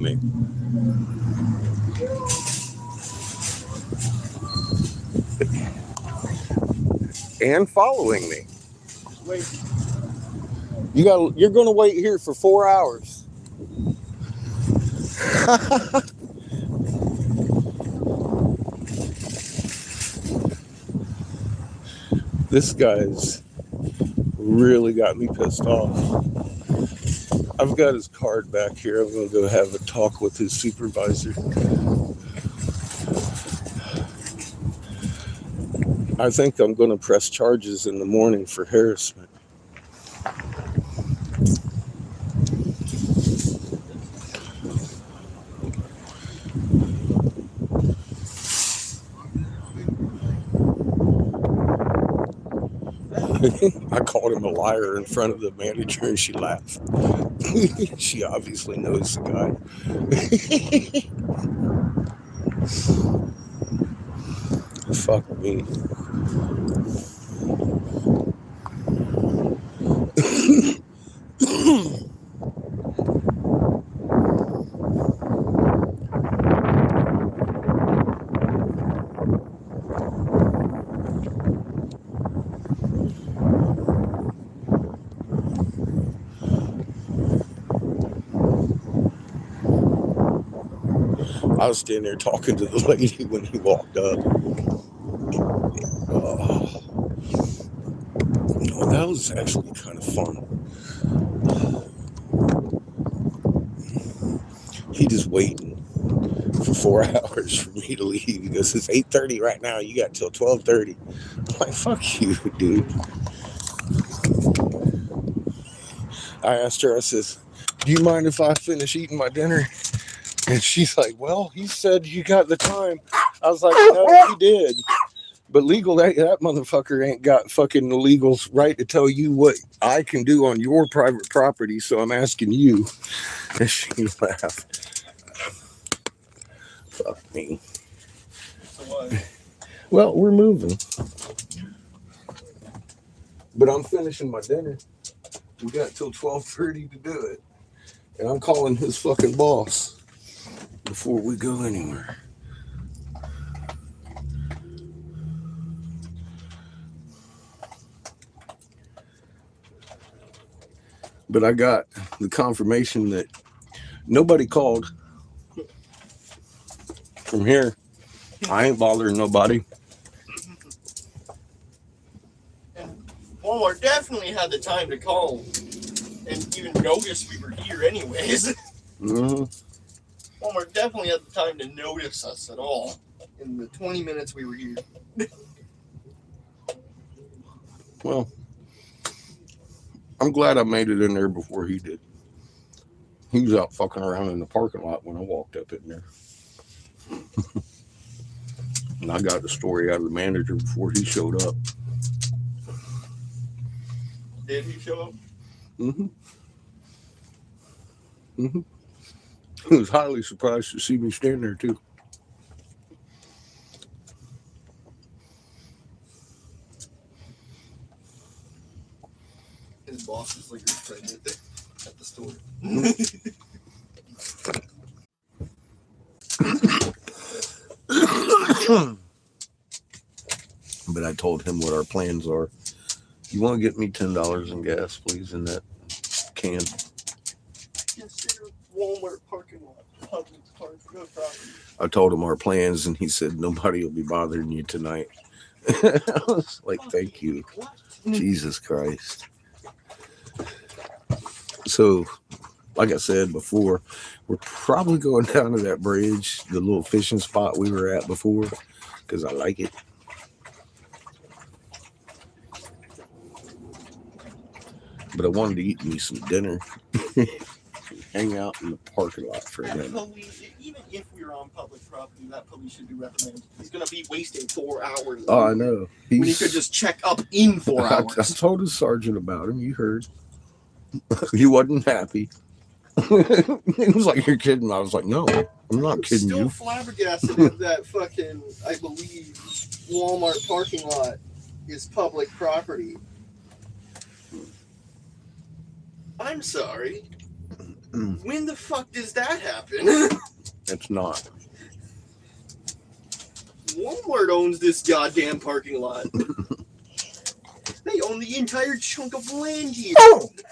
me. And following me. Wait. You're gonna wait here for 4 hours. This guy's really got me pissed off. I've got his card back here. I'm gonna go have a talk with his supervisor. I think I'm gonna press charges in the morning for harassment. I called him a liar in front of the manager and she laughed. She obviously knows the guy. Fuck me. I was standing there talking to the lady when he walked up. Oh, that was actually kind of fun. He just waiting for 4 hours for me to leave. He goes, it's 8:30 right now. You got till 12:30. I'm like, fuck you, dude. I asked her, I says, do you mind if I finish eating my dinner? And she's like, well, he said you got the time. I was like, no, he did. But legal, that motherfucker ain't got fucking the legal right to tell you what I can do on your private property. So I'm asking you. And she laughed. Fuck me. So what? Well, we're moving. But I'm finishing my dinner. We got till 12:30 to do it. And I'm calling his fucking boss before we go anywhere. But I got the confirmation that nobody called from here. I ain't bothering nobody. And Walmart definitely had the time to call and even notice we were here anyways. Mm-hmm. Walmart definitely had the time to notice us at all in the 20 minutes we were here. Well, I'm glad I made it in there before he did. He was out fucking around in the parking lot when I walked up in there. And I got the story out of the manager before he showed up. Did he show up? Mm-hmm. Mm-hmm. He was highly surprised to see me stand there too. His boss is like pregnant at the store. But I told him what our plans are. You want to get me $10 in gas, please, in that can? Consider Walmart parking lot public park property. I told him our plans, and he said nobody will be bothering you tonight. I was like, thank you, Jesus Christ. So, like I said before, we're probably going down to that bridge, the little fishing spot we were at before, because I like it. But I wanted to eat me some dinner, hang out in the parking lot for a minute. Even if we were on public property, that police should be reprimanded. He's going to be wasting 4 hours. Oh, I know. When he could just check up in 4 hours. I told his sergeant about him. You heard. He wasn't happy. He was like, you're kidding. I was like, no, I'm not kidding still you. Flabbergasted if that fucking, I believe, Walmart parking lot is public property. I'm sorry. When the fuck does that happen? It's not. Walmart owns this goddamn parking lot. They own the entire chunk of land here.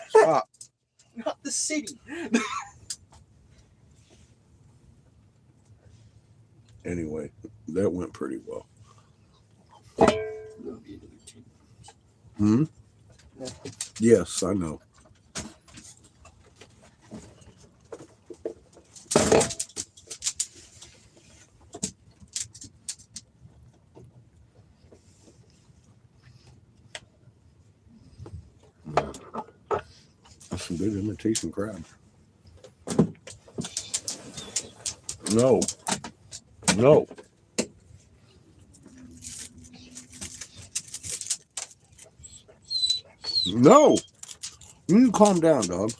Stop. Not the city. Anyway, that went pretty well. Hmm? No. Yes, I know. That's some good imitation crab. No. No. No. You can calm down, dog.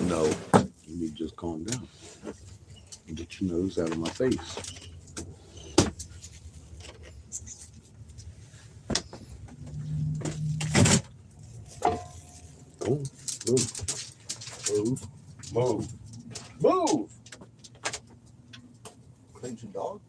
No. You need to just calm down. And get your nose out of my face. Oh, move. Move. Move. Crimson dog.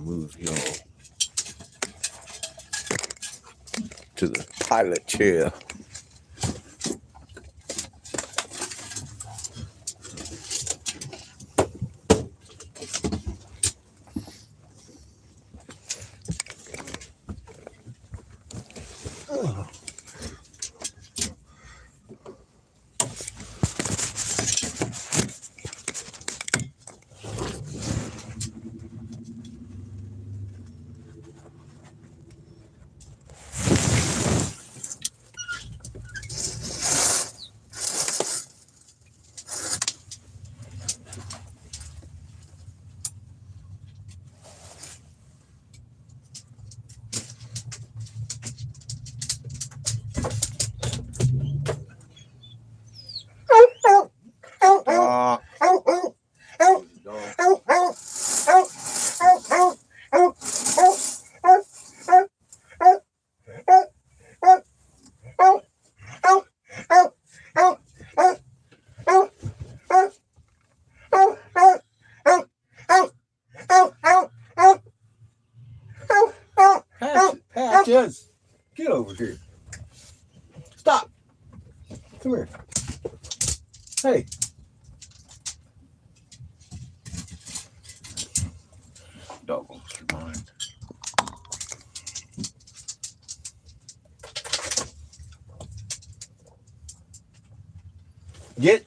Move y'all to the pilot chair. Patches, get over here. Stop. Come here. Hey. Dog lost your mind. Get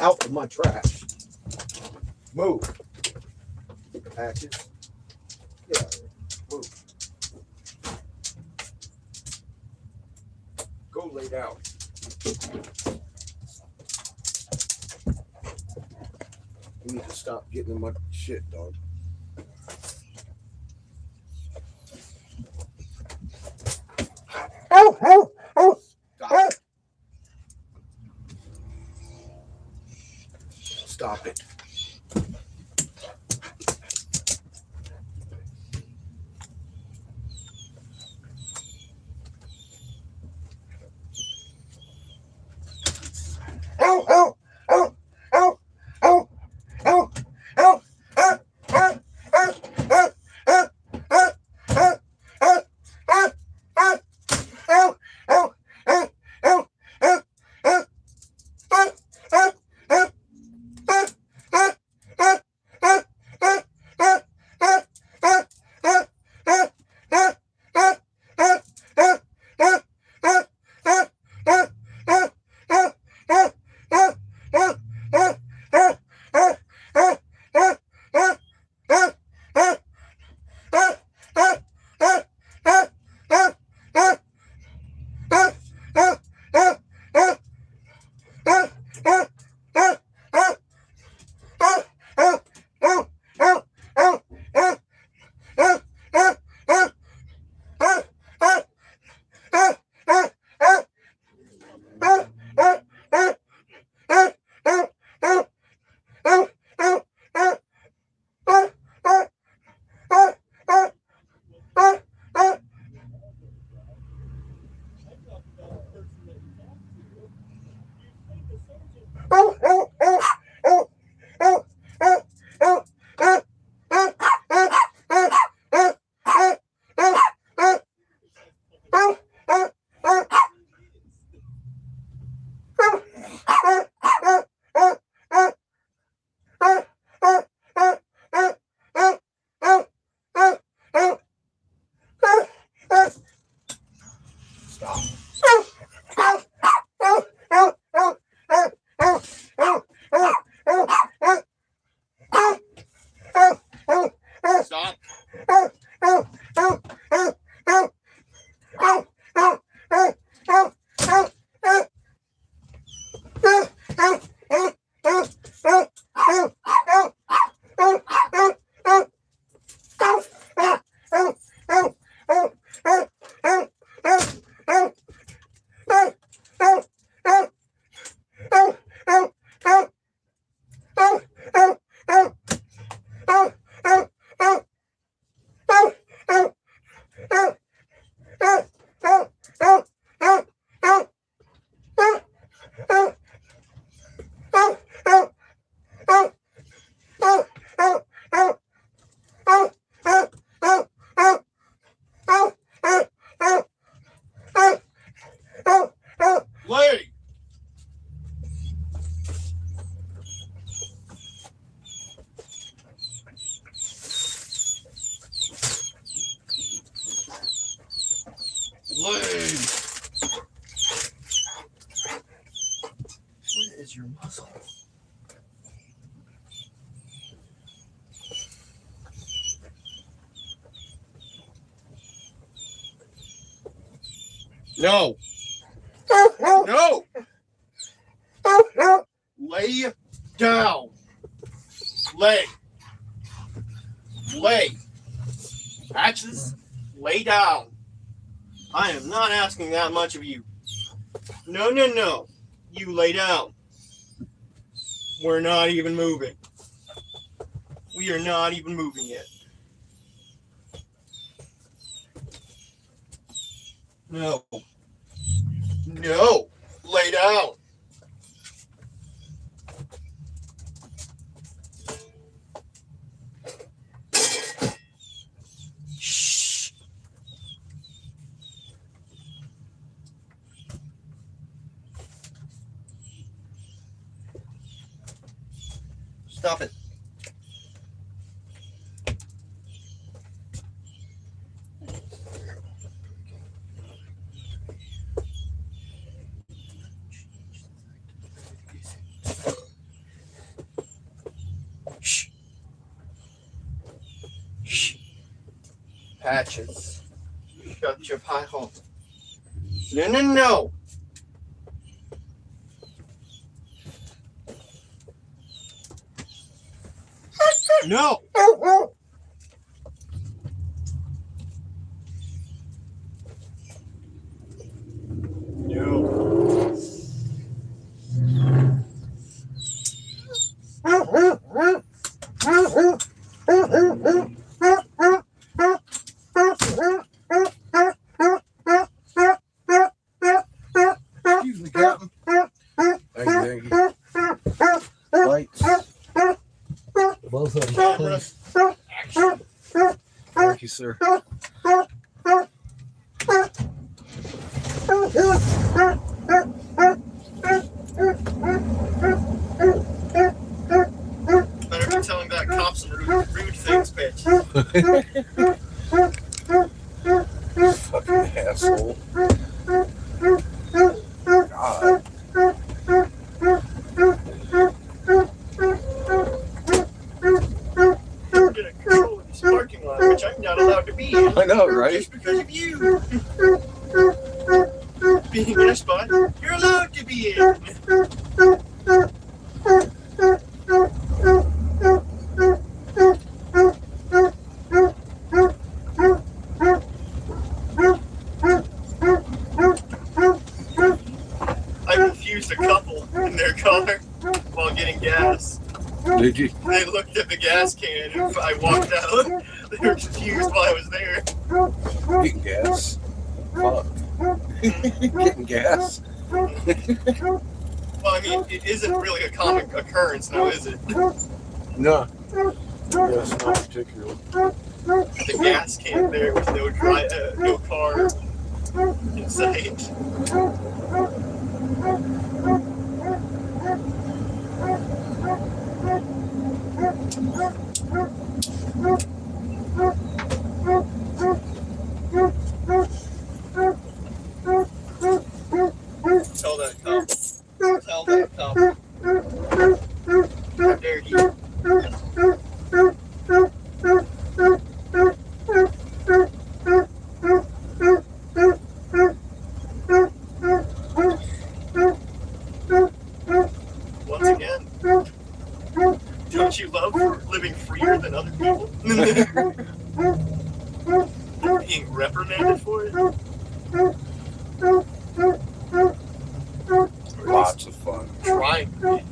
out of my trash. Move. Patches. Get out of here. Move. Go lay down. You need to stop getting in my shit, dog. Stop. Stop it. Stop. Lay. Lay. Where is your muzzle? No. No. Lay down. Lay. Lay. Patches, lay down. I am not asking that much of you. No, no, no. You lay down. We're not even moving. We are not even moving yet. No. No. Lay down. Shh. Stop it. Shh. Shh. Patches. Shut your pie hole. No, no, no. No. No. Excuse me, Captain. Thank you. Lights. Both of them. Camera. Action. Thank you, sir. Better be telling that cop some rude things, bitch. Fucking asshole. God. You're gonna control this parking lot, which I'm not allowed to be in. I know, right? Just because of you. Being in a spot you're allowed to be in. I confused a couple in their car while getting gas. Did you? They looked at the gas can and I walked out. They were confused while I was there. Getting gas. Fuck. Getting gas. Well, I mean, it isn't really a common occurrence now, is it? No. Yes, not particularly. The gas can there with no car in sight. tell that cop. Tell that cop. How dare he? Once again, don't you love living freer than other people? Being reprimanded for it? Lots of fun. Trying to be.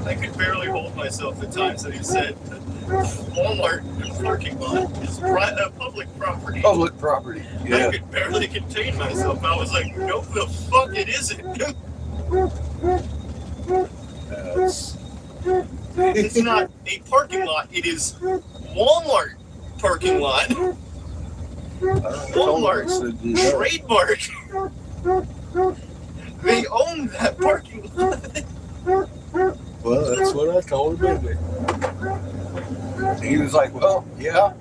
I could barely hold myself at times that he said that Walmart parking lot is a public property. Public property. I Yeah. could barely contain myself. I was like, no, the fuck it isn't. That's, It's not a parking lot. It is Walmart parking lot. Walmart's trademark. They own that parking lot. Well, that's what I told him. He was like, well, yeah,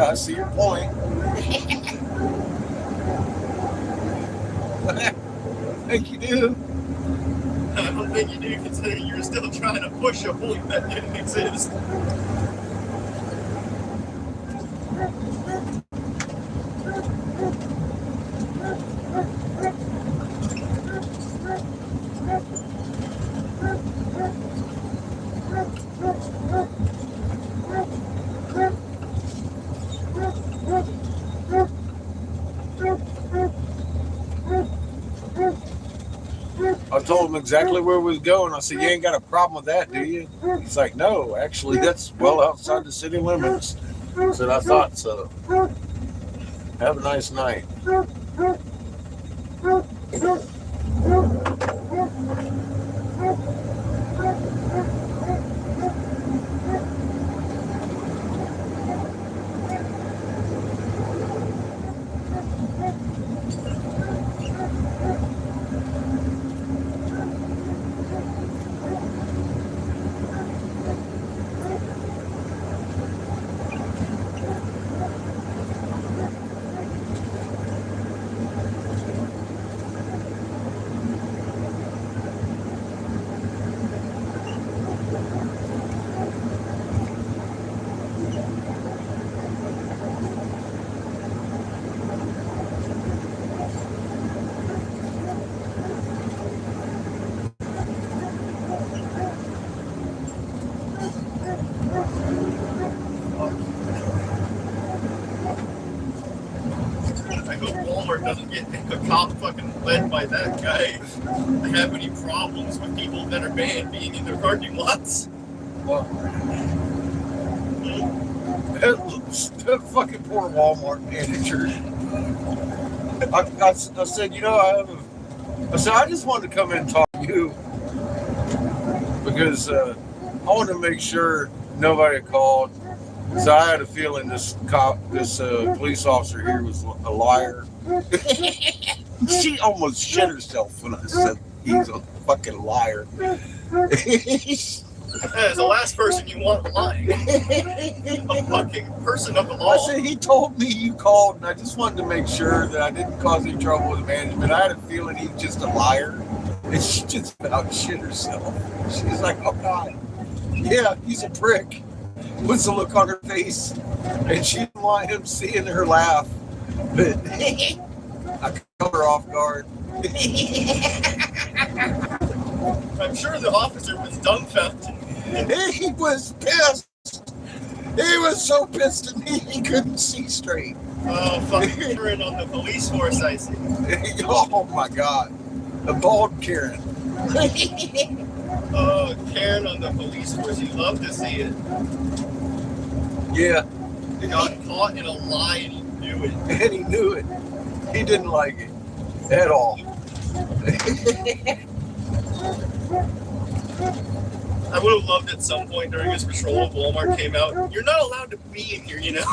I see your point. I think you do. I don't think you do, considering you're still trying to push a point that didn't exist. I told him exactly where we was going. I said, you ain't got a problem with that, do you? He's like, no, actually, that's well outside the city limits. I said, I thought so. Have a nice night. I hope Walmart doesn't get a cop fucking led by that guy have any problems with people that are banned being in their parking lots. Well, that fucking poor Walmart manager. I said, you know, I said, I just wanted to come in and talk to you because I wanted to make sure nobody called. So I had a feeling this police officer here was a liar. She almost shit herself when I said he's a fucking liar. That is the last person you want lying. A fucking person of the law. I said, he told me you called, and I just wanted to make sure that I didn't cause any trouble with management. I had a feeling he's just a liar. And she just about shit herself. She's like, oh God. Yeah, he's a prick. What's the look on her face? And she didn't want him seeing her laugh. But I caught her off guard. I'm sure the officer was dumbfounded. He was pissed. He was so pissed at me he couldn't see straight. Oh, fucking Karen on the police force, I see. Oh my God. A bald Karen. Oh, Karen on the police force. You love to see it. Yeah. He got caught in a lie and he knew it. And he knew it. He didn't like it at all. I would have loved at some point during his patrol if Walmart came out. You're not allowed to be in here, you know.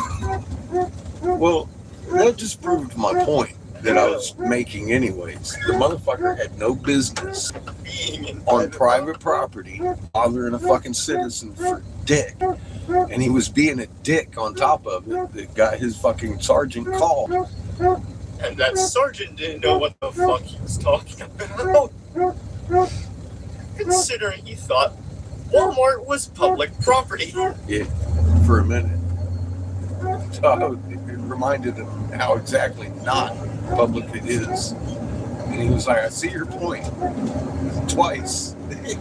Well, that just proved my point that I was making anyways. The motherfucker had no business Being in on private property bothering a fucking citizen for dick. And he was being a dick on top of it that got his fucking sergeant called. And that sergeant didn't know what the fuck he was talking about. Considering he thought Walmart was public property. Yeah, for a minute. So it reminded him how exactly not public it is. And he was like, I see your point. Twice. You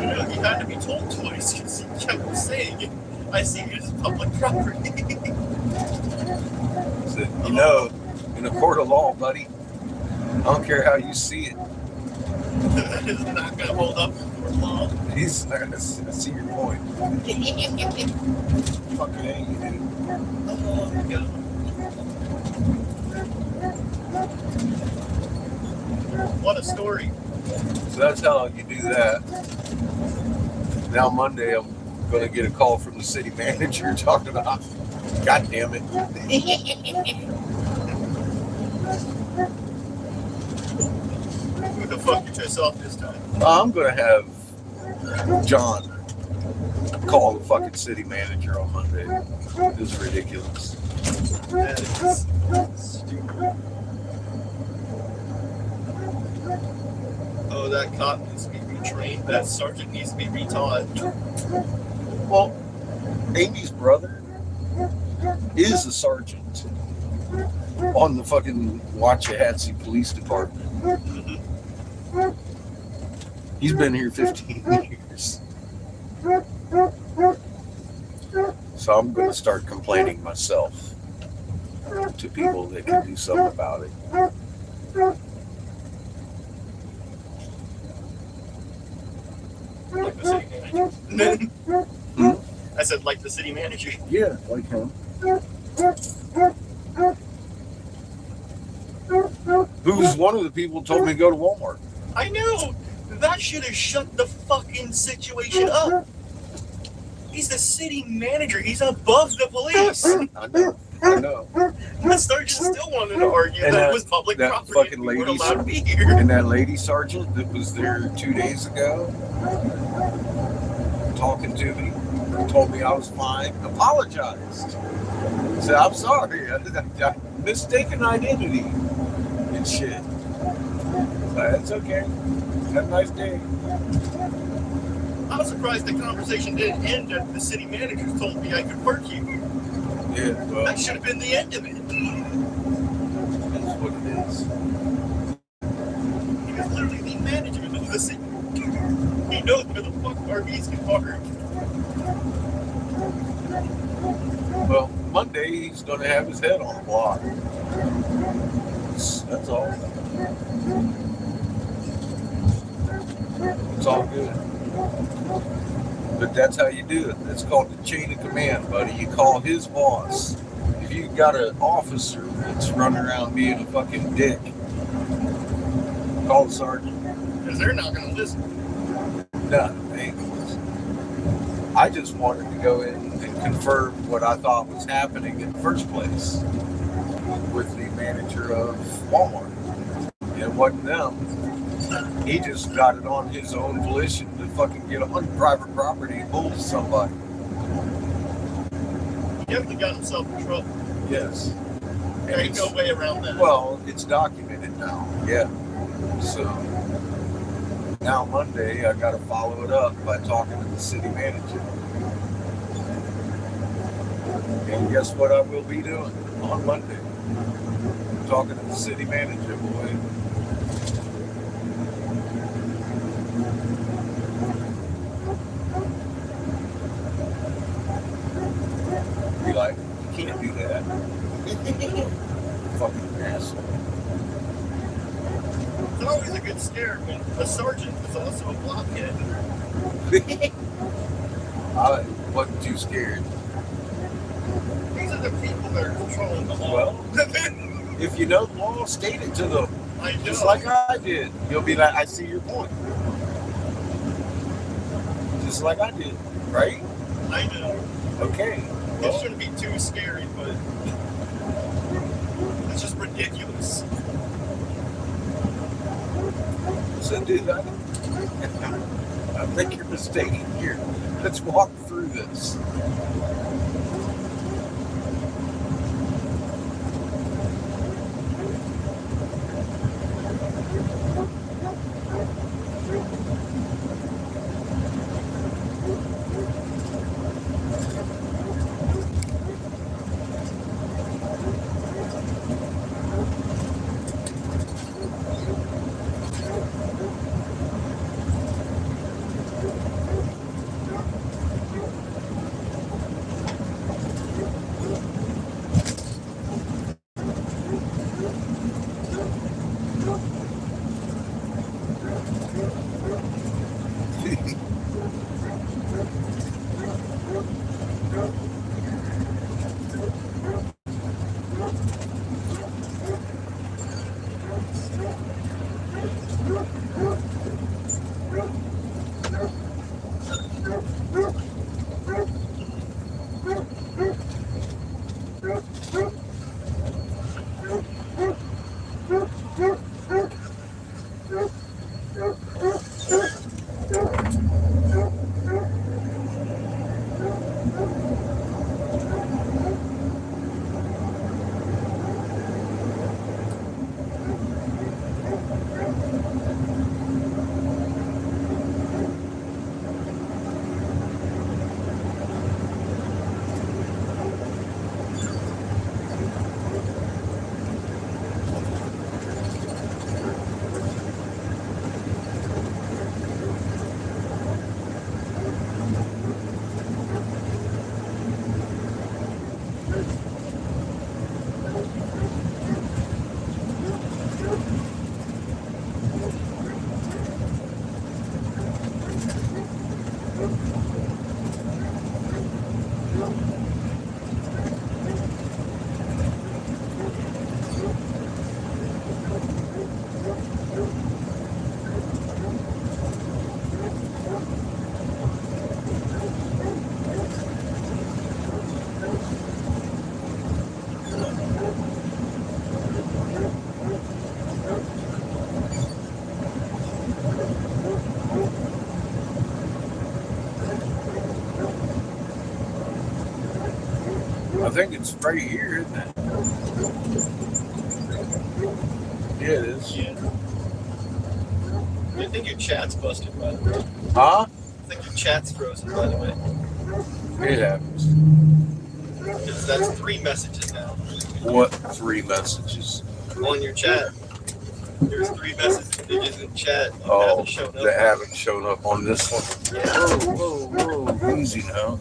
know, he had to be told twice because he kept saying, I see it as public property. Said, you know, in a court of law, buddy, I don't care how you see it. That is not going to hold up in court of law. I see your point. Fucking A, you dude. Oh, my God. What a story. So that's how you do that. Now Monday, I'm going to get a call from the city manager talking about, God damn it. Who the fuck you piss off this time? I'm going to have John call the fucking city manager on Monday. It's ridiculous. That is stupid. Oh, that cop needs to be retrained. That sergeant needs to be retaught. Well, Amy's brother is a sergeant on the fucking Waxahachie Police Department. He's been here 15 years. So I'm going to start complaining myself to people that can do something about it. Like the city manager. I said, like the city manager. Yeah, like him. Who's one of the people who told me to go to Walmart. I know! That should have shut the fucking situation up. He's the city manager. He's above the police. I know. The sergeant still wanted to argue And that it was public that property. fucking And we weren't lady- allowed to be here. And that lady sergeant that was there 2 days ago, talking to me, told me I was fine, apologized. Said, I'm sorry, I mistaken identity and shit. So that's okay. Have a nice day. I was surprised the conversation didn't end at the city manager told me I could work you. Yeah, well, That should have been the end of it. that's what it is. He was literally the manager of the city. He knows where the fuck RVs can park. Well, Monday he's going to have his head on the block. That's all. It's all good. But that's how you do it. It's called the chain of command, buddy. You call his boss. If you got an officer that's running around being a fucking dick, call the sergeant. Because they're not going to listen. No, they ain't gonna listen. I just wanted to go in and confirm what I thought was happening in the first place with the manager of Walmart. It wasn't them. He just got it on his own volition to fucking get on private property and bull somebody. He definitely got himself in trouble. Yes. There ain't no way around that. Well, it's documented now. Yeah. So now Monday, I got to follow it up by talking to the city manager. And guess what I will be doing on Monday? Talking to the city manager, boy. Be like, you can't do that. Fucking asshole. It's always a good scare when a sergeant is also a blockhead. I wasn't too scared. These are the people that are controlling the law. Well, if you know the law, state it to them. I know. Just like I did. You'll be like, I see your point. Just like I did, right? I know. Okay. It Well, shouldn't be too scary, but it's just ridiculous. so dude, I think you're mistaken here. Let's walk through this. I think it's right here, isn't it? Yeah, it is. Yeah. I think your chat's busted, by the way. Huh? I think your chat's frozen, by the way. It happens. Because that's 3 messages now. What 3 messages? On your chat. There's 3 messages in chat that Oh, haven't shown up. that haven't shown up on this one. Yeah. Whoa, easy now.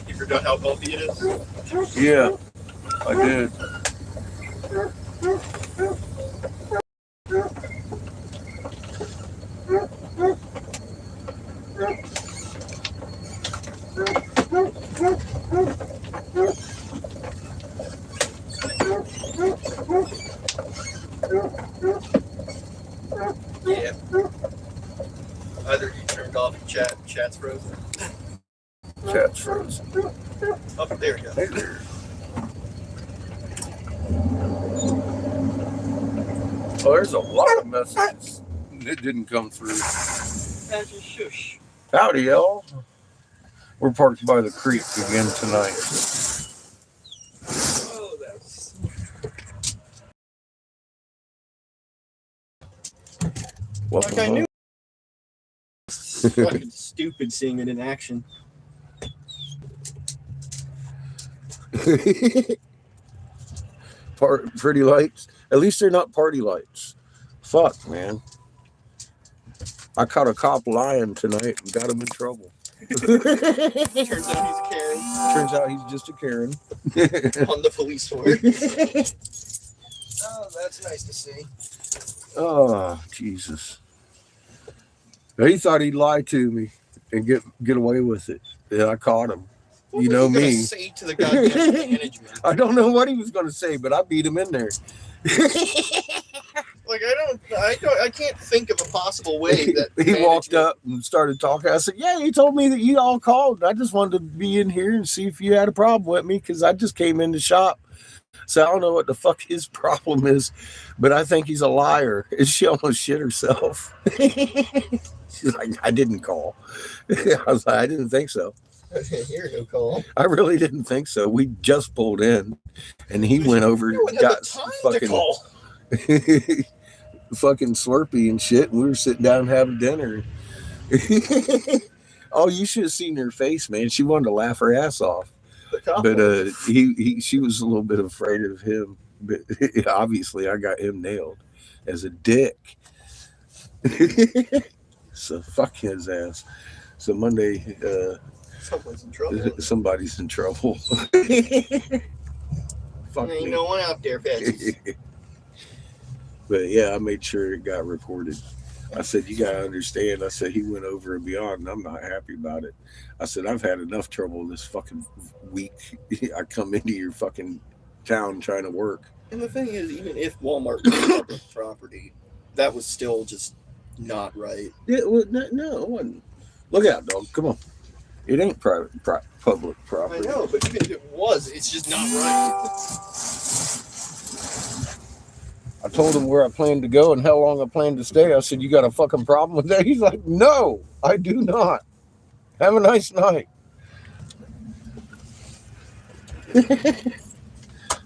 You forgot how bulky it is? Yeah, I did. Yeah. Either you turned off your chat's frozen. Chat's frozen. Oh, there we go. Hey there. Oh, there's a lot of messages. It didn't come through. That's just shush. Howdy, y'all. We're parked by the creek again tonight. Oh, that's... Welcome Like I knew. home. Fucking stupid seeing it in action. Pretty lights. At least they're not party lights. Fuck, man. I caught a cop lying tonight and got him in trouble. Turns out he's a Karen. Turns out he's just a Karen. On the police force. Oh, that's nice to see. Oh, Jesus. He thought he'd lie to me and get away with it. Yeah, I caught him. What You was know he gonna me. say to the goddamn management? I don't know what he was going to say, but I beat him in there. Like I can't think of a possible way that He walked management- up and started talking. I said, "Yeah, he told me that you all called. I just wanted to be in here and see if you had a problem with me because I just came in the shop. So I don't know what the fuck his problem is, but I think he's a liar." And she almost shit herself. She's like, "I didn't call." I was like, "I didn't think so. I didn't hear no call. I really didn't think so. We just pulled in, and he went over You and wouldn't have got the time to fucking call. fucking Slurpee and shit, and we were sitting down having dinner." Oh, you should have seen her face, man. She wanted to laugh her ass off, The cop but was- she was a little bit afraid of him. But obviously, I got him nailed as a dick. So fuck his ass. So Monday, someone's in trouble. somebody's in trouble. Fuck There ain't me. no one out there, Patches. But yeah, I made sure it got reported. I said, "You gotta understand." I said, "He went over and beyond, and I'm not happy about it." I said, "I've had enough trouble this fucking week. I come into your fucking town trying to work." And the thing is, even if Walmart was public property, that was still just not right. Yeah, well, no, it wasn't. Look out, dog. Come on. It ain't public I property. know, but even if it was, it's just not right. I told him where I planned to go and how long I planned to stay. I said, "You got a fucking problem with that?" He's like, "No, I do not. Have a nice night."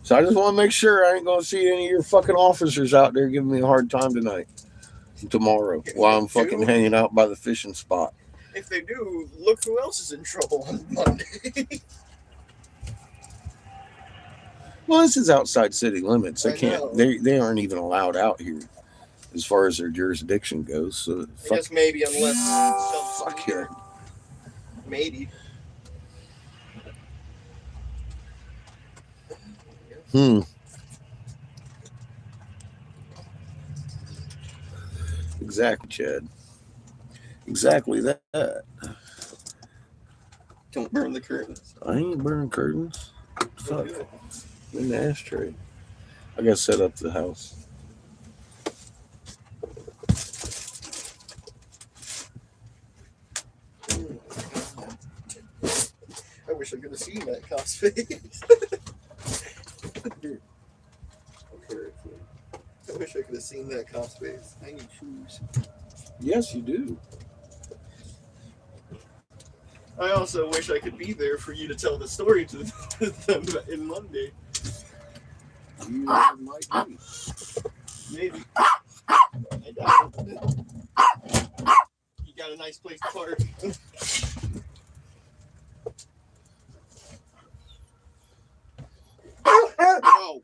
So I just want to make sure I ain't going to see any of your fucking officers out there giving me a hard time tonight, tomorrow, while I'm fucking hanging out by the fishing spot. If they do, look who else is in trouble on Monday. Well, this is outside city limits. They I can't. know. They aren't even allowed out here, as far as their jurisdiction goes. So I fuck, guess maybe unless some fuck yeah. maybe. Exactly, Chad. Exactly that. Don't burn the curtains. I ain't burning curtains. Don't Fuck. do it. In the ashtray. I gotta set up the house. I wish I could have seen that cop's face. I wish I could have seen that cop's face. I need shoes. Yes, you do. I also wish I could be there for you to tell the story to them in Monday. You might be. Maybe. I doubt it. You got a nice place to park. No.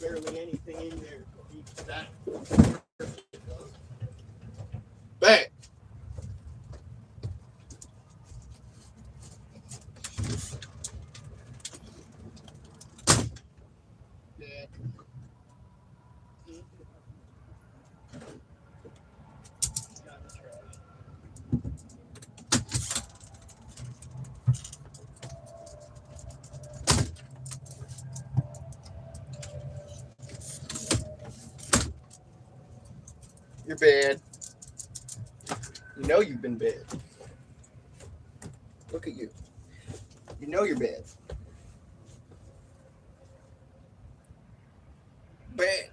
barely anything in there. That bang. Yeah. You're bad. You know you've been bad. Look at you. You know you're bad. Bad.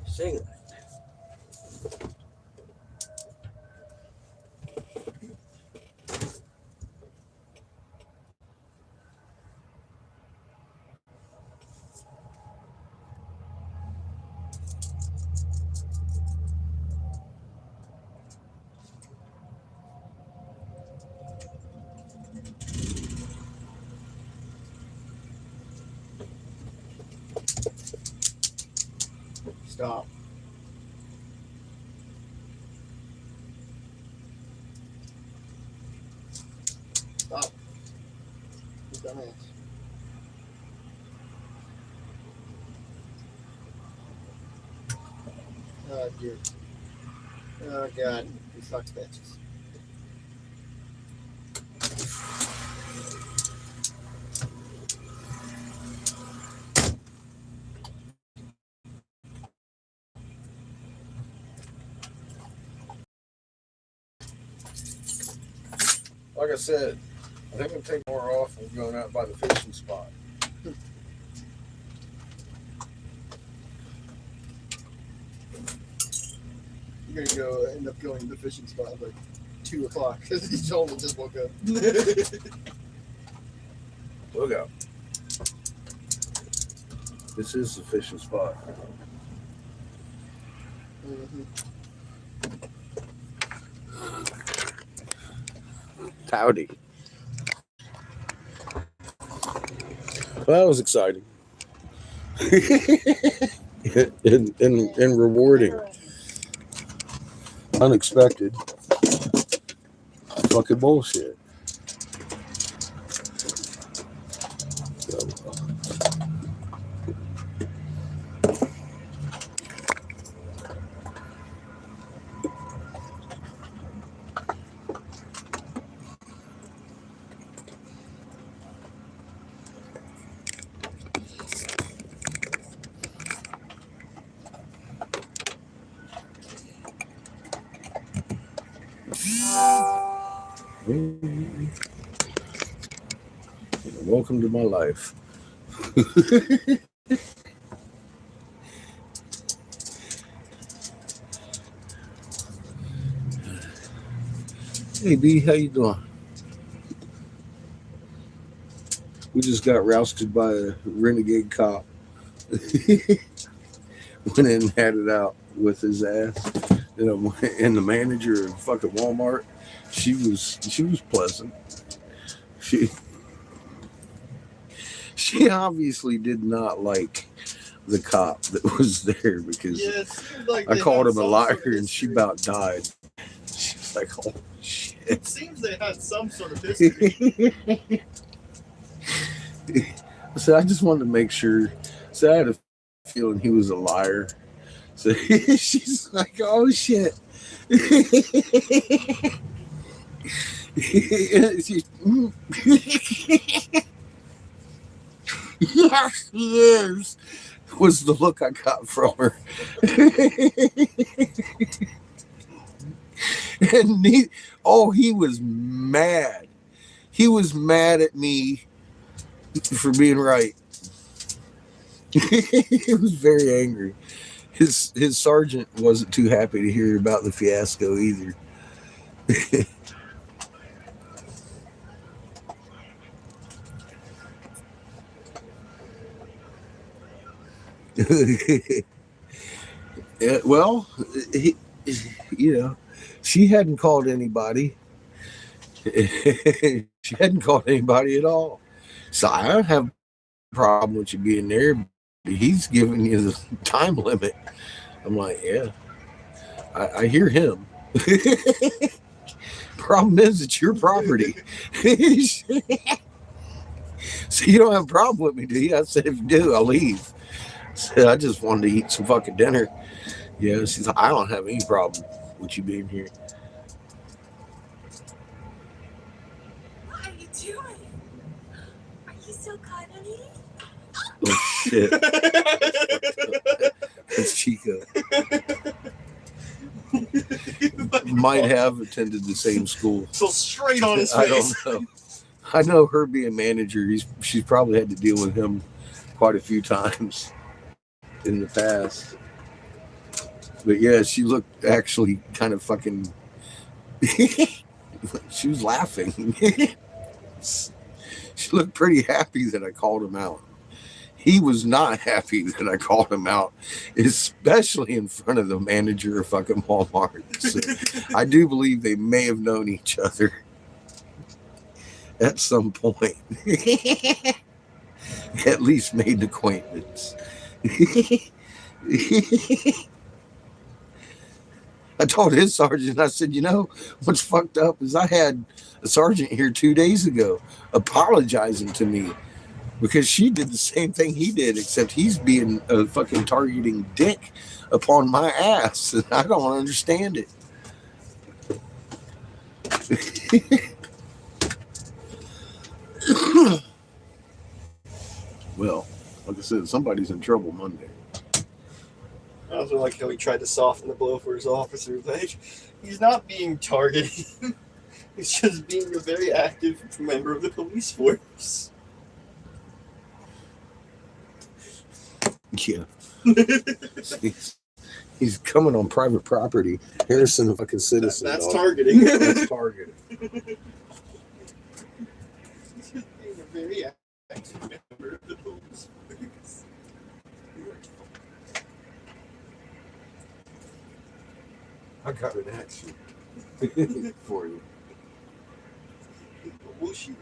Sing it. Stop. Stop. You dumbass. Oh, dear. Oh, God. You fucks bitches. Like I said, I think I'm taking more off and going out by the fishing spot. You're gonna go end up going to the fishing spot at like 2 o'clock because he's only just woke up. Look out. This is the fishing spot. Mhm. Howdy. Well, that was exciting. and rewarding. Unexpected. Fucking bullshit. Welcome to my life. Hey B, how you doing? We just got rousted by a renegade cop. Went in and had it out with his ass. And the manager of fucking Walmart, she was pleasant. She obviously did not like the cop that was there because Yeah, it seems like I they called had him a some liar sort of and she history. about died. She's like, oh shit. It seems they had some sort of history. So I just wanted to make sure. So I had a feeling he was a liar. So she's like, oh shit. Yes, he is. Was the look I got from her. And he was mad. He was mad at me for being right. He was very angry. His sergeant wasn't too happy to hear about the fiasco either. Yeah, well, he, you know, she hadn't called anybody. She hadn't called anybody at all. So I don't have a problem with you being there. He's giving you the time limit. I'm like, yeah, I hear him. Problem is, it's your property. So you don't have a problem with me, do you? I said, if you do, I'll leave. I said, I just wanted to eat some fucking dinner. Yeah, she's like, I don't have any problem with you being here. What are you doing? Are you so cuddly? Oh shit, it's Chica. Might have attended the same school. So straight on his I face. don't know. I know her being manager. She's probably had to deal with him quite a few times in the past. But yeah, she looked actually kind of fucking. She was laughing. She looked pretty happy that I called him out. He was not happy that I called him out, especially in front of the manager of fucking Walmart. So I do believe they may have known each other at some point. At least made an acquaintance. I told his sergeant, I said, you know, what's fucked up is I had a sergeant here 2 days ago apologizing to me because she did the same thing he did, except he's being a fucking targeting dick upon my ass, and I don't understand it. Well, like I said, somebody's in trouble Monday. I also like how he tried to soften the blow for his officers. Like, he's not being targeted. He's just being a very active member of the police force. Yeah. He's coming on private property. Harrison, a fucking citizen. That's dog. targeting. That's targeted. He's just being a very active member of the police force. I got an action for you. Whooshy.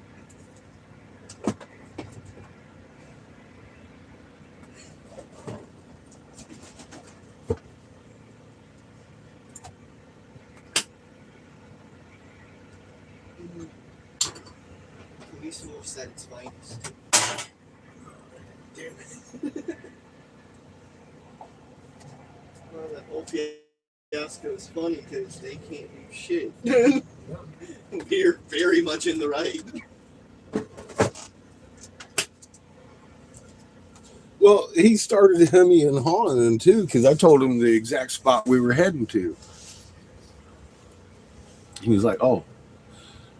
Police force at its finest. Damn it. Well, that whole fiasco is funny because they can't do shit. We're very much in the right. Well, he started hemming and hawing too, because I told him the exact spot we were heading to. He was like, "Oh,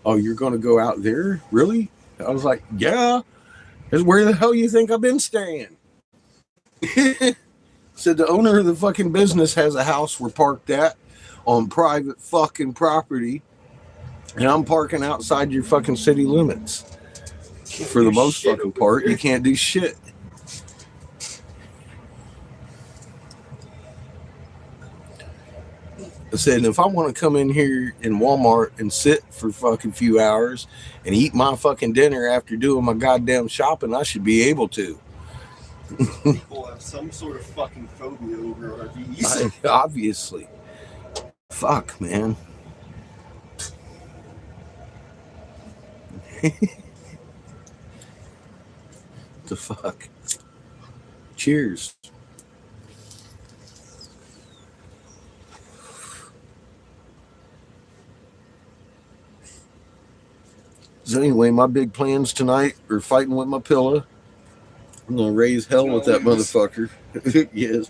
you're going to go out there? Really?" I was like, "Yeah. That's where the hell you think I've been staying?" Said the owner of the fucking business has a house we're parked at on private fucking property, and I'm parking outside your fucking city limits. For the most fucking part, you can't do shit. I said, if I want to come in here in Walmart and sit for a fucking few hours and eat my fucking dinner after doing my goddamn shopping, I should be able to. People have some sort of fucking phobia over RVs. Obviously. Fuck, man. The fuck? Cheers. So anyway, my big plans tonight are fighting with my pillow. I'm gonna raise hell with that motherfucker. Yeah,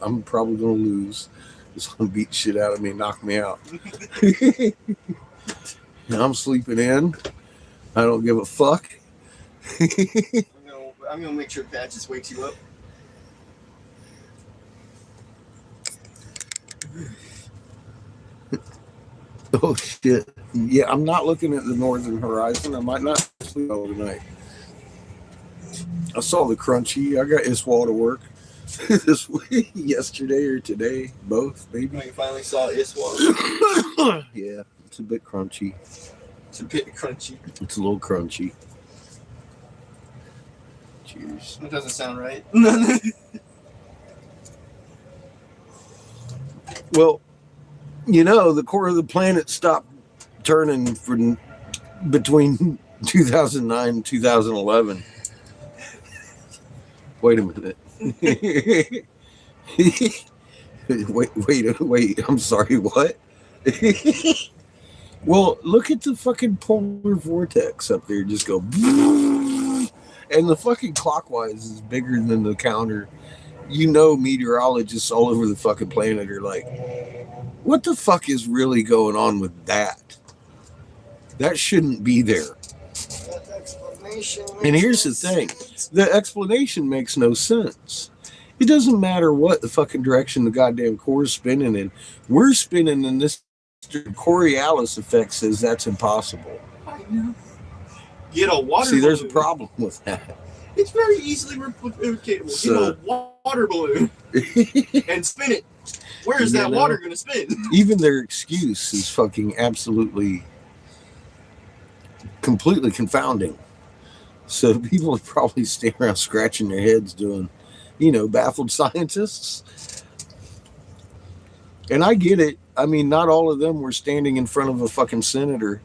I'm probably gonna lose. It's gonna beat shit out of me and knock me out. And I'm sleeping in. I don't give a fuck. I'm gonna make sure Pat just wakes you up. Oh shit. Yeah, I'm not looking at the northern horizon. I might not sleep overnight. I saw the crunchy. I got Iswell to work. this week, yesterday or today, both maybe. I finally saw Iswa. Yeah, it's a bit crunchy. It's a bit crunchy. It's a little crunchy. Cheers. That doesn't sound right. Well, you know, the core of the planet stopped turning from between 2009 and 2011. Wait a minute. wait. I'm sorry, what? Well, look at the fucking polar vortex up there. Just go. And the fucking clockwise is bigger than the counter. You know, meteorologists all over the fucking planet are like, what the fuck is really going on with that? That shouldn't be there. And here's the thing. The explanation makes no sense. It doesn't matter what the fucking direction the goddamn core is spinning in. We're spinning in this. Coriolis effect says that's impossible. I know. Get a water See, there's a balloon. problem with that. It's very easily replicatable. So- Get a water balloon and spin it. Where is You that know? water going to spin? Even their excuse is fucking absolutely, completely confounding. So people are probably standing around scratching their heads doing, baffled scientists. And I get it. I mean, not all of them were standing in front of a fucking senator,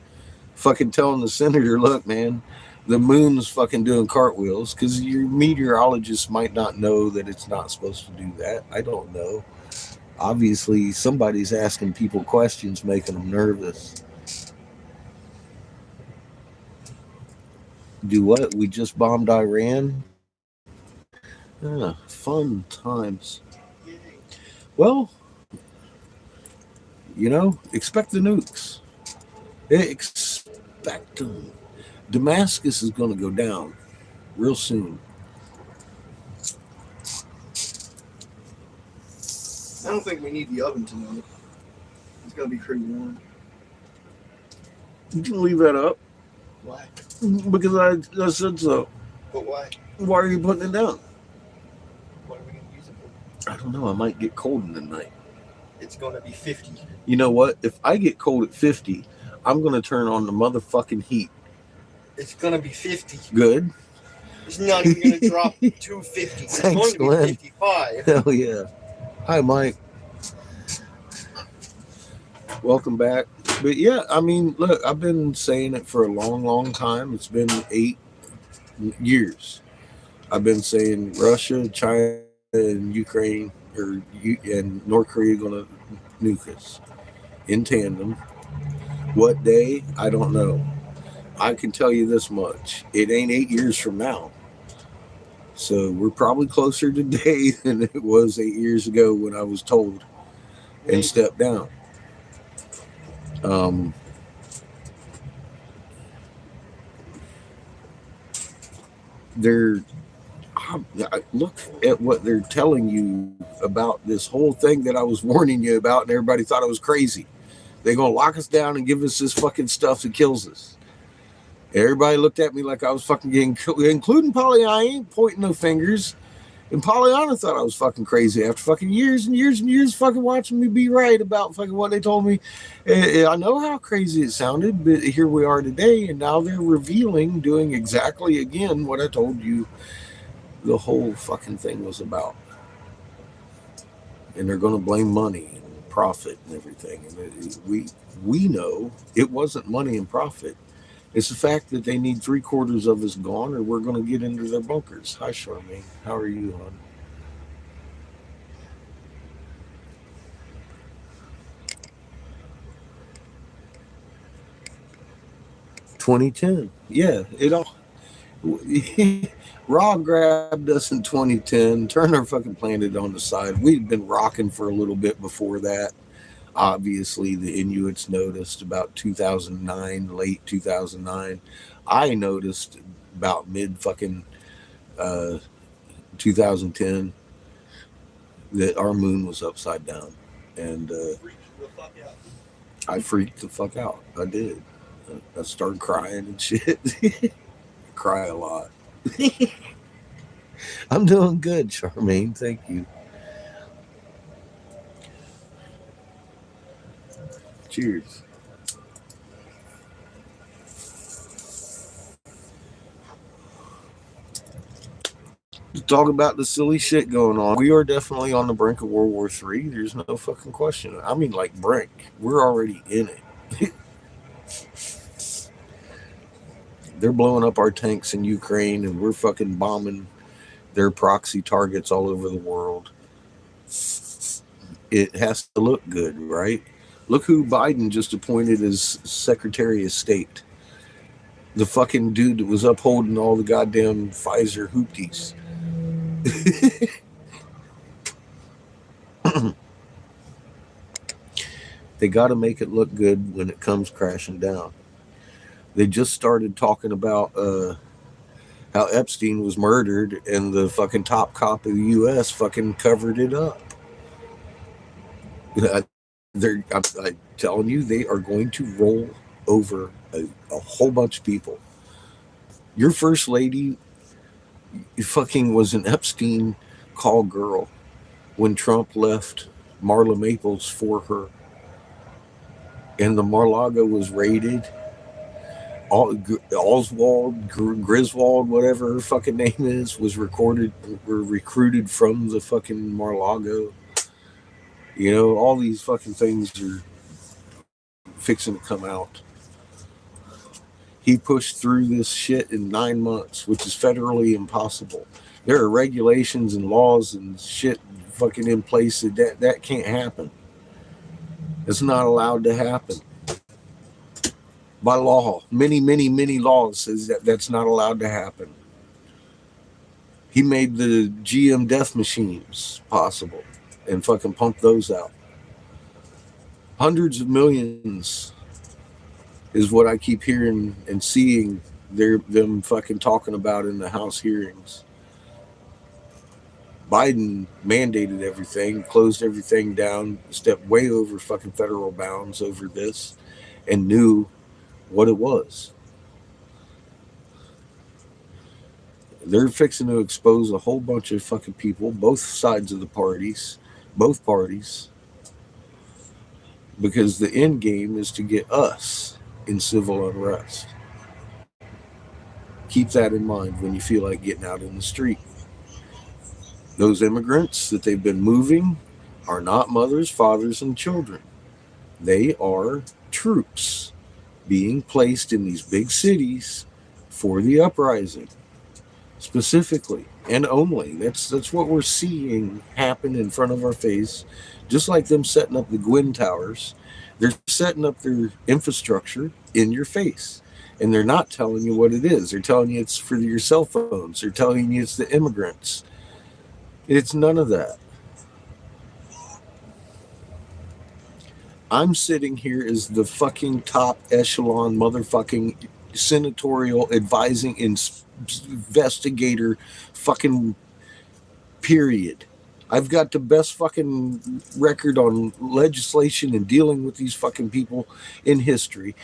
fucking telling the senator, look, man, the moon's fucking doing cartwheels, because your meteorologist might not know that it's not supposed to do that. I don't know. Obviously, somebody's asking people questions, making them nervous. Do what? We just bombed Iran? Fun times. Well, expect the nukes. Expect them. Damascus is going to go down real soon. I don't think we need the oven to know. It's going to be pretty warm. You can leave that up Why? because I said so. But why? Why are you putting it down? What are we going to use it for? I don't know. I might get cold in the night. It's going to be 50. You know what? If I get cold at 50, I'm going to turn on the motherfucking heat. It's going to be 50. Good. It's not even going to drop to 50. It's Thanks, going to be Glenn. 55. Hell yeah. Hi, Mike. Welcome back. But yeah, I mean, look, I've been saying it for a long, long time. It's been 8 years. I've been saying Russia, China, and Ukraine and North Korea going to nuke us in tandem. What day? I don't know. I can tell you this much. It ain't 8 years from now. So we're probably closer today than it was 8 years ago when I was told and stepped down. Look at what they're telling you about this whole thing that I was warning you about, and everybody thought I was crazy. They're going to lock us down and give us this fucking stuff that kills us. Everybody looked at me like I was fucking getting killed, including Pollyanna. I ain't pointing no fingers. And Pollyanna thought I was fucking crazy after fucking years and years and years fucking watching me be right about fucking what they told me. I know how crazy it sounded, but here we are today, and now they're revealing, doing exactly again what I told you the whole fucking thing was about. And they're going to blame money and profit and everything. And we know it wasn't money and profit. It's the fact that they need 3/4 of us gone, or we're going to get into their bunkers. Hi, Charmaine. How are you, hon? $2010. Yeah, it all. Rob grabbed us in 2010, turned our fucking planet on the side. We'd been rocking for a little bit before that. Obviously, the Inuits noticed about 2009, late 2009. I noticed about mid fucking 2010 that our moon was upside down. And I freaked the fuck out. I did. I started crying and shit. Cry a lot. I'm doing good, Charmaine. Thank you. Cheers. To talk about the silly shit going on, we are definitely on the brink of World War III. There's no fucking question. I mean, like, brink. We're already in it. They're blowing up our tanks in Ukraine, and we're fucking bombing their proxy targets all over the world. It has to look good, right? Look who Biden just appointed as Secretary of State. The fucking dude that was upholding all the goddamn Pfizer hoopties. They got to make it look good when it comes crashing down. They just started talking about how Epstein was murdered, and the fucking top cop of the U.S. fucking covered it up. I'm telling you, they are going to roll over a whole bunch of people. Your first lady fucking was an Epstein call girl when Trump left Marla Maples for her, and the Mar-a-Lago was raided. Oswald, Griswold, whatever her fucking name is, were recruited from the fucking Mar-a-Lago. You know, all these fucking things are fixing to come out. He pushed through this shit in 9 months, which is federally impossible. There are regulations and laws and shit fucking in place that can't happen. It's not allowed to happen. By law, many laws says that's not allowed to happen. He made the GM death machines possible and fucking pumped those out. Hundreds of millions is what I keep hearing and seeing them fucking talking about in the House hearings. Biden mandated everything, closed everything down, stepped way over fucking federal bounds over this, and knew what it was. They're fixing to expose a whole bunch of fucking people, both sides of the parties, both parties, because the end game is to get us in civil unrest. Keep that in mind when you feel like getting out in the street. Those immigrants that they've been moving are not mothers, fathers, and children. They are troops being placed in these big cities for the uprising, specifically and only. That's what we're seeing happen in front of our face. Just like them setting up the Gwyn Towers, they're setting up their infrastructure in your face. And they're not telling you what it is. They're telling you it's for your cell phones. They're telling you it's the immigrants. It's none of that. I'm sitting here as the fucking top echelon motherfucking senatorial advising investigator fucking period. I've got the best fucking record on legislation and dealing with these fucking people in history.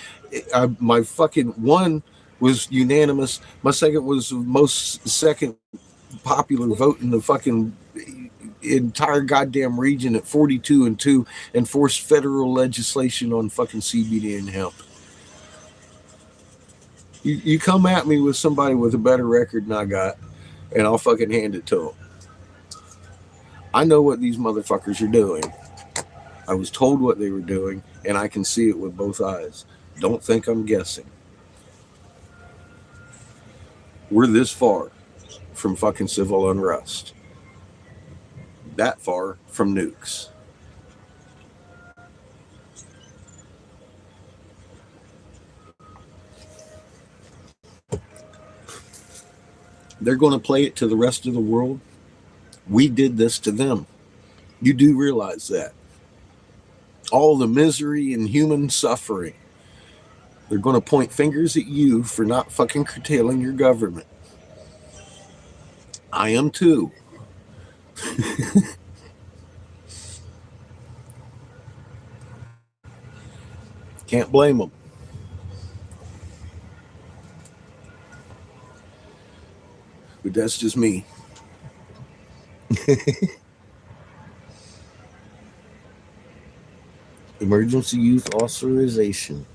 My fucking one was unanimous. My second was the most second popular vote in the fucking entire goddamn region at 42-2, and forced federal legislation on fucking CBD and hemp. You come at me with somebody with a better record than I got, and I'll fucking hand it to them. I know what these motherfuckers are doing. I was told what they were doing, and I can see it with both eyes. Don't think I'm guessing. We're this far from fucking civil unrest. That far from nukes. They're going to play it to the rest of the world. We did this to them. You do realize that. All the misery and human suffering. They're going to point fingers at you for not fucking curtailing your government. I am too. Can't blame them. But that's just me. Emergency use authorization.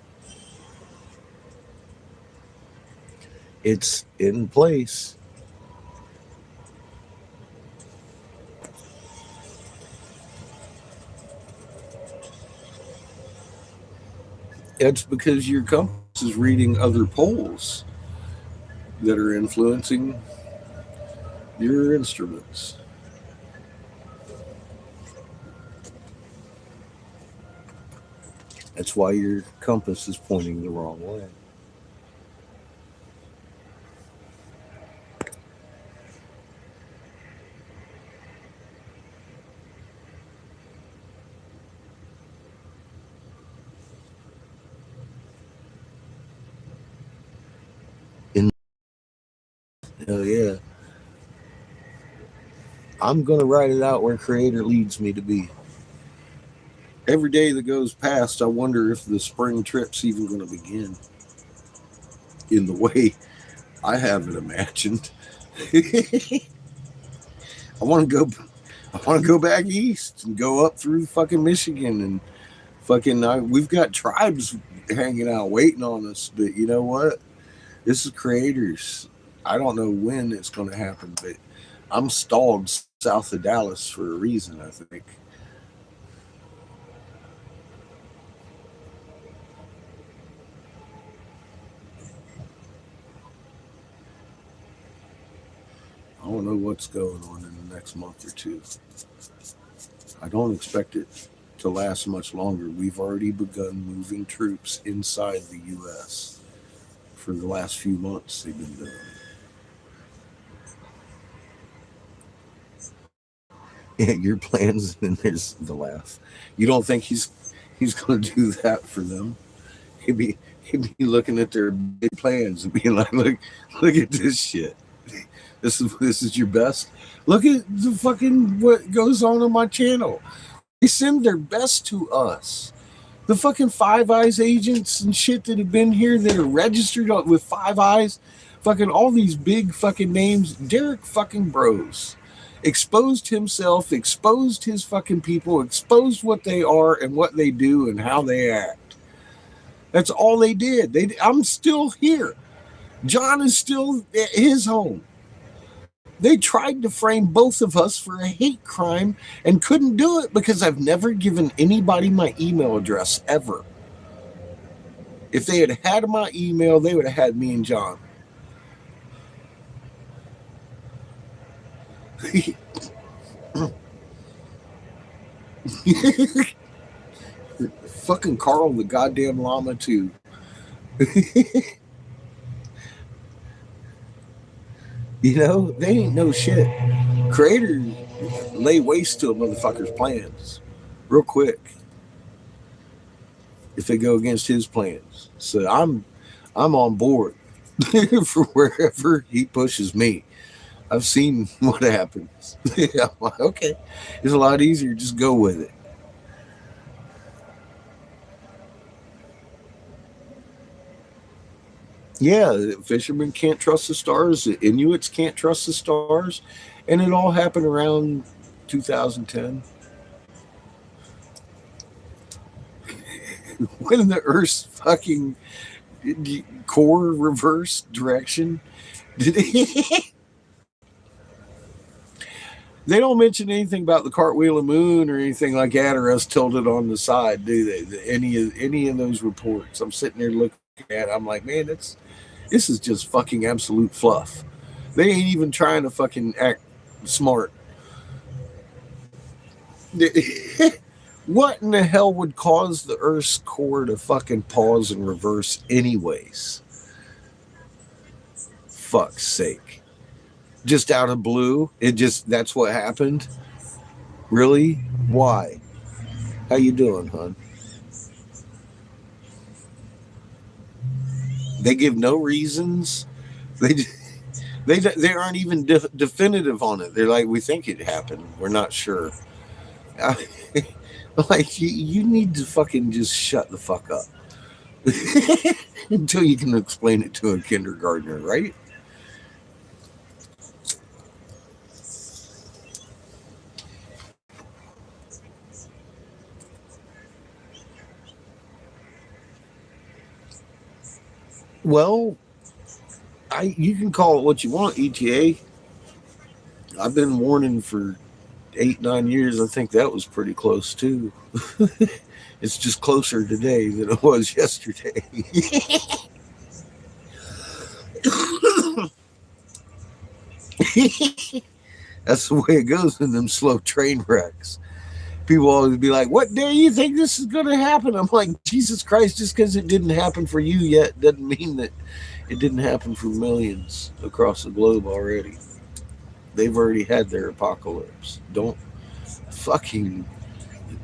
It's in place. It's because your compass is reading other poles that are influencing your instruments. That's why your compass is pointing the wrong way. In hell yeah. I'm gonna write it out where Creator leads me to be. Every day that goes past, I wonder if the spring trip's even gonna begin in the way I have it imagined. I want to go. I want to go back east and go up through fucking Michigan and fucking. We've got tribes hanging out waiting on us, but you know what? This is Creators. I don't know when it's going to happen, but I'm stalled south of Dallas for a reason. I think. I don't know what's going on in the next month or two. I don't expect it to last much longer. We've already begun moving troops inside the U.S. for the last few months. They've been doing it. Yeah, your plans, and there's the laugh. You don't think he's going to do that for them? He'd be looking at their big plans and being like, look at this shit. This is your best. Look at the fucking what goes on my channel. They send their best to us. The fucking Five Eyes agents and shit that have been here that are registered with Five Eyes, fucking all these big fucking names. Derek fucking Bros exposed himself, exposed his fucking people, exposed what they are and what they do and how they act. That's all they did. I'm still here. John is still at his home. They tried to frame both of us for a hate crime and couldn't do it because I've never given anybody my email address ever. If they had had my email, they would have had me and John. Fucking Carl the goddamn llama too. You know, they ain't no shit. Creator lay waste to a motherfucker's plans real quick if they go against his plans. So I'm on board for wherever he pushes me. I've seen what happens. I'm like, okay, it's a lot easier. Just go with it. Yeah, fishermen can't trust the stars. The Inuits can't trust the stars, and it all happened around 2010 when the Earth's fucking core reversed direction. They don't mention anything about the cartwheel of moon or anything like that, or us tilted on the side, do they? Any of those reports? I'm sitting there looking at it, I'm like, man, this is just fucking absolute fluff. They ain't even trying to fucking act smart. What in the hell would cause the Earth's core to fucking pause and reverse anyways? Fuck's sake. Just out of blue? That's what happened? Really? Why? How you doing, hon? They give no reasons. They aren't even definitive on it. They're like, we think it happened. We're not sure. Like, you need to fucking just shut the fuck up until you can explain it to a kindergartner, right? Well, you can call it what you want, ETA. I've been warning for 8-9 years. I think that was pretty close too. It's just closer today than it was yesterday. That's the way it goes in them slow train wrecks. People always be like, "What day you think this is going to happen?" I'm like, Jesus Christ! Just because it didn't happen for you yet doesn't mean that it didn't happen for millions across the globe already. They've already had their apocalypse. Don't fucking.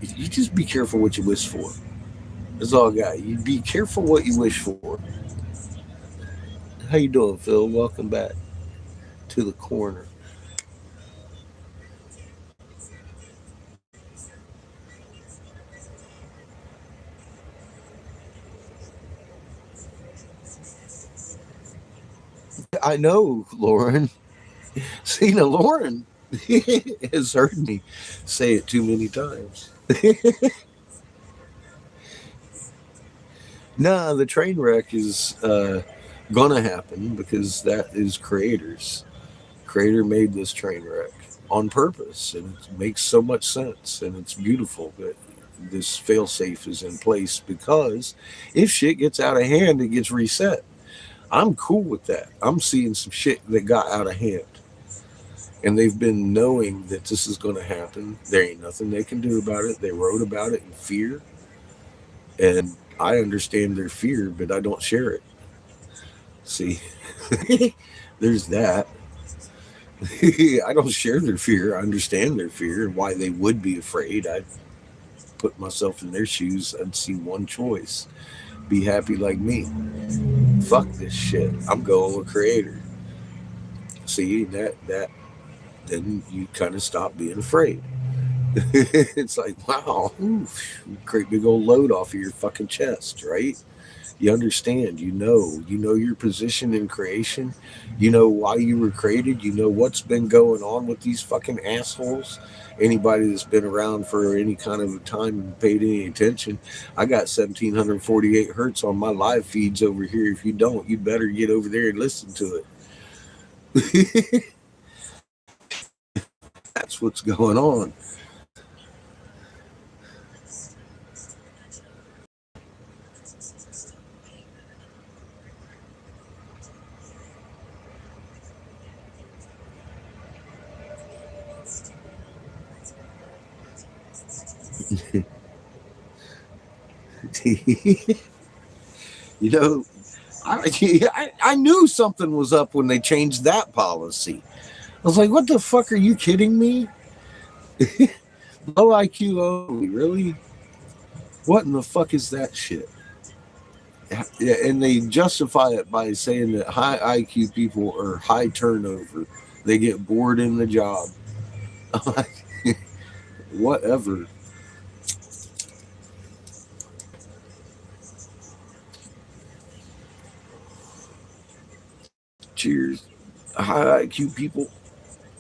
You just be careful what you wish for. That's all I got. You be careful what you wish for. How you doing, Phil? Welcome back to the corner. I know, Lauren. See, now Lauren has heard me say it too many times. Nah, the train wreck is gonna happen because that is creators. Creator made this train wreck on purpose, and it makes so much sense, and it's beautiful that this failsafe is in place because if shit gets out of hand, it gets reset. I'm cool with that. I'm seeing some shit that got out of hand. And they've been knowing that this is going to happen. There ain't nothing they can do about it. They wrote about it in fear. And I understand their fear, but I don't share it. See, there's that. I don't share their fear. I understand their fear and why they would be afraid. I put myself in their shoes. I'd see one choice: be happy like me. Fuck this shit. I'm going with creator. See, that then you kind of stop being afraid. It's like, wow, oof, great big old load off of your fucking chest, right? You understand, you know your position in creation, you know why you were created, you know what's been going on with these fucking assholes. Anybody that's been around for any kind of a time and paid any attention, I got 1748 hertz on my live feeds over here. If you don't, you better get over there and listen to it. That's what's going on. You know, I knew something was up when they changed that policy. I was like, what the fuck, are you kidding me? Low IQ only, really? What in the fuck is that shit? Yeah, and they justify it by saying that high IQ people are high turnover. They get bored in the job. I'm like, whatever. Cheers. High IQ people,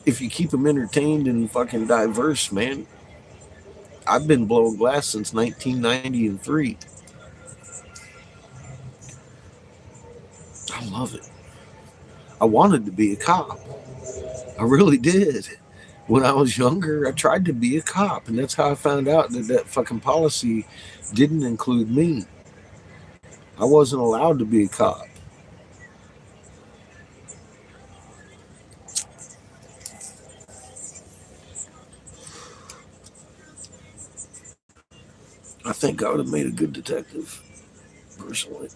if you keep them entertained and fucking diverse, man. I've been blowing glass since 1993. I love it. I wanted to be a cop. I really did. When I was younger, I tried to be a cop, and that's how I found out that that fucking policy didn't include me. I wasn't allowed to be a cop. I think I would have made a good detective, personally.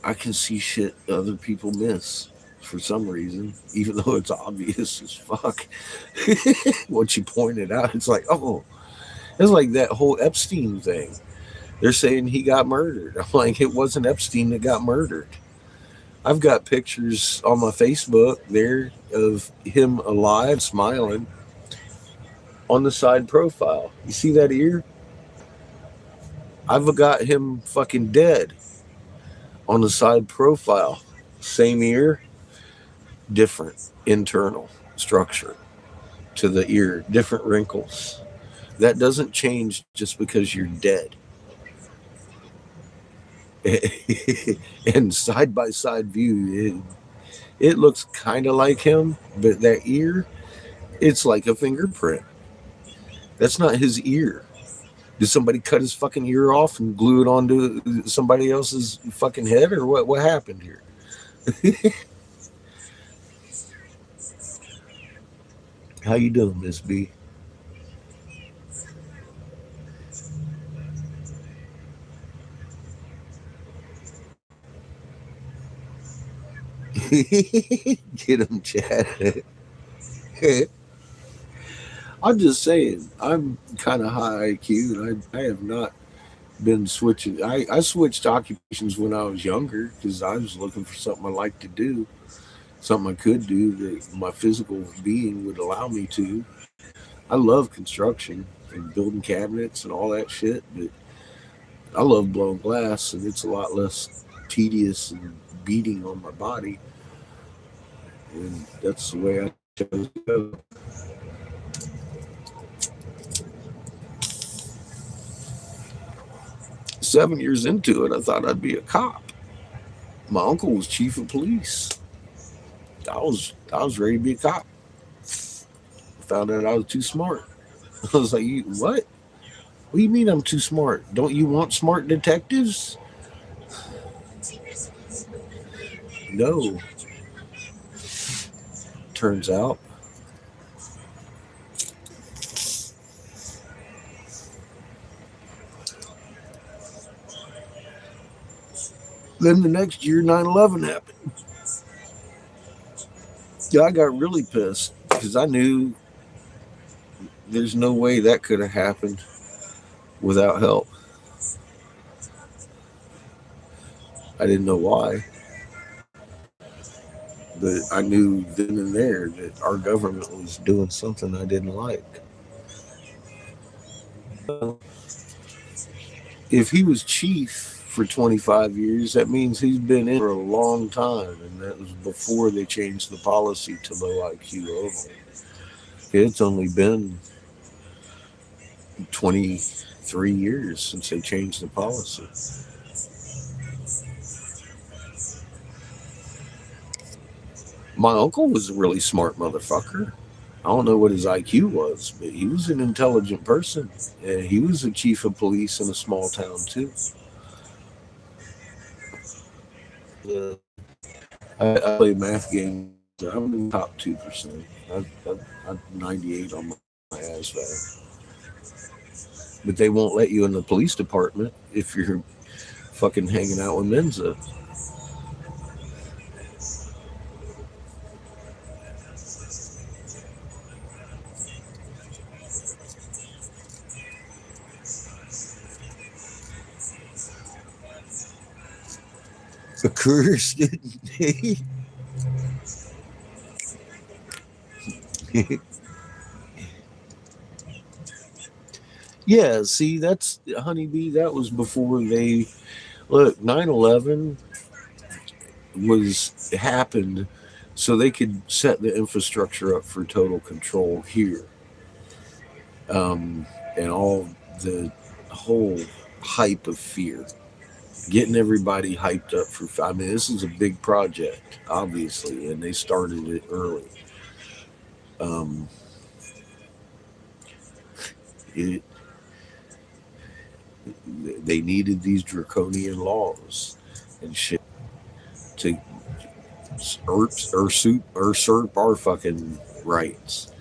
I can see shit other people miss for some reason, even though it's obvious as fuck. Once you point it out, it's like, oh, it's like that whole Epstein thing. They're saying he got murdered. I'm like, it wasn't Epstein that got murdered. I've got pictures on my Facebook there of him alive, smiling on the side profile. You see that ear? I've got him fucking dead on the side profile. Same ear, different internal structure to the ear, different wrinkles. That doesn't change just because you're dead. And side by side view, it looks kind of like him, but that ear, it's like a fingerprint. That's not his ear. Did somebody cut his fucking ear off and glue it onto somebody else's fucking head, or what? What happened here? How you doing, Miss B? Get him, Chad. I'm just saying, I'm kind of high IQ, and I have not been switching. I switched occupations when I was younger because I was looking for something I like to do, something I could do that my physical being would allow me to. I love construction and building cabinets and all that shit, but I love blowing glass, and it's a lot less tedious and beating on my body, and that's the way I chose to go. 7 years into it, I thought I'd be a cop. My uncle was chief of police. I was ready to be a cop. Found out I was too smart. I was like, you what? What do you mean I'm too smart? Don't you want smart detectives? No. Turns out. Then the next year, 9/11 happened. Yeah, I got really pissed because I knew there's no way that could have happened without help. I didn't know why, but I knew then and there that our government was doing something I didn't like. If he was chief for 25 years, that means he's been in for a long time, and that was before they changed the policy to low IQ only. It's only been 23 years since they changed the policy. My uncle was a really smart motherfucker. I don't know what his IQ was, but he was an intelligent person. And he was a chief of police in a small town, too. Uh, I play math games. I'm in the top 2%. I'm 98 on my ASVAB. But they won't let you in the police department if you're fucking hanging out with Menza. The curse, didn't he? Yeah, see, that's Honeybee. That was before they look. 9/11 was happened so they could set the infrastructure up for total control here, and all the whole hype of fear, getting everybody hyped up for. I mean, this is a big project, obviously, and they started it early. Um, it, they needed these draconian laws and shit to usurp our fucking rights.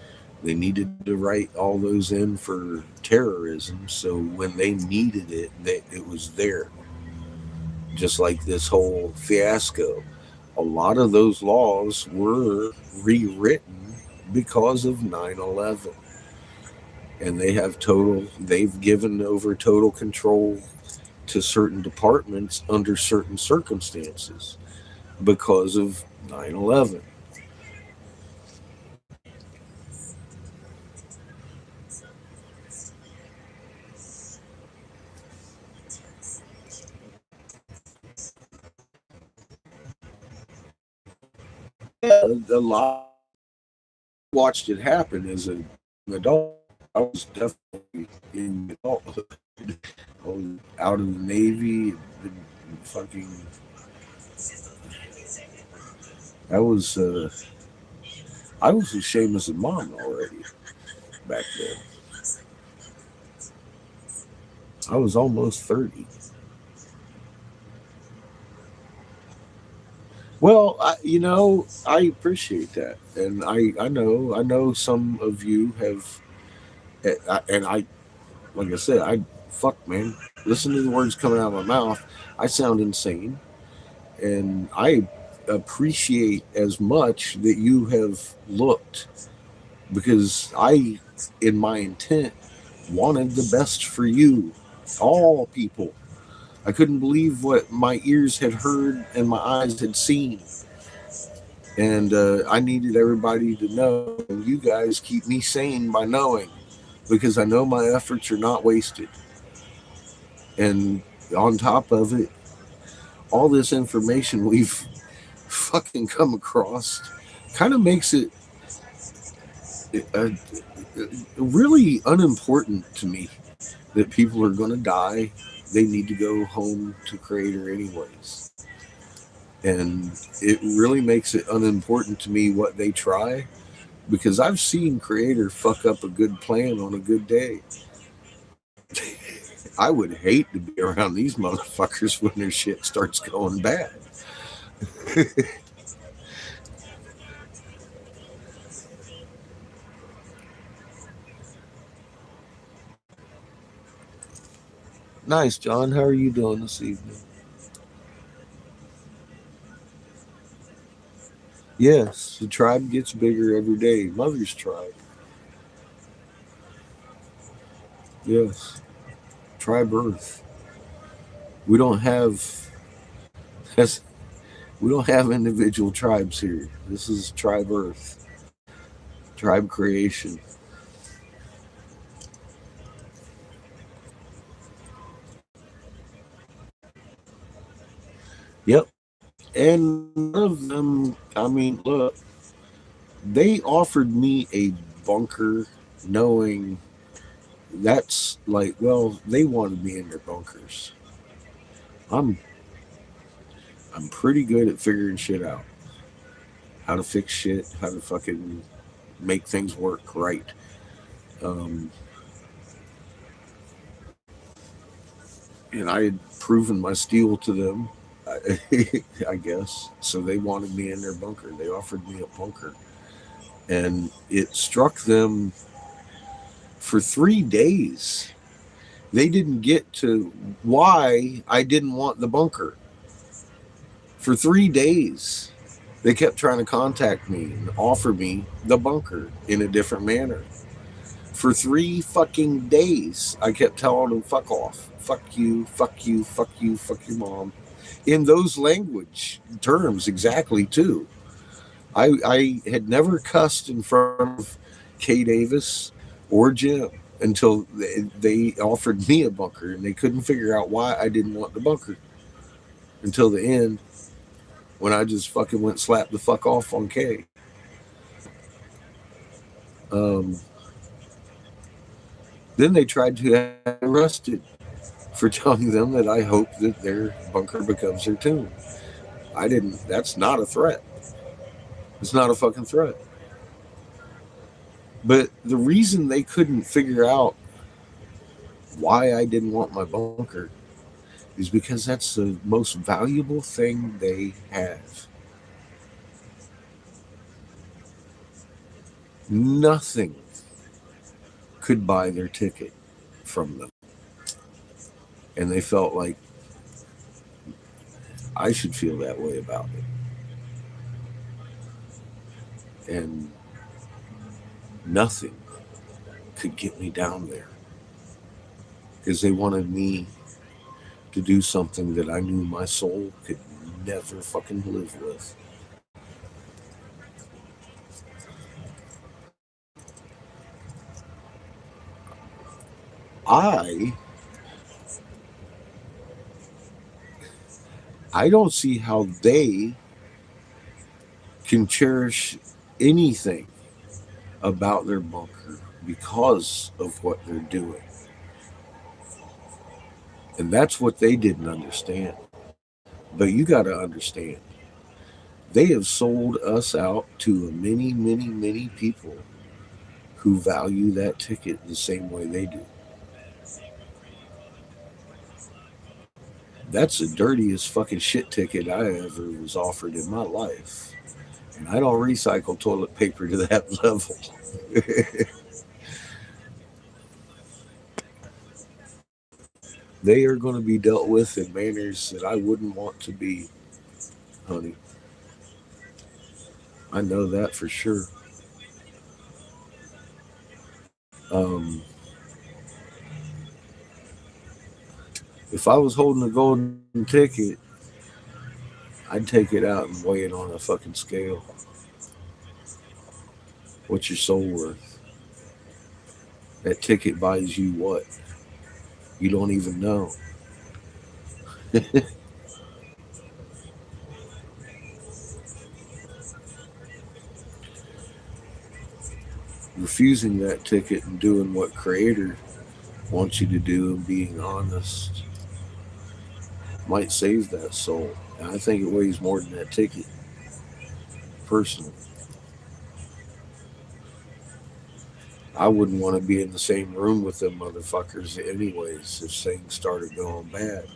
They needed to write all those in for terrorism, so when they needed it, it was there. Just like this whole fiasco, a lot of those laws were rewritten because of 9/11, and they've given over total control to certain departments under certain circumstances because of 9/11. Yeah, a lot watched it happen as an adult. I was definitely in adulthood. I was out of the Navy, been fucking. I was with Seamus' mom already back then. I was almost 30. Well, I appreciate that, and I know some of you have, and I, like I said, fuck, man, listen to the words coming out of my mouth. I sound insane, and I appreciate as much that you have looked, because I, in my intent, wanted the best for you, all people. I couldn't believe what my ears had heard and my eyes had seen. And I needed everybody to know. And you guys keep me sane by knowing, because I know my efforts are not wasted. And on top of it, all this information we've fucking come across kind of makes it really unimportant to me that people are going to die. They need to go home to Creator anyways. And it really makes it unimportant to me what they try, because I've seen Creator fuck up a good plan on a good day. I would hate to be around these motherfuckers when their shit starts going bad. Nice, John. How are you doing this evening? Yes, the tribe gets bigger every day. Mother's tribe. Yes. Tribe Earth. We don't have we don't have individual tribes here. This is Tribe Earth. Tribe creation. Yep. And none of them, I mean, look, they offered me a bunker knowing that's like, well, they wanted me in their bunkers. I'm pretty good at figuring shit out. How to fix shit, how to fucking make things work right. Um, and I had proven my steel to them, I guess. So they wanted me in their bunker. They offered me a bunker. And it struck them for 3 days. They didn't get to why I didn't want the bunker. For 3 days, they kept trying to contact me and offer me the bunker in a different manner. For 3 fucking days, I kept telling them, fuck off. Fuck you, fuck you, fuck you, fuck your mom. In those language terms, exactly, too. I had never cussed in front of Kay Davis or Jim until they offered me a bunker, and they couldn't figure out why I didn't want the bunker until the end, when I just fucking went slap the fuck off on Kay. Then they tried to have me arrested for telling them that I hope that their bunker becomes their tomb. I didn't. That's not a threat. It's not a fucking threat. But the reason they couldn't figure out why I didn't want my bunker is because that's the most valuable thing they have. Nothing could buy their ticket from them. And they felt like I should feel that way about it. And nothing could get me down there, because they wanted me to do something that I knew my soul could never fucking live with. I don't see how they can cherish anything about their bunker because of what they're doing. And that's what they didn't understand. But you got to understand, they have sold us out to many, many, many people who value that ticket the same way they do. That's the dirtiest fucking shit ticket I ever was offered in my life. And I don't recycle toilet paper to that level. They are going to be dealt with in manners that I wouldn't want to be, honey. I know that for sure. Um, if I was holding a golden ticket, I'd take it out and weigh it on a fucking scale. What's your soul worth? That ticket buys you what? You don't even know. Refusing that ticket and doing what Creator wants you to do and being honest might save that soul. And I think it weighs more than that ticket, personally. I wouldn't want to be in the same room with them motherfuckers anyways if things started going bad.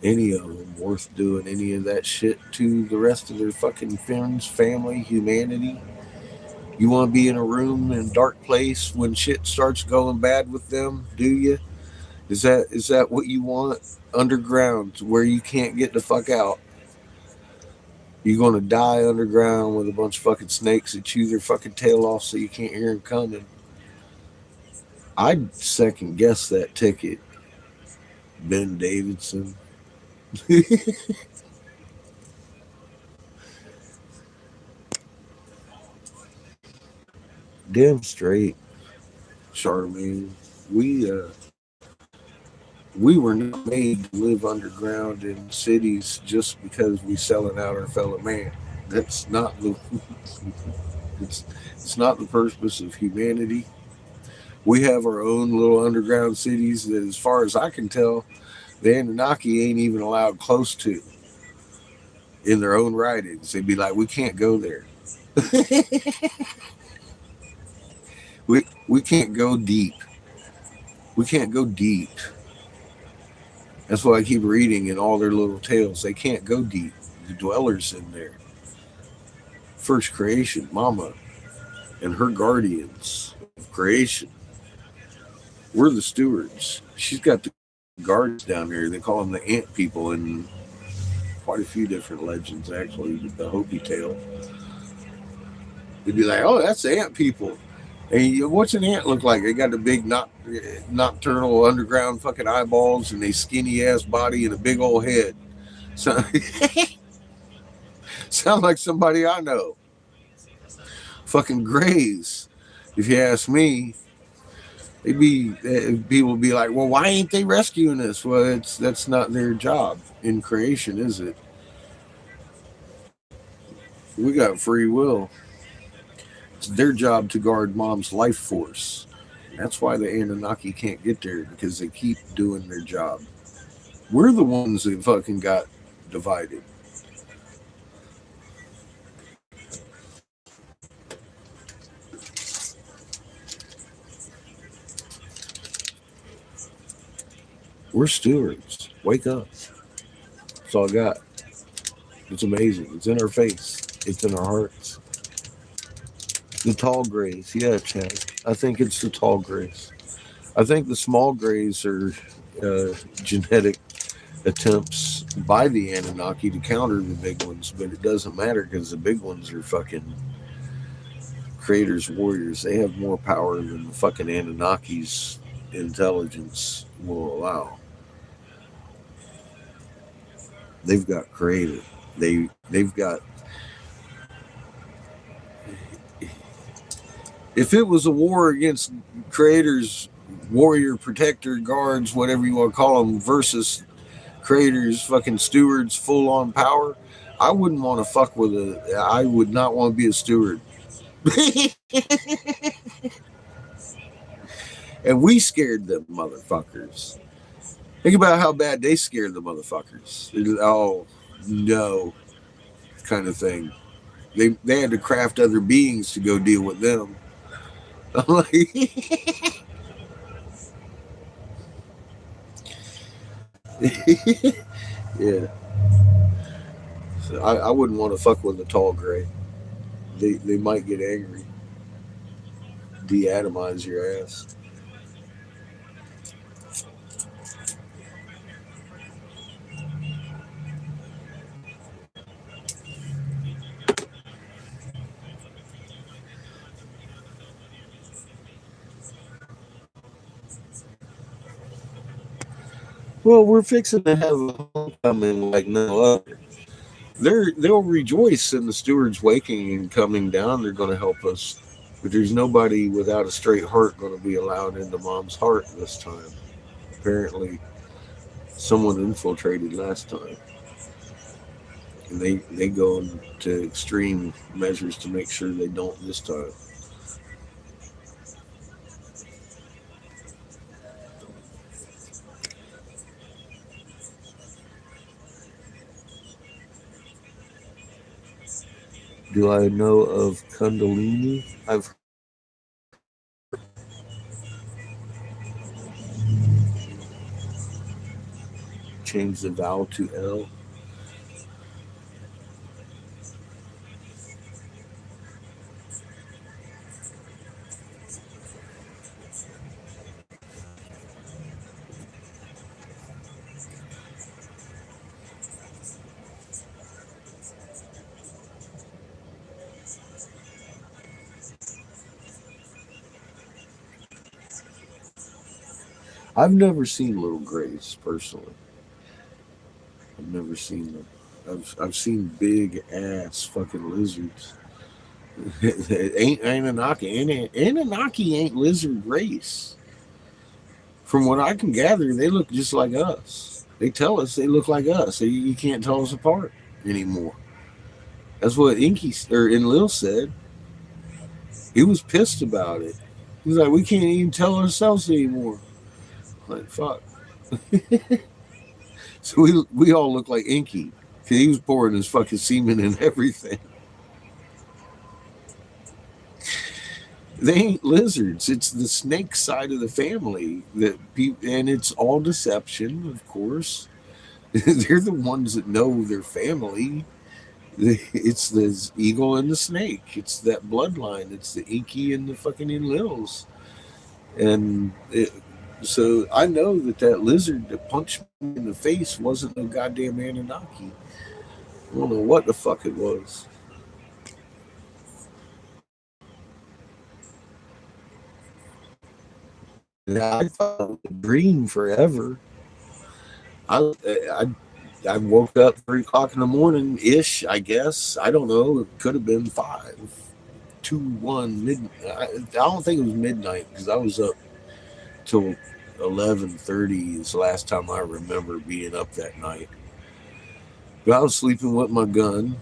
Any of them worth doing any of that shit to the rest of their fucking friends, family, humanity. You want to be in a room in a dark place when shit starts going bad with them, do you? Is that what you want? Underground, where you can't get the fuck out. You're going to die underground with a bunch of fucking snakes that chew their fucking tail off so you can't hear them coming. I'd second guess that ticket. Ben Davidson. Damn straight, Charlemagne. We were not made to live underground in cities just because we selling out our fellow man. That's not the it's not the purpose of humanity. We have our own little underground cities that, as far as I can tell, the Anunnaki ain't even allowed close to in their own writings. They'd be like, we can't go there. we can't go deep. We can't go deep. That's what I keep reading in all their little tales. They can't go deep. The dwellers in there. First creation, Mama, and her guardians of creation. We're the stewards. She's got the guards down there. They call them the ant people in quite a few different legends, actually. The Hopi tale. They'd be like, oh, that's the ant people. And what's an ant look like? They got the big nocturnal underground fucking eyeballs and a skinny ass body and a big old head. So, sound like somebody I know. Fucking grays, if you ask me. People be like, well, why ain't they rescuing us? Well, that's not their job in creation, is it? We got free will. It's their job to guard Mom's life force. That's why the Anunnaki can't get there, because they keep doing their job. We're the ones that fucking got divided. We're stewards. Wake up. That's all I got. It's amazing. It's in our face. It's in our hearts. The tall grays. Yeah, Chad. I think it's the tall grays. I think the small grays are genetic attempts by the Anunnaki to counter the big ones, but it doesn't matter because the big ones are fucking creators, warriors. They have more power than the fucking Anunnaki's intelligence will allow. They've got creative. They've got. If it was a war against creators, warrior, protector, guards, whatever you want to call them, versus creators, fucking stewards, full on power, I wouldn't want to fuck with I would not want to be a steward. And we scared them motherfuckers. Think about how bad they scared the motherfuckers. Oh no, kind of thing. They had to craft other beings to go deal with them. I'm like, yeah. So I wouldn't want to fuck with a tall gray. They might get angry, deatomize your ass. Well, we're fixing to have a homecoming like no other. They'll rejoice in the stewards waking and coming down. They're going to help us, but there's nobody without a straight heart going to be allowed into mom's heart this time. Apparently, someone infiltrated last time, and they go into extreme measures to make sure they don't this time. Do I know of Kundalini? I've changed the vowel to L. I've never seen little grays personally. I've never seen them. I've seen big ass fucking lizards. Ain't Anunnaki. Anunnaki ain't lizard race. From what I can gather, they look just like us. They tell us they look like us. So you can't tell us apart anymore. That's what Inky or Enlil said. He was pissed about it. He's like, we can't even tell ourselves anymore. Like, fuck. So we all look like Inky. Because he was pouring his fucking semen and everything. They ain't lizards. It's the snake side of the family and it's all deception, of course. They're the ones that know their family. It's the eagle and the snake. It's that bloodline. It's the Inky and the fucking Enlils. And so I know that lizard that punched me in the face wasn't a goddamn Anunnaki. I don't know what the fuck it was. Yeah, I thought it was a dream forever. I woke up 3 o'clock in the morning ish. I guess I don't know. It could have been 5, 2, 1 midnight. I don't think it was midnight because I was up till 11:30. Is the last time I remember being up that night. But I was sleeping with my gun.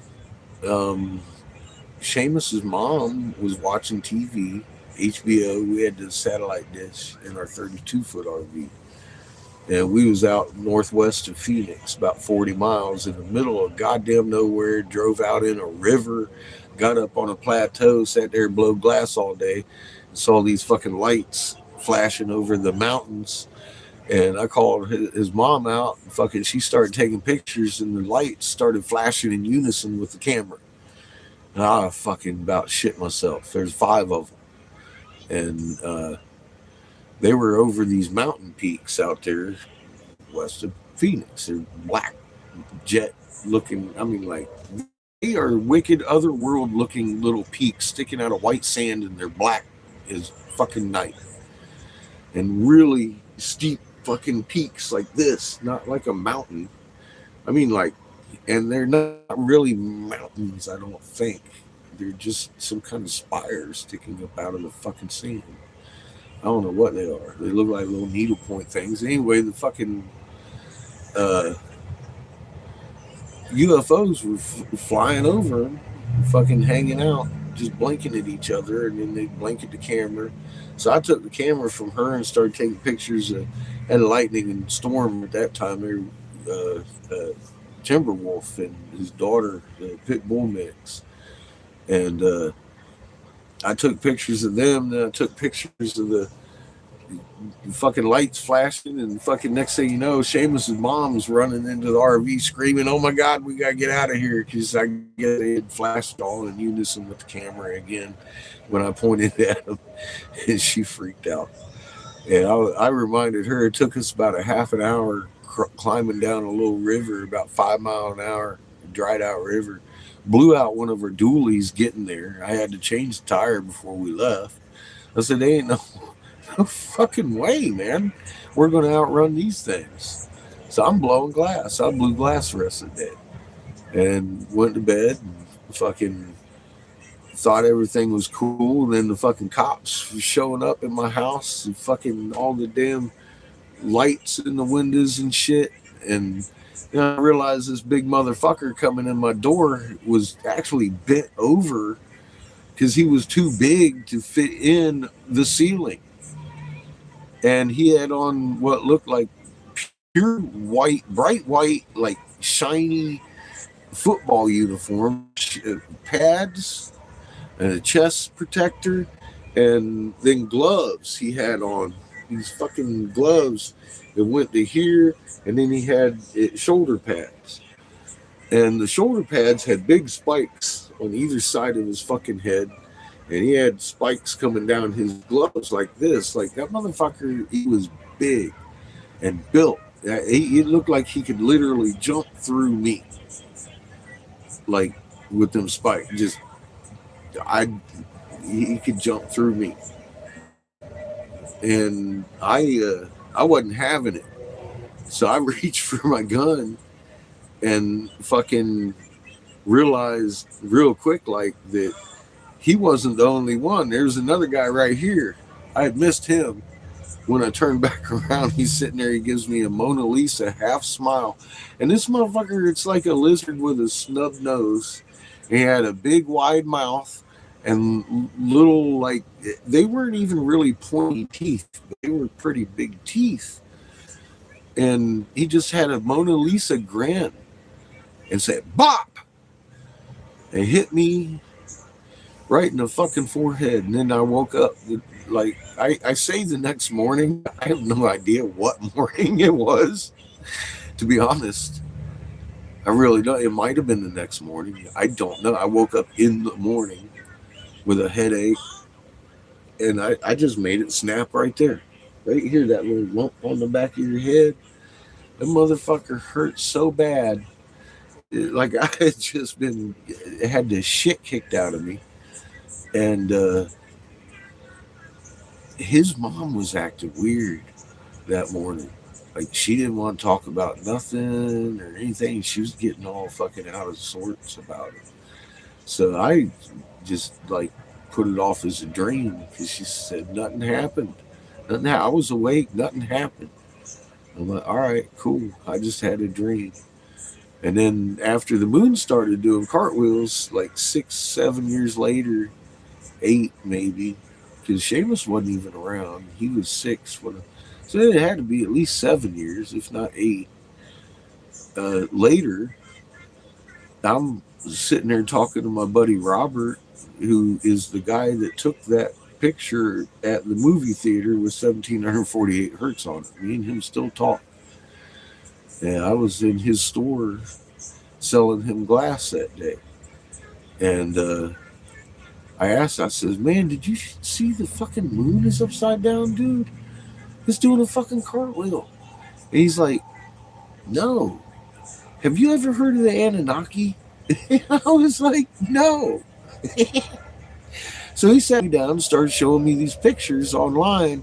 Seamus's mom was watching TV. HBO, we had the satellite dish in our 32-foot RV. And we was out northwest of Phoenix, about 40 miles in the middle of goddamn nowhere, drove out in a river, got up on a plateau, sat there and blow glass all day, and saw these fucking lights flashing over the mountains. And I called his mom out, and fucking she started taking pictures, and the lights started flashing in unison with the camera. And I fucking about shit myself. There's 5 of them. And they were over these mountain peaks out there west of Phoenix. They're black jet looking. I mean, like, they are wicked otherworld looking little peaks sticking out of white sand, and they're black as fucking night. And really steep fucking peaks like this, not like a mountain. I mean, like, and they're not really mountains, I don't think. They're just some kind of spires sticking up out of the fucking sand. I don't know what they are. They look like little needlepoint things. Anyway, the fucking UFOs were flying over them, fucking hanging out. just blinking at each other, and then they blink at the camera. So I took the camera from her and started taking pictures of had a lightning and storm at that time. Timberwolf and his daughter, the pit bull mix, and I took pictures of them. Then I took pictures of the fucking lights flashing, and fucking next thing you know, Seamus's mom's running into the RV screaming, "Oh my God, we gotta get out of here!" Because I guess they had flashed all in unison with the camera again when I pointed at them, and she freaked out. And I reminded her it took us about a half an hour climbing down a little river, about 5 miles an hour, dried out river. Blew out one of her dualies getting there. I had to change the tire before we left. I said, "They ain't no fucking way, man. We're going to outrun these things." So I'm blowing glass. I blew glass the rest of the day and went to bed and fucking thought everything was cool. And then the fucking cops were showing up in my house and fucking all the damn lights in the windows and shit. And I realized this big motherfucker coming in my door was actually bent over because he was too big to fit in the ceiling. And he had on what looked like pure white, bright white, like shiny football uniform, pads, and a chest protector, and then gloves he had on. These fucking gloves that went to here, and then he had shoulder pads. And the shoulder pads had big spikes on either side of his fucking head. And he had spikes coming down his gloves like this. Like that motherfucker, he was big and built. He looked like he could literally jump through me. Like with them spikes. He could jump through me. And I wasn't having it. So I reached for my gun and fucking realized real quick like that he wasn't the only one. There's another guy right here. I had missed him. When I turned back around, he's sitting there. He gives me a Mona Lisa half smile. And this motherfucker, it's like a lizard with a snub nose. He had a big wide mouth and little, like, they weren't even really pointy teeth. But they were pretty big teeth. And he just had a Mona Lisa grin and said, "Bop!" And hit me right in the fucking forehead. And then I woke up with, like, I say the next morning. I have no idea what morning it was, to be honest. I really don't. It might have been the next morning. I don't know. I woke up in the morning with a headache, and I just made it snap right there. Right here, that little lump on the back of your head. That motherfucker hurt so bad. Like I had just had the shit kicked out of me. And his mom was acting weird that morning. Like she didn't want to talk about nothing or anything. She was getting all fucking out of sorts about it. So I just like put it off as a dream because she said nothing happened. I was awake. Nothing happened. I'm like, all right, cool. I just had a dream. And then after the moon started doing cartwheels, like 6, 7 years later, 8 maybe, because Seamus wasn't even around. He was 6 when, so it had to be at least 7 years, if not 8. Later, I'm sitting there talking to my buddy Robert, who is the guy that took that picture at the movie theater with 1748 hertz on it. Me and him still talk. And I was in his store selling him glass that day. And I asked, I says, "Man, did you see the fucking moon is upside down, dude? It's doing a fucking cartwheel." And he's like, "No. Have you ever heard of the Anunnaki?" I was like, "No." So he sat me down and started showing me these pictures online.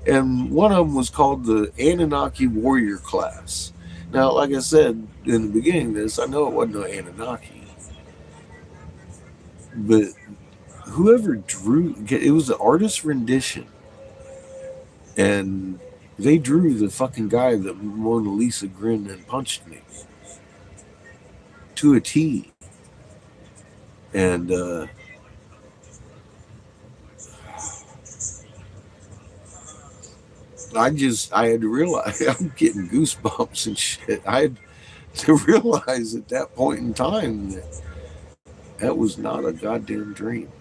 And one of them was called the Anunnaki Warrior Class. Now, like I said in the beginning of this, I know it wasn't no Anunnaki. But whoever drew, it was an artist rendition. And they drew the fucking guy that Mona Lisa grinned and punched me. To a T. And I had to realize I'm getting goosebumps and shit. I had to realize at that point in time that that was not a goddamn dream.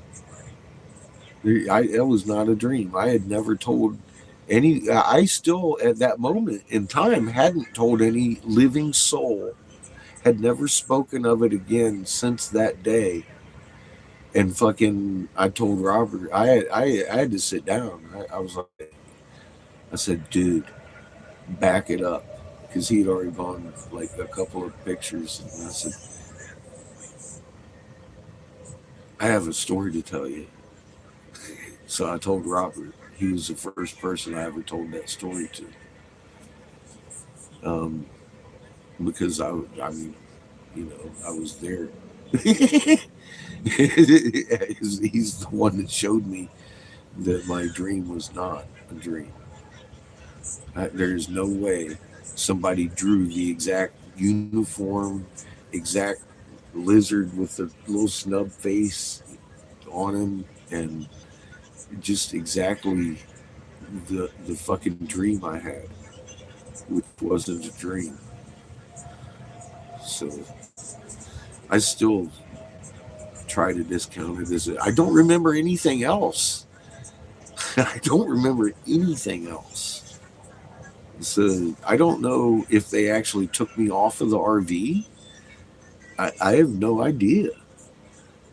That was not a dream. I had never told any. I still at that moment in time hadn't told any living soul. Had never spoken of it again since that day. And fucking, I told Robert, I had to sit down. I was like, I said, dude, back it up, because he'd already gone like a couple of pictures, and I said, I have a story to tell you. So I told Robert. He was the first person I ever told that story to. Because I mean, you know, I was there. He's the one that showed me that my dream was not a dream. There's no way somebody drew the exact uniform, exact lizard with the little snub face on him, and just exactly the fucking dream I had, which wasn't a dream. So I still try to discount it as I don't remember anything else. I don't remember anything else. So I don't know if they actually took me off of the RV. I have no idea.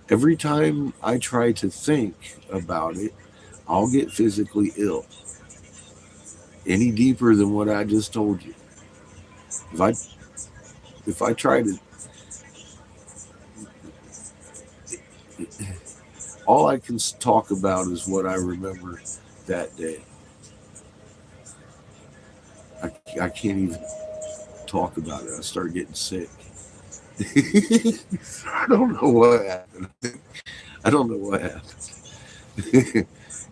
Every time I try to think about it, I'll get physically ill. Any deeper than what I just told you. If I try to, all I can talk about is what I remember that day. I can't even talk about it. I start getting sick. I don't know what happened. I don't know what happened.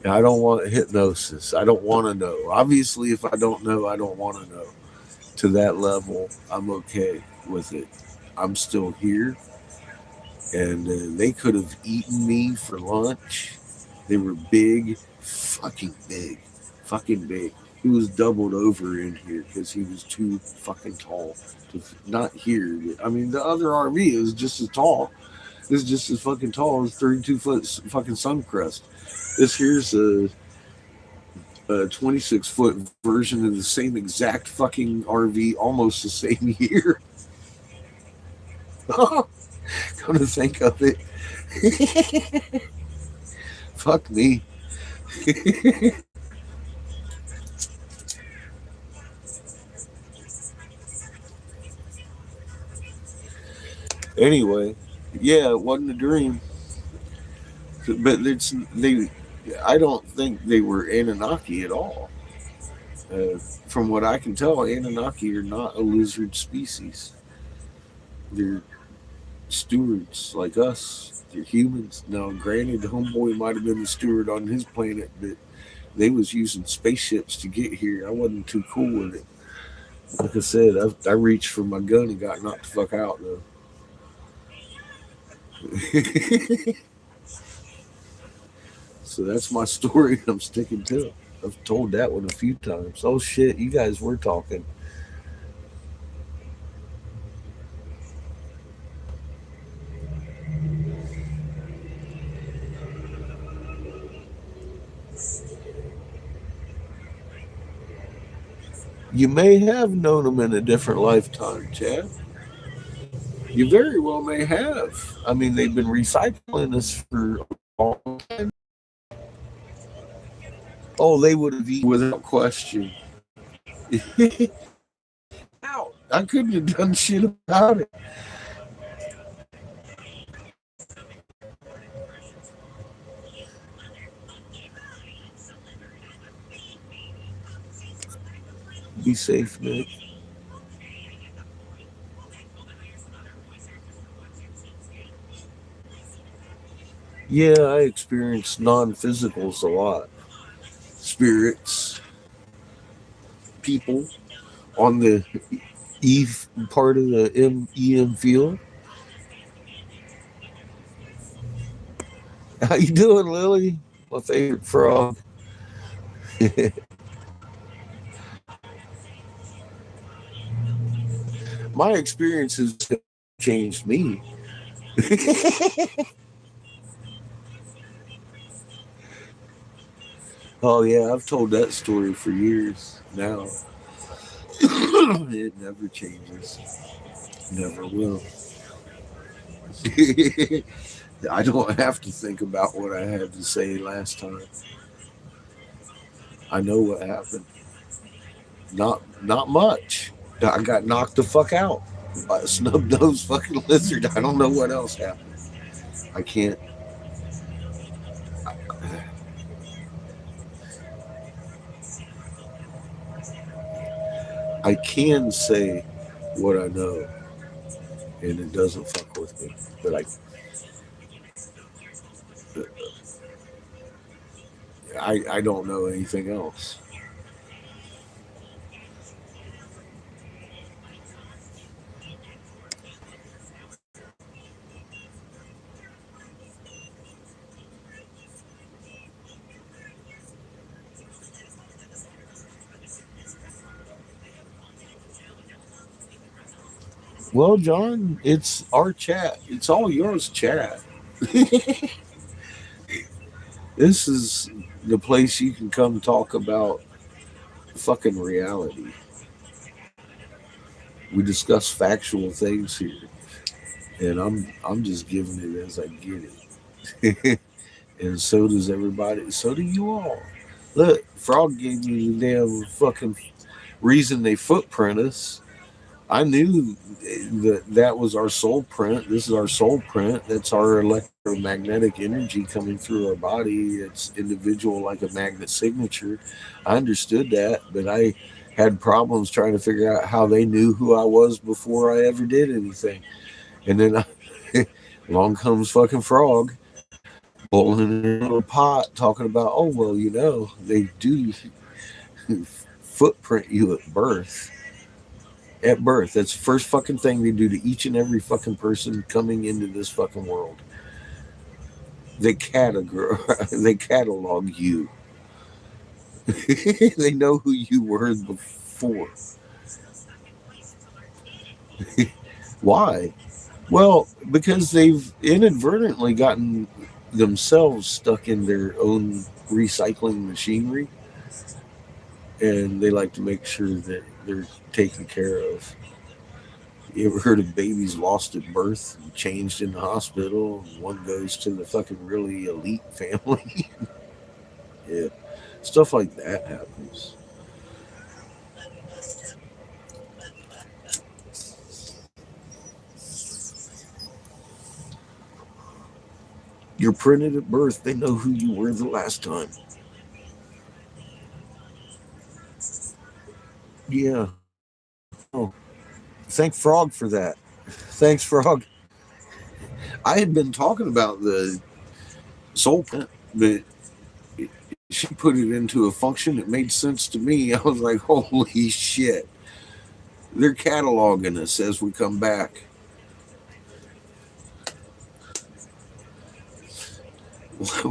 I don't want hypnosis. I don't want to know. Obviously, if I don't know, I don't want to know. To that level, I'm okay with it. I'm still here. And they could have eaten me for lunch. They were big, fucking big. He was doubled over in here because he was too fucking tall to not here. I mean, the other RV is just as tall. It's just as fucking tall as 32-foot fucking Suncrest. This here's a 26-foot version of the same exact fucking RV, almost the same year. Come to think of it. Fuck me. Anyway, yeah, it wasn't a dream. But I don't think they were Anunnaki at all. From what I can tell, Anunnaki are not a lizard species. They're stewards like us. They're humans. Now, granted, Homeboy might have been the steward on his planet, but they was using spaceships to get here. I wasn't too cool with it. Like I said, I reached for my gun and got knocked the fuck out, though. So that's my story. I'm sticking to it. I've told that one a few times. Oh shit, you guys were talking. You may have known him in a different lifetime, Chad. You very well may have. I mean, they've been recycling this for a long time. Oh, they would have eaten without question. Out. I couldn't have done shit about it. Be safe, Nick. Yeah, I experienced non-physicals a lot. Spirits, people on the E part of the EM field. How you doing, Lily? My favorite frog. My experiences have changed me. Oh yeah, I've told that story for years now. It never changes. Never will. I don't have to think about what I had to say last time. I know what happened. Not much. I got knocked the fuck out by a snub nosed fucking lizard. I don't know what else happened. I can't. I can say what I know, and it doesn't fuck with me. But I don't know anything else. Well, John, it's our chat. It's all yours, chat. This is the place you can come talk about fucking reality. We discuss factual things here, and I'm just giving it as I get it. And so does everybody. So do you all. Look, Frog gave me the damn fucking reason they footprint us. I knew that was our soul print. This is our soul print. That's our electromagnetic energy coming through our body. It's individual like a magnet signature. I understood that, but I had problems trying to figure out how they knew who I was before I ever did anything. And then along comes fucking Frog, bowling in a little pot, talking about, oh, well, they do footprint you at birth. At birth, that's the first fucking thing they do to each and every fucking person coming into this fucking world. They they catalog you. They know who you were before. Why? Well, because they've inadvertently gotten themselves stuck in their own recycling machinery, and they like to make sure that they're taken care of. You ever heard of babies lost at birth and changed in the hospital? One goes to the fucking really elite family. Yeah, stuff like that happens. You're printed at birth. They know who you were the last time. Yeah. Oh, thank Frog for that. Thanks, Frog. I had been talking about the soul print, but she put it into a function that made sense to me. I was like, holy shit. They're cataloging us as we come back.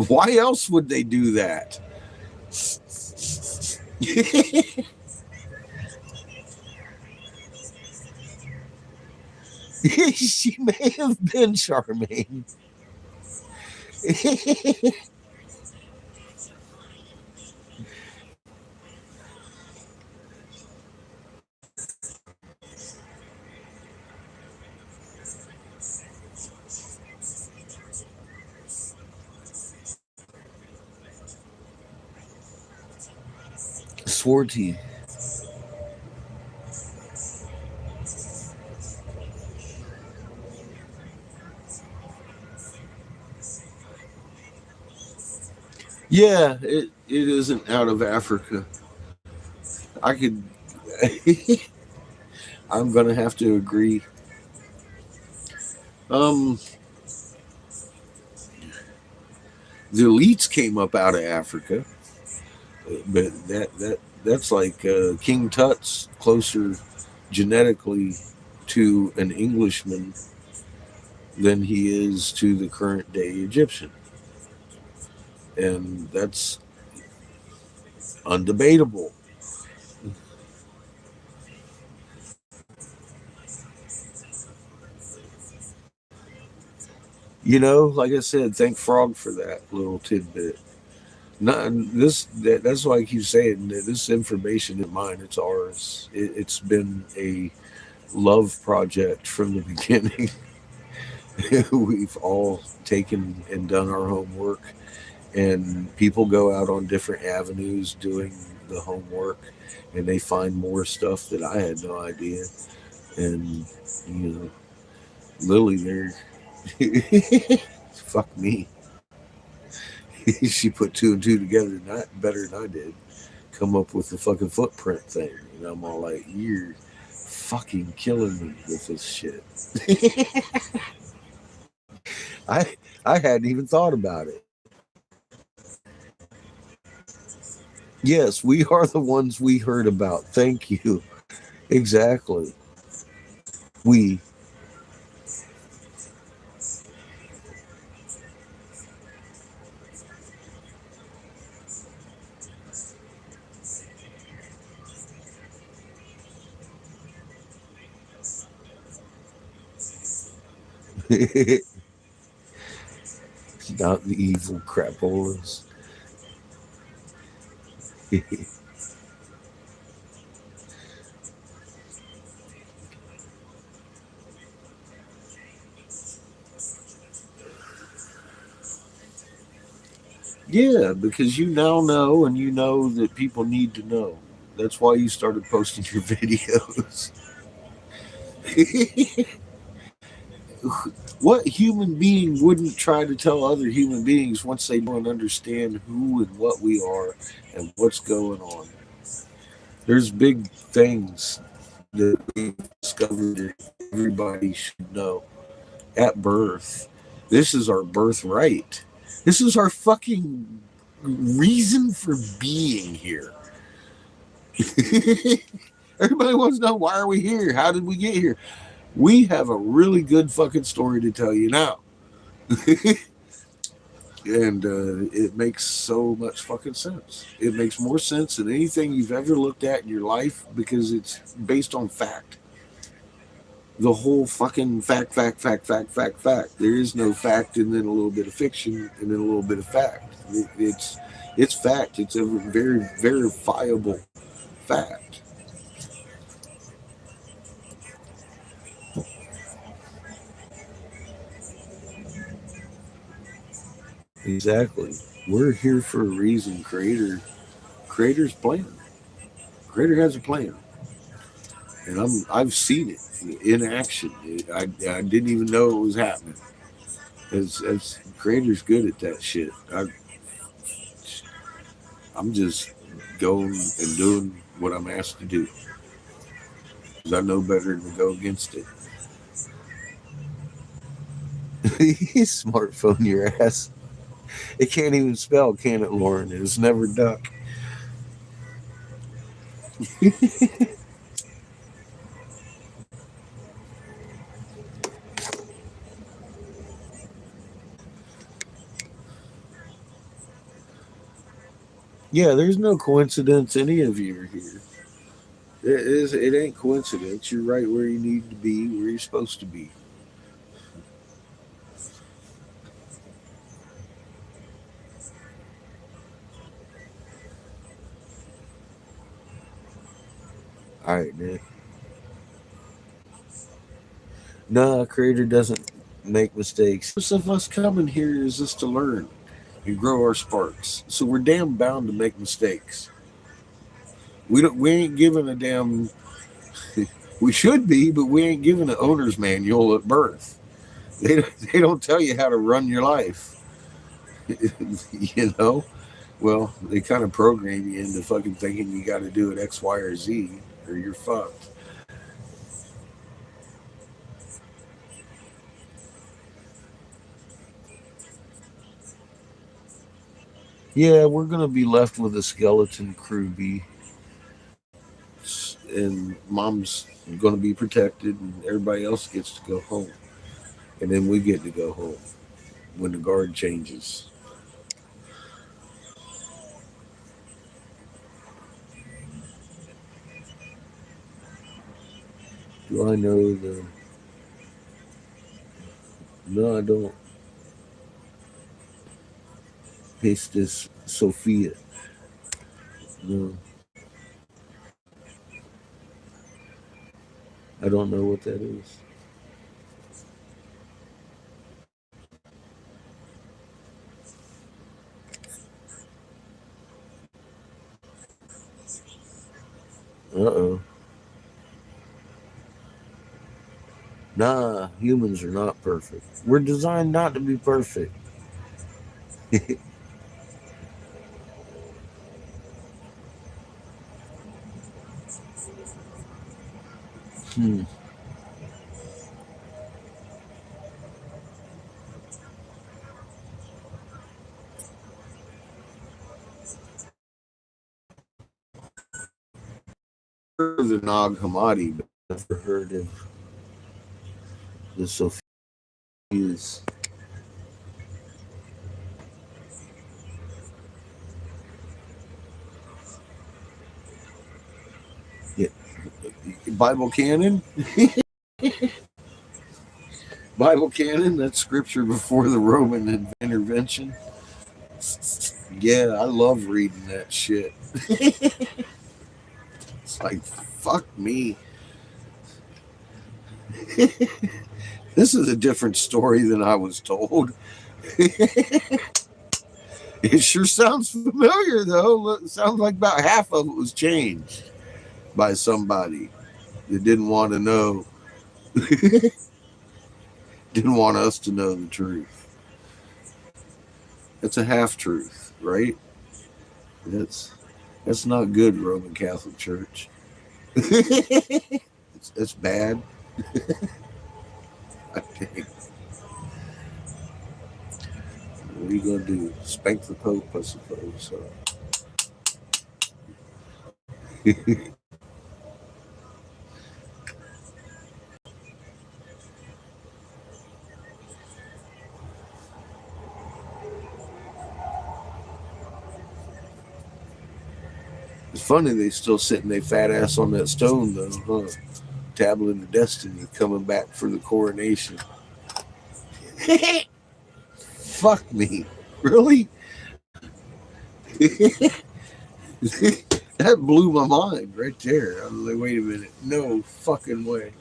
Why else would they do that? She may have been Charmaine. Swarty. Yeah, it isn't out of Africa. I could. I'm gonna have to agree. Um, the elites came up out of Africa, but that's like King Tut's closer genetically to an Englishman than he is to the current day Egyptian, and that's undebatable. like I said, thank Frog for that little tidbit. Not that's why I keep saying that this information isn't mine, it's ours. It's been a love project from the beginning. We've all taken and done our homework, and people go out on different avenues doing the homework, and they find more stuff that I had no idea. And you know, Lily there, fuck me. She put two and two together not better than I did. Come up with the fucking footprint thing, and I'm all like, "You're fucking killing me with this shit." I I hadn't even thought about it. Yes, we are the ones we heard about. Thank you. Exactly. We. Not the evil crapolas. Yeah, because you now know, and you know that people need to know. That's why you started posting your videos. What human being wouldn't try to tell other human beings once they know and understand who and what we are and what's going on? There's big things that we've discovered that everybody should know at birth. This is our birthright. This is our fucking reason for being here. Everybody wants to know, why are we here? How did we get here? We have a really good fucking story to tell you now. And it makes so much fucking sense. It makes more sense than anything you've ever looked at in your life because it's based on fact. The whole fucking fact. There is no fact and then a little bit of fiction and then a little bit of fact. It's fact. It's a very verifiable fact. Exactly. We're here for a reason. Creator's plan. Creator has a plan, and I've seen it in action. I didn't even know it was happening. As Creator's good at that shit. I'm just going and doing what I'm asked to do because I know better than to go against it. Smartphone your ass. It can't even spell, can it, Lauren? It's never duck. Yeah, there's no coincidence any of you are here. It ain't coincidence. You're right where you need to be, where you're supposed to be. All right, man. No, Creator doesn't make mistakes. Most of us coming here is just to learn and grow our sparks. So we're damn bound to make mistakes. We don't. We ain't given a damn. We should be, but we ain't given an owner's manual at birth. They don't tell you how to run your life. you know. Well, they kind of program you into fucking thinking you got to do it X, Y, or Z, or you're fucked. Yeah, we're gonna be left with a skeleton crew bee, and mom's gonna be protected, and everybody else gets to go home, and then we get to go home when the guard changes. Do I know the? No, I don't. Pistis Sophia. No, I don't know what that is. Uh-oh. Nah, humans are not perfect. We're designed not to be perfect. Hmm. Heard of the Nag Hammadi, but I've never heard of the Sophias. Yeah. Bible canon? Bible canon? That's scripture before the Roman intervention. Yeah, I love reading that shit. It's like, fuck me. This is a different story than I was told. It sure sounds familiar, though. It sounds like about half of it was changed by somebody that didn't want to know, didn't want us to know the truth. That's a half truth, right? That's not good, Roman Catholic Church. That's bad. I think. What are you gonna do? Spank the Pope, I suppose. So. It's funny they still sitting their fat ass on that stone though, huh? Tablet of Destiny coming back for the coronation. Fuck me. Really? That blew my mind right there. I was like, wait a minute. No fucking way.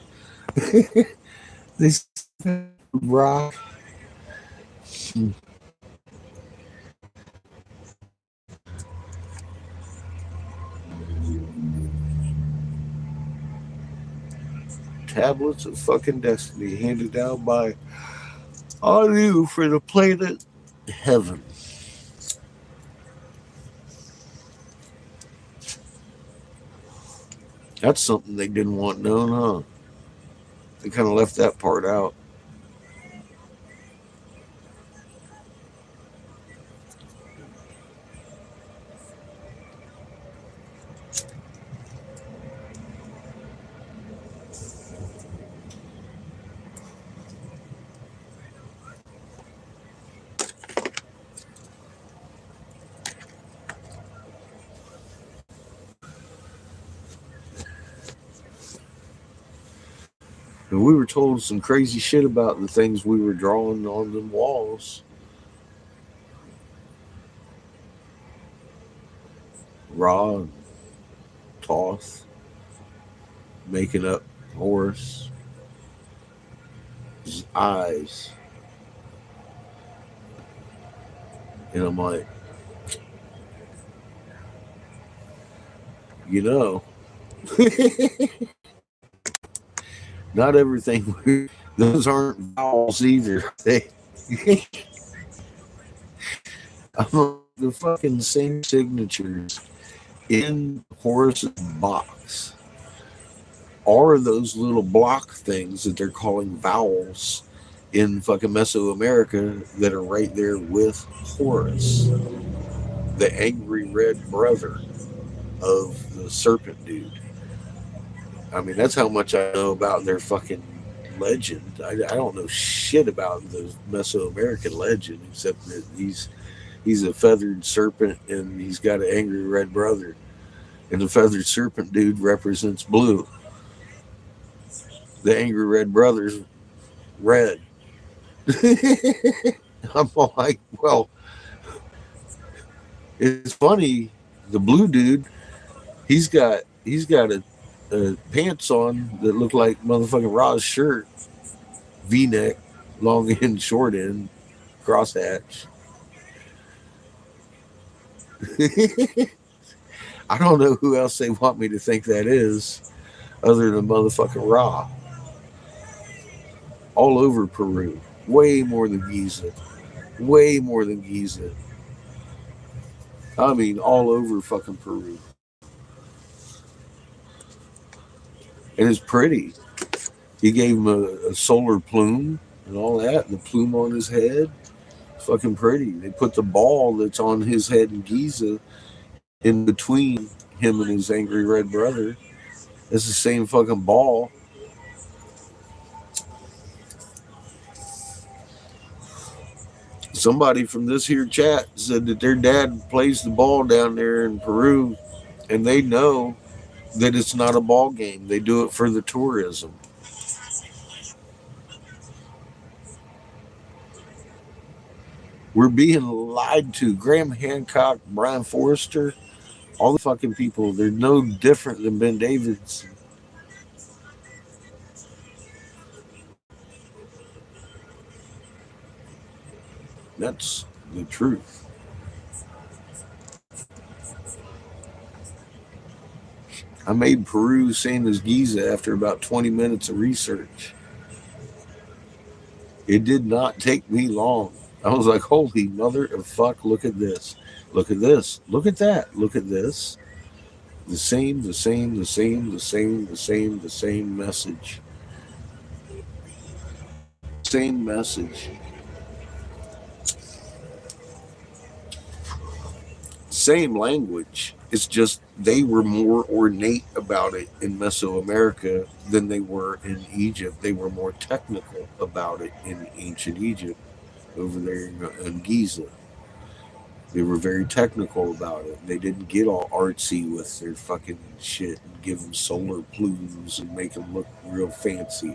This rock. Tablets of fucking destiny handed down by Anu for the planet Heaven. That's something they didn't want known, huh? They kind of left that part out. And we were told some crazy shit about the things we were drawing on them walls. Ra and Toth making up Horus. His eyes. And I'm like, you know, not everything, those aren't vowels either. The fucking same signatures in Horus's box are those little block things that they're calling vowels in fucking Mesoamerica that are right there with Horus, the angry red brother of the serpent dude. I mean, that's how much I know about their fucking legend. I don't know shit about the Mesoamerican legend except that he's a feathered serpent and he's got an angry red brother. And the feathered serpent dude represents blue. The angry red brother's red. I'm like, well, It's funny. The blue dude, he's got a pants on that look like motherfucking Ra's shirt, V-neck, long end, short end, crosshatch. I don't know who else they want me to think that is, other than motherfucking Ra. All over Peru, way more than Giza, way more than Giza. I mean, all over fucking Peru, and it's pretty. He gave him a solar plume and all that, and the plume on his head. It's fucking pretty. They put the ball that's on his head in Giza in between him and his angry red brother. It's the same fucking ball. Somebody from this here chat said that their dad plays the ball down there in Peru, and they know that it's not a ball game. They do it for the tourism. We're being lied to. Graham Hancock, Brian Forrester, all the fucking people, they're no different than Ben Davidson. That's the truth. I made Peru same as Giza after about 20 minutes of research. It did not take me long. I was like, holy mother of fuck, look at this. Look at this. Look at that. Look at this. The same message. Same message. Same language. It's just they were more ornate about it in Mesoamerica than they were in Egypt. They were more technical about it in ancient Egypt over there in Giza. They were very technical about it. They didn't get all artsy with their fucking shit and give them solar plumes and make them look real fancy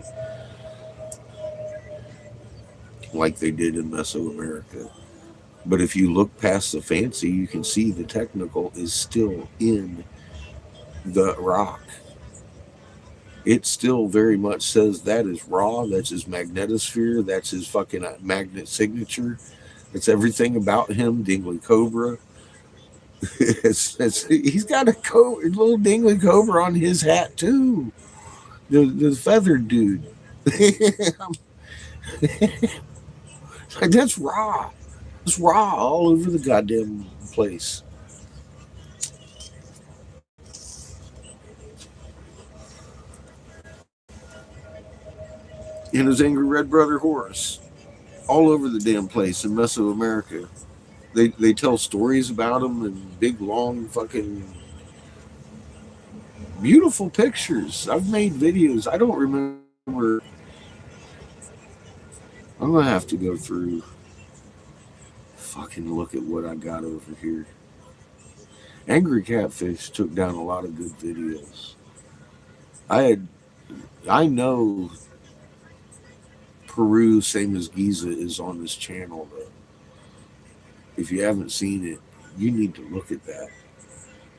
like they did in Mesoamerica. But if you look past the fancy, you can see the technical is still in the rock. It still very much says that is Ra, that's his magnetosphere, that's his fucking magnet signature. It's everything about him, Dingley Cobra. He's got a little Dingley Cobra on his hat too. The feathered dude. That's Ra. It's Ra all over the goddamn place. And his angry red brother Horus, all over the damn place in Mesoamerica. They tell stories about him and big long fucking beautiful pictures. I've made videos. I don't remember. I'm gonna have to go through. Fucking look at what I got over here. Angry Catfish took down a lot of good videos. I know Peru, same as Giza, is on this channel though. If you haven't seen it, you need to look at that.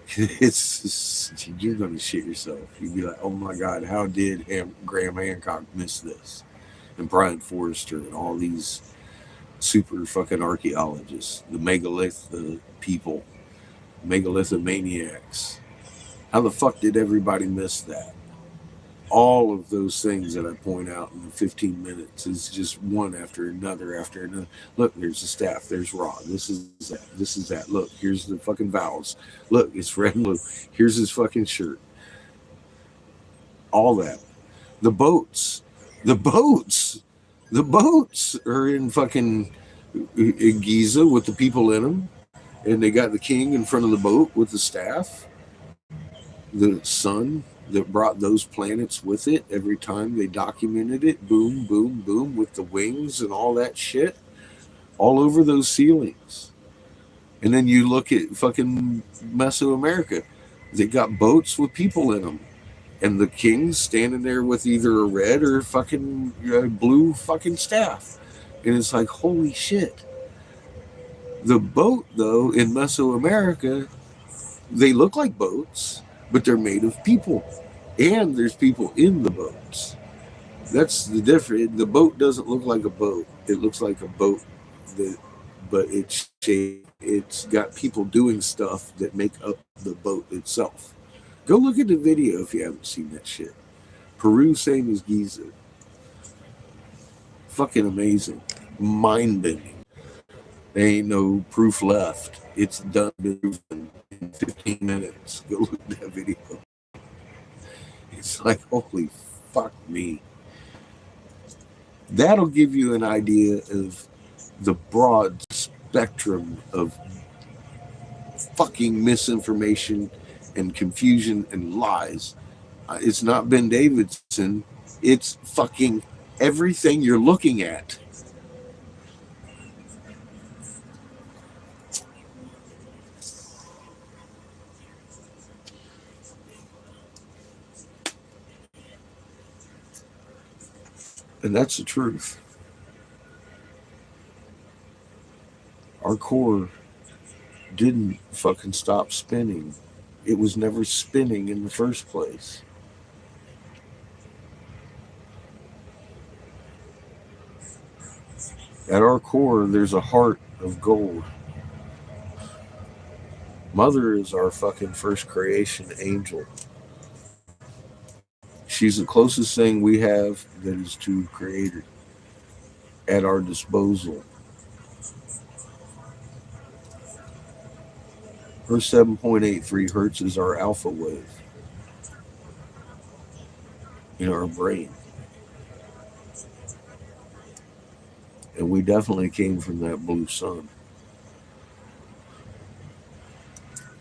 It's just, you're gonna shit yourself. You'd be like, oh my god, how did Graham Hancock miss this? And Brian Forrester and all these super fucking archaeologists, the megalith, the people, megalithomaniacs. How the fuck did everybody miss that? All of those things that I point out in the 15 minutes is just one after another after another. Look, there's the staff. There's Ra. This is that. This is that. Look, here's the fucking vowels. Look, it's red and blue. Here's his fucking shirt. All that. The boats. The boats are in fucking in Giza with the people in them, and they got the king in front of the boat with the staff. The sun that brought those planets with it every time they documented it. Boom, boom, boom, with the wings and all that shit all over those ceilings. And then you look at fucking Mesoamerica. They got boats with people in them. And the king's standing there with either a red or fucking blue fucking staff. And it's like, holy shit. The boat, though, in Mesoamerica, they look like boats, but they're made of people. And there's people in the boats. That's the difference. The boat doesn't look like a boat. It looks like a boat, that, but it's shaped. It's got people doing stuff that make up the boat itself. Go look at the video if you haven't seen that shit. Peru, same as Giza. Fucking amazing. Mind bending. There ain't no proof left. It's done in 15 minutes. Go look at that video. It's like, holy fuck me. That'll give you an idea of the broad spectrum of fucking misinformation and confusion and lies. It's not Ben Davidson. It's fucking everything you're looking at. And that's the truth. Our core didn't fucking stop spinning. It was never spinning in the first place. At our core, there's a heart of gold. Mother is our fucking first creation angel. She's the closest thing we have that is to Creator at our disposal. Her 7.83 hertz is our alpha wave in our brain. And we definitely came from that blue sun.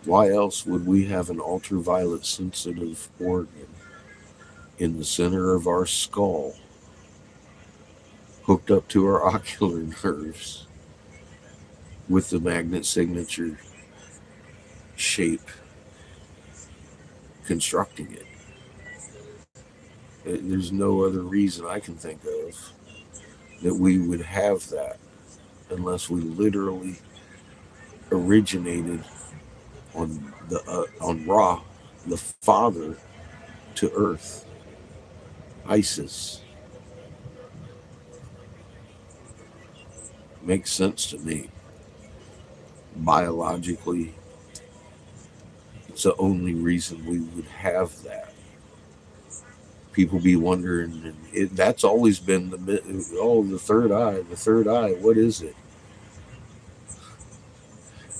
Why else would we have an ultraviolet sensitive organ in the center of our skull, hooked up to our ocular nerves with the magnet signature shape constructing it? There's no other reason I can think of that we would have that unless we literally originated on Ra, the father to Earth, Isis. Makes sense to me. Biologically, it's the only reason we would have that. People be wondering, and that's always been the third eye, what is it?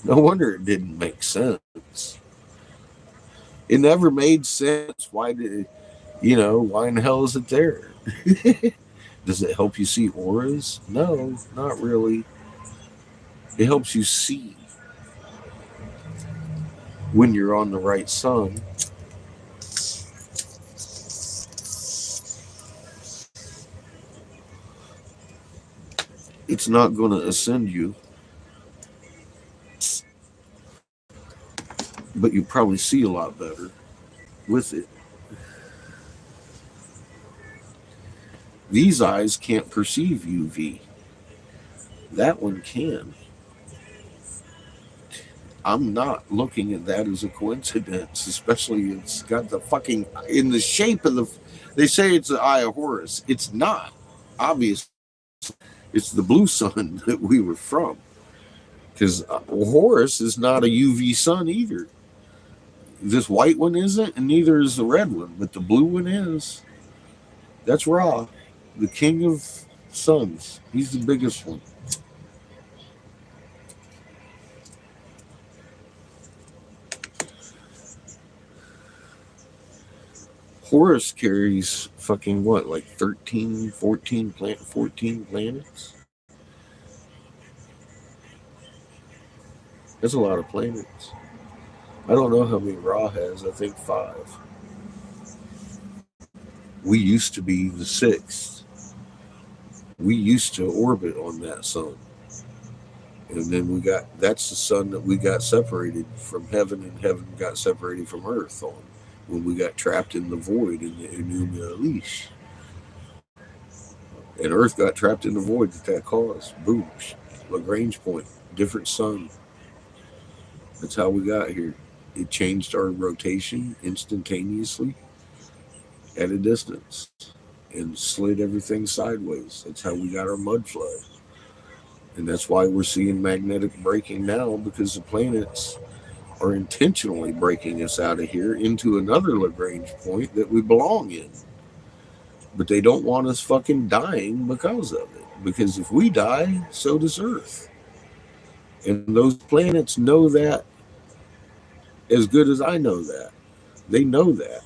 No wonder it didn't make sense. It never made sense. Why in the hell is it there? Does it help you see auras? No, not really. It helps you see when you're on the right sun. It's not going to ascend you, but you probably see a lot better with it. These eyes can't perceive UV. That one can. I'm not looking at that as a coincidence, especially it's got the fucking, in the shape of the, they say it's the eye of Horus. It's not. Obviously, it's the blue sun that we were from. Because Horus is not a UV sun either. This white one isn't, and neither is the red one, but the blue one is. That's Ra, the king of suns. He's the biggest one. Horus carries fucking what, like 13, 14 planets? That's a lot of planets. I don't know how many Ra has. I think 5. We used to be the 6th. We used to orbit on that sun. And then that's the sun that we got separated from heaven, and heaven got separated from earth on, when we got trapped in the void in the Enuma Elish. And earth got trapped in the void that caused. Boom. Lagrange point. different sun. That's how we got here. It changed our rotation instantaneously at a distance and slid everything sideways. That's how we got our mud flood. And that's why we're seeing magnetic braking now, because the planets are intentionally breaking us out of here into another Lagrange point that we belong in. But they don't want us fucking dying because of it. Because if we die, so does Earth. And those planets know that as good as I know that. They know that.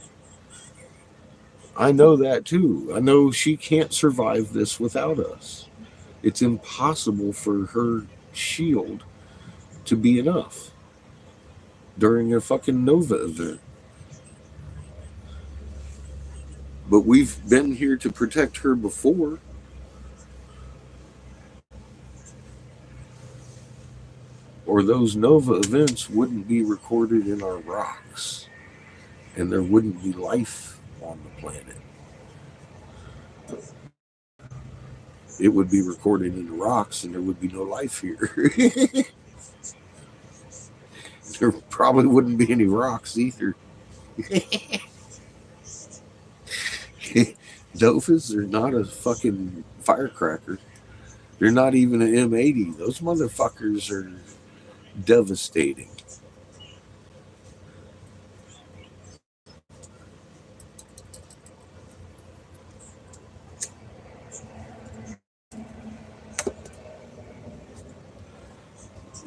I know that too. I know she can't survive this without us. It's impossible for her shield to be enough during a fucking nova event. But we've been here to protect her before. Or those nova events wouldn't be recorded in our rocks. And there wouldn't be life on the planet. It would be recorded in the rocks and there would be no life here. There probably wouldn't be any rocks either. Dofas are not a fucking firecracker. They're not even an M80. Those motherfuckers are devastating.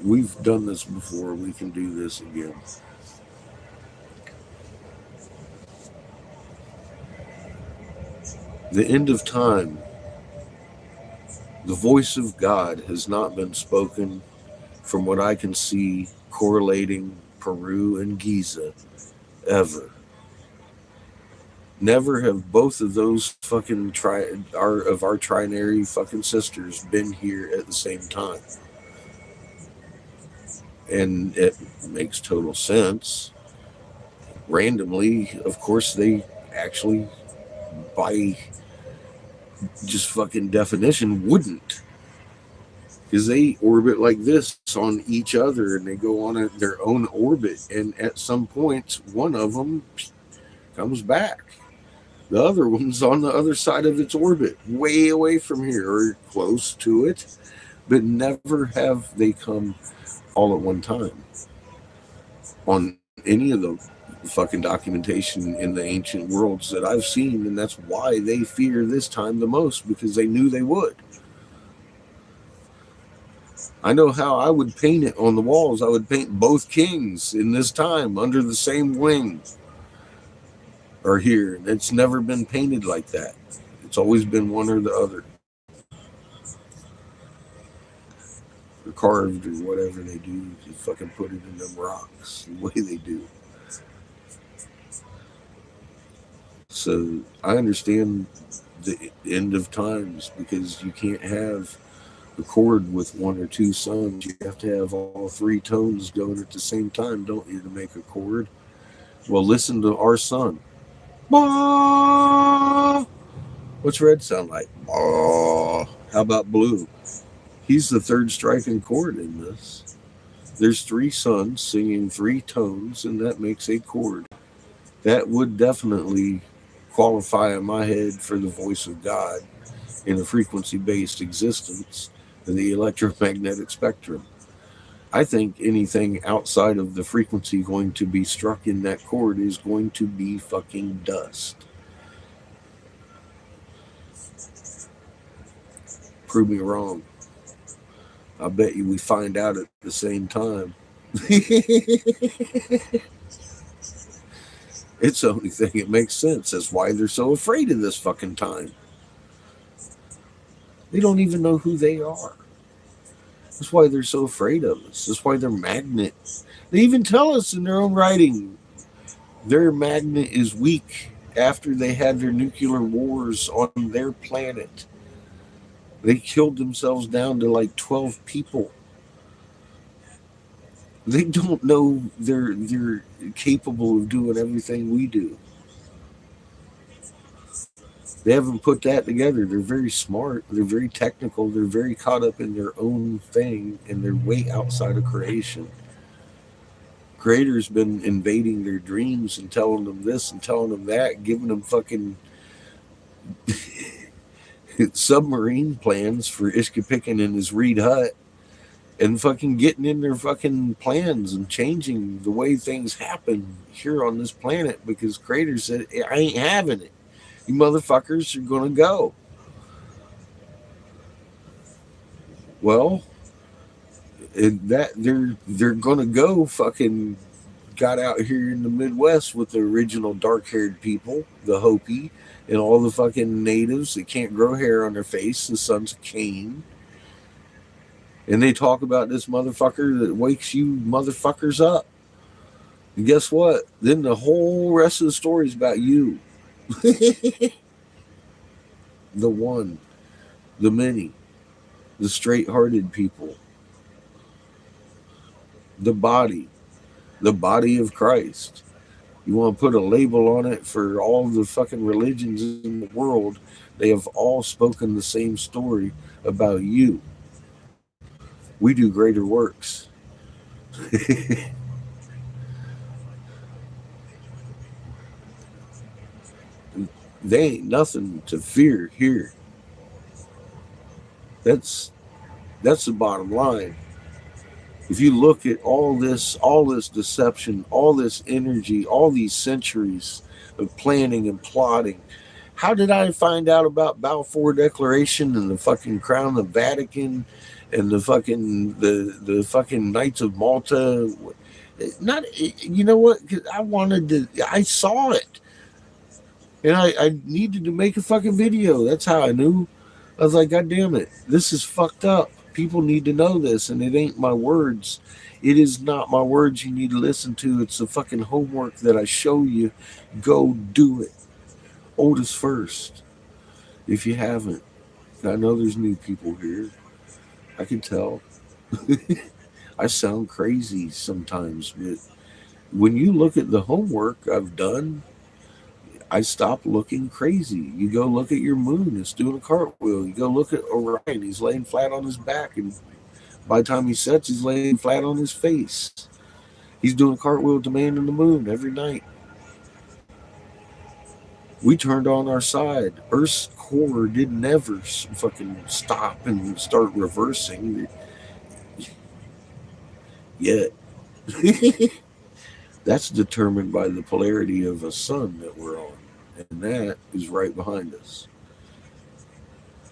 We've done this before. We can do this again. The end of time. The voice of God has not been spoken, from what I can see, correlating Peru and Giza ever. Never have both of those fucking our trinary fucking sisters been here at the same time. And it makes total sense. Randomly, of course, they actually, by just fucking definition, wouldn't. Because they orbit like this on each other and they go on their own orbit. And at some point, one of them comes back. The other one's on the other side of its orbit, way away from here or close to it. But never have they come all at one time on any of the fucking documentation in the ancient worlds that I've seen. And that's why they fear this time the most, because they knew they would. I know how I would paint it on the walls. I would paint both kings in this time under the same wing are here. And it's never been painted like that. It's always been one or the other. Or carved or whatever they do to fucking put it in them rocks the way they do. So I understand the end of times, because you can't have a chord with one or two suns. You have to have all three tones going at the same time, don't you, to make a chord? Well, listen to our sun. Bah! What's red sound like? Bah! How about blue? He's the third striking chord in this. There's three suns singing three tones, and that makes a chord. That would definitely qualify in my head for the voice of God in a frequency-based existence in the electromagnetic spectrum. I think anything outside of the frequency going to be struck in that chord is going to be fucking dust. Prove me wrong. I bet you we find out at the same time. It's the only thing that makes sense. That's why they're so afraid of this fucking time. They don't even know who they are. That's why they're so afraid of us. That's why they're magnets. They even tell us in their own writing their magnet is weak after they had their nuclear wars on their planet. They killed themselves down to like 12 people. They don't know they're capable of doing everything we do. They haven't put that together. They're very smart. They're very technical. They're very caught up in their own thing, and they're way outside of creation. Creator's been invading their dreams and telling them this and telling them that, giving them fucking submarine plans for Ishkapikin and his Reed Hut, and fucking getting in their fucking plans and changing the way things happen here on this planet because Creator said, I ain't having it. You motherfuckers are gonna go. Well, they're gonna go fucking got out here in the Midwest with the original dark-haired people, the Hopi, and all the fucking natives that can't grow hair on their face, the sons of Cain. And they talk about this motherfucker that wakes you motherfuckers up. And guess what? Then the whole rest of the story is about you. The one, the many, the straight-hearted people, the body of Christ. You want to put a label on it for all the fucking religions in the world, they have all spoken the same story about you. We do greater works. They ain't nothing to fear here. That's the bottom line. If you look at all this deception, all this energy, all these centuries of planning and plotting, how did I find out about Balfour Declaration and the fucking Crown of Vatican and the fucking Knights of Malta? Not, you know what? 'Cause I saw it. And I needed to make a fucking video. That's how I knew. I was like, God damn it. This is fucked up. People need to know this, and it ain't my words. It is not my words you need to listen to. It's the fucking homework that I show you. Go do it. Otis first. If you haven't. I know there's new people here. I can tell. I sound crazy sometimes, but when you look at the homework I've done, I stopped looking crazy. You go look at your moon, it's doing a cartwheel. You go look at Orion, he's laying flat on his back, and by the time he sets, he's laying flat on his face. He's doing a cartwheel to man in the moon every night. We turned on our side. Earth's core didn't never fucking stop and start reversing yet. That's determined by the polarity of a sun that we're on. And that is right behind us.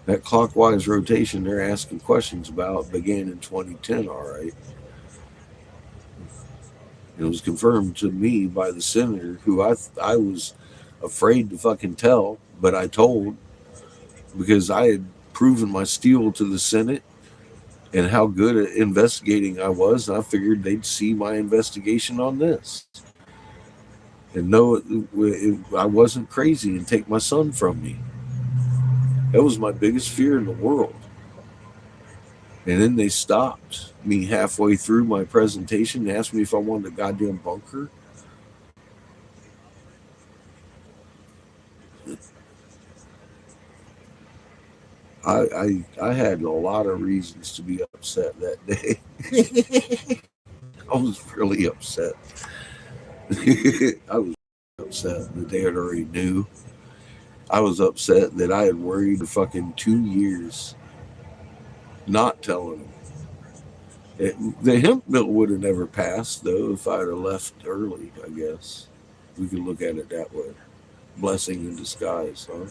That clockwise rotation they're asking questions about began in 2010, all right. It was confirmed to me by the senator who I was afraid to fucking tell, but I told because I had proven my steel to the Senate and how good at investigating I was, and I figured they'd see my investigation on this and know I wasn't crazy and take my son from me. That was my biggest fear in the world. And then they stopped me halfway through my presentation and asked me if I wanted a goddamn bunker. I had a lot of reasons to be upset that day. I was really upset. I was upset that they had already knew. I was upset that I had worried for fucking 2 years not telling them. The hemp bill would have never passed, though, if I'd have left early, I guess. We could look at it that way. Blessing in disguise, huh?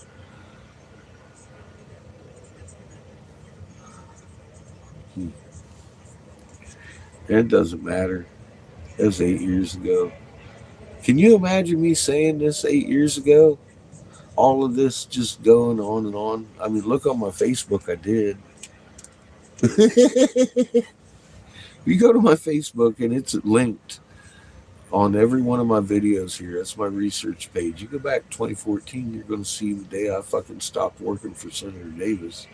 It doesn't matter. That was 8 years ago. Can you imagine me saying this 8 years ago? All of this just going on and on. I mean, look on my Facebook, I did. You go to my Facebook and it's linked on every one of my videos here. That's my research page. You go back 2014, you're going to see the day I fucking stopped working for Senator Davis.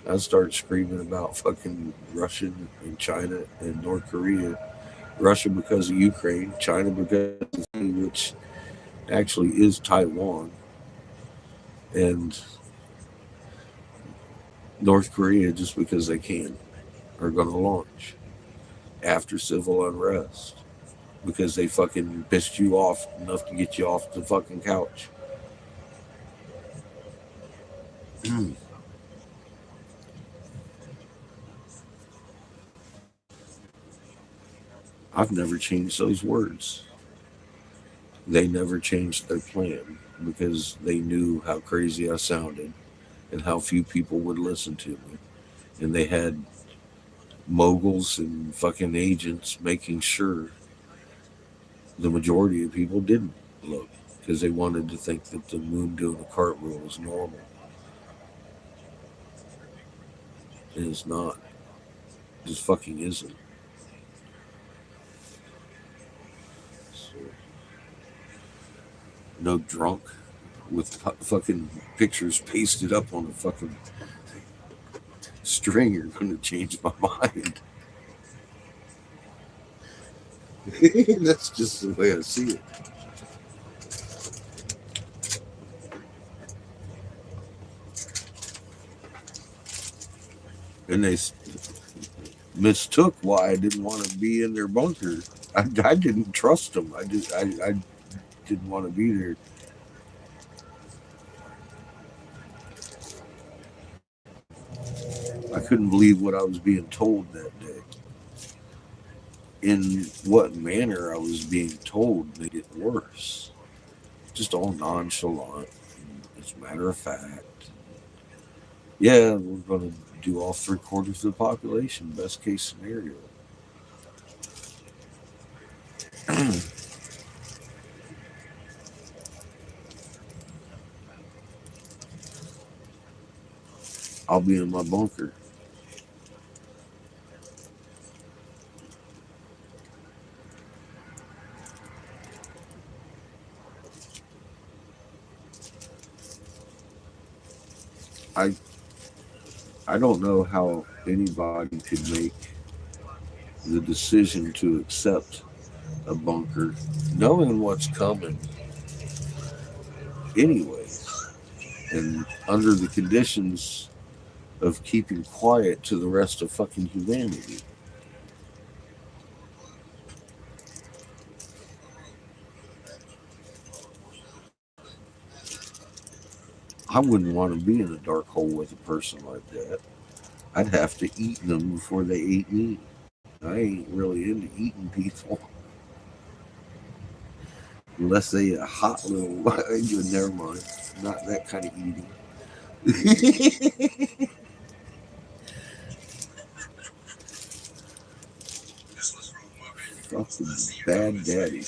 I started screaming about fucking Russia and China and North Korea. Russia because of Ukraine, China because of which actually is Taiwan. And North Korea, just because they can, are going to launch after civil unrest because they fucking pissed you off enough to get you off the fucking couch. I've never changed those words. They never changed their plan because they knew how crazy I sounded and how few people would listen to me. And they had moguls and fucking agents making sure the majority of people didn't look because they wanted to think that the moon doing a cartwheel was normal. And it's not. It just fucking isn't. So, no drunk with fucking pictures pasted up on a fucking string are going to change my mind. That's just the way I see it. And they mistook why I didn't want to be in their bunker. I didn't trust them. I didn't want to be there. I couldn't believe what I was being told that day. In what manner I was being told made it worse. Just all nonchalant. As a matter of fact. Yeah, we're going to do all 3/4 of the population, best case scenario. I'll be in my bunker. I don't know how anybody could make the decision to accept a bunker knowing what's coming anyways, and under the conditions of keeping quiet to the rest of fucking humanity. I wouldn't want to be in a dark hole with a person like that. I'd have to eat them before they ate me. I ain't really into eating people. Unless they a hot little, never mind. Not that kind of eating. Fucking bad daddy.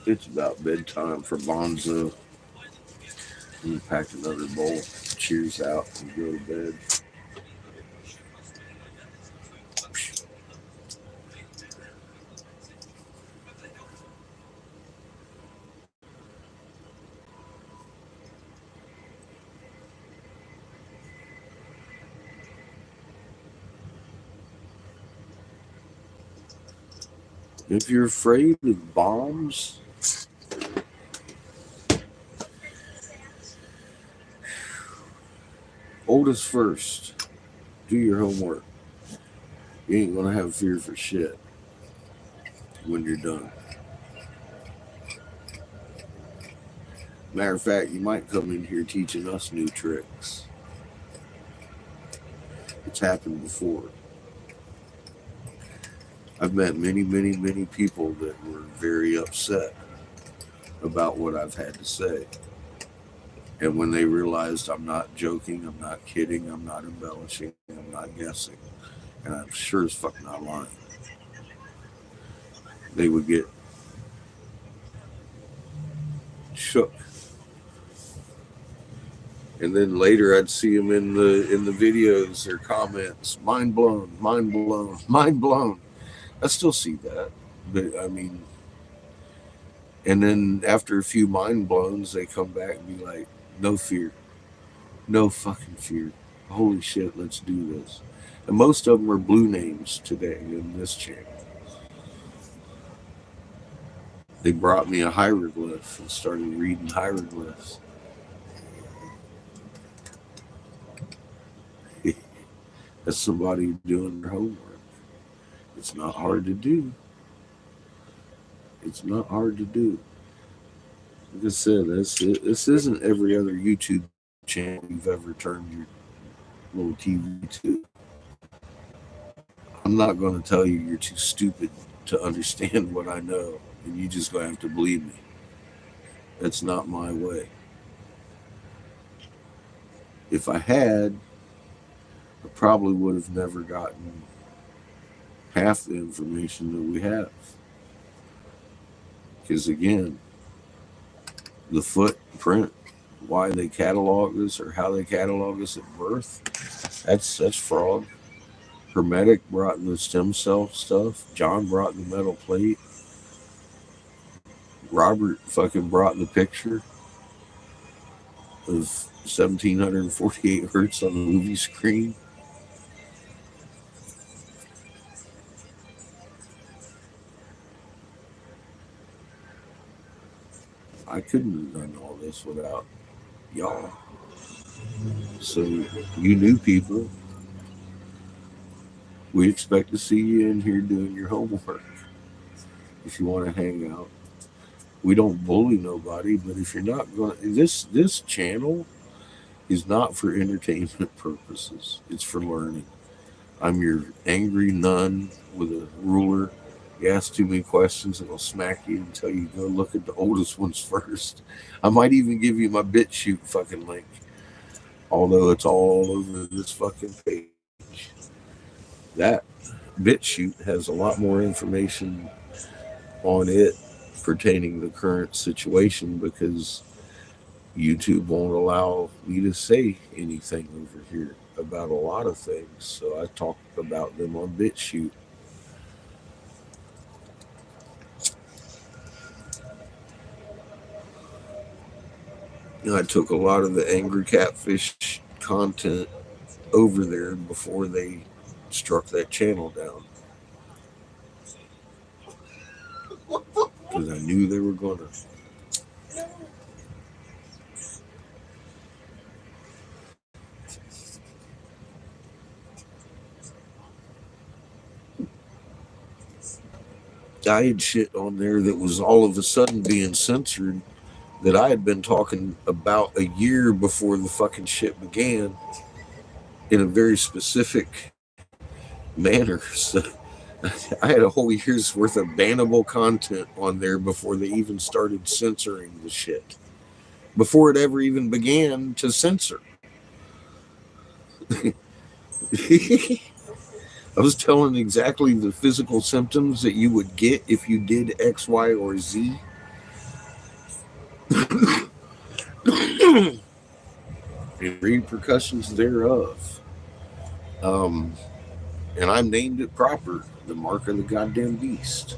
It's about bedtime for Bonzo. We packed another bowl, cheers out, and go to bed. If you're afraid of bombs, oldest first, do your homework. You ain't gonna have fear for shit when you're done. Matter of fact, you might come in here teaching us new tricks. It's happened before. I've met many, many, many people that were very upset about what I've had to say. And when they realized I'm not joking, I'm not kidding, I'm not embellishing, I'm not guessing, and I'm sure as fuck not lying, they would get shook. And then later I'd see them in the videos or comments, mind blown, mind blown, mind blown. I still see that, but I mean, and then after a few mind blowns, they come back and be like, no fear, no fucking fear. Holy shit, let's do this. And most of them are blue names today in this channel. They brought me a hieroglyph and started reading hieroglyphs. That's somebody doing their homework. It's not hard to do. It's not hard to do. Like I said, this isn't every other YouTube channel you've ever turned your little TV to. I'm not going to tell you you're too stupid to understand what I know, and you just going to have to believe me. That's not my way. If I had, I probably would have never gotten half the information that we have. Because again, the footprint, why they catalog us or how they catalog us at birth, that's fraud. Hermetic brought the stem cell stuff. John brought the metal plate. Robert fucking brought the picture of 1748 hertz on the movie screen. I couldn't have done all this without y'all. So you new people, we expect to see you in here doing your homework. If you want to hang out, we don't bully nobody. But if you're not going, this channel is not for entertainment purposes. It's for learning. I'm your angry nun with a ruler. You ask too many questions and I'll smack you and tell you go look at the oldest ones first. I might even give you my BitChute fucking link, although it's all over this fucking page. That BitChute has a lot more information on it pertaining to the current situation because YouTube won't allow me to say anything over here about a lot of things. So I talk about them on BitChute. I took a lot of the Angry Catfish content over there before they struck that channel down. Because I knew they were going to. I had shit on there that was all of a sudden being censored that I had been talking about a year before the fucking shit began in a very specific manner. So I had a whole year's worth of bannable content on there before they even started censoring the shit. Before it ever even began to censor. I was telling exactly the physical symptoms that you would get if you did X, Y, or Z. And repercussions thereof. And I named it proper, the mark of the goddamn beast.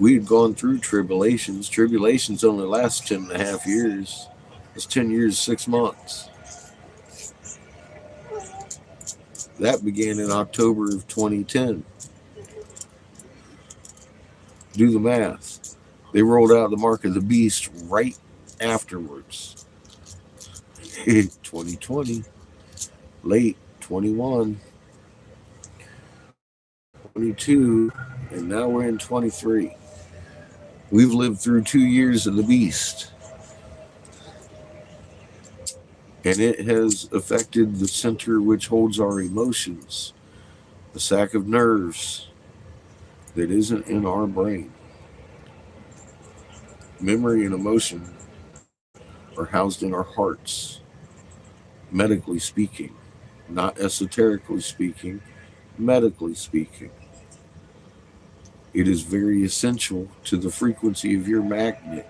We had gone through tribulations. Tribulations only last 10.5 years. It's 10 years, 6 months. That began in October of 2010. Do the math. They rolled out the mark of the beast right afterwards. 2020, late 21, 22, and now we're in 23. We've lived through 2 years of the beast. And it has affected the center which holds our emotions, the sac of nerves, that isn't in our brain. Memory and emotion are housed in our hearts, medically speaking, not esoterically speaking, medically speaking. It is very essential to the frequency of your magnet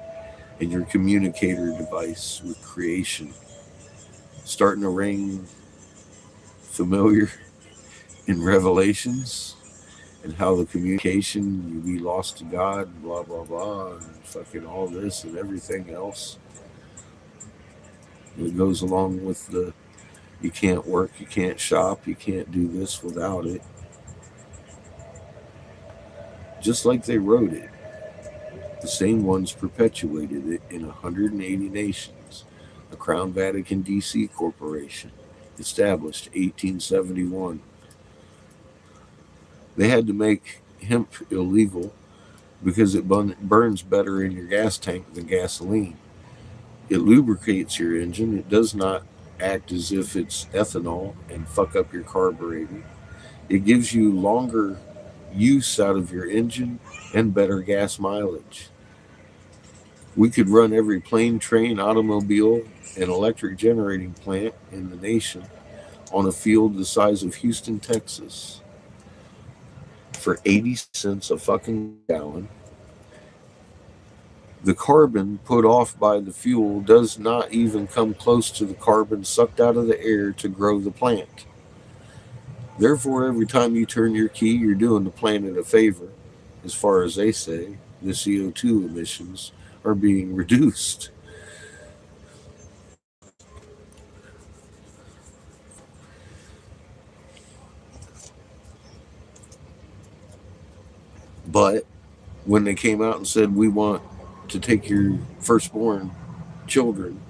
and your communicator device with creation. Starting to ring familiar in Revelations and how the communication, you be lost to God, blah, blah, blah, and fucking all this and everything else. It goes along with the you can't work, you can't shop, you can't do this without it. Just like they wrote it, the same ones perpetuated it in 180 nations. The Crown Vatican DC Corporation, established 1871. They had to make hemp illegal because it burns better in your gas tank than gasoline. It lubricates your engine. It does not act as if it's ethanol and fuck up your carburetor. It gives you longer use out of your engine and better gas mileage. We could run every plane, train, automobile, and electric generating plant in the nation on a field the size of Houston, Texas, for 80 cents a fucking gallon. The carbon put off by the fuel does not even come close to the carbon sucked out of the air to grow the plant. Therefore, every time you turn your key, you're doing the planet a favor. As far as they say, the CO2 emissions are being reduced. But when they came out and said, we want to take your firstborn children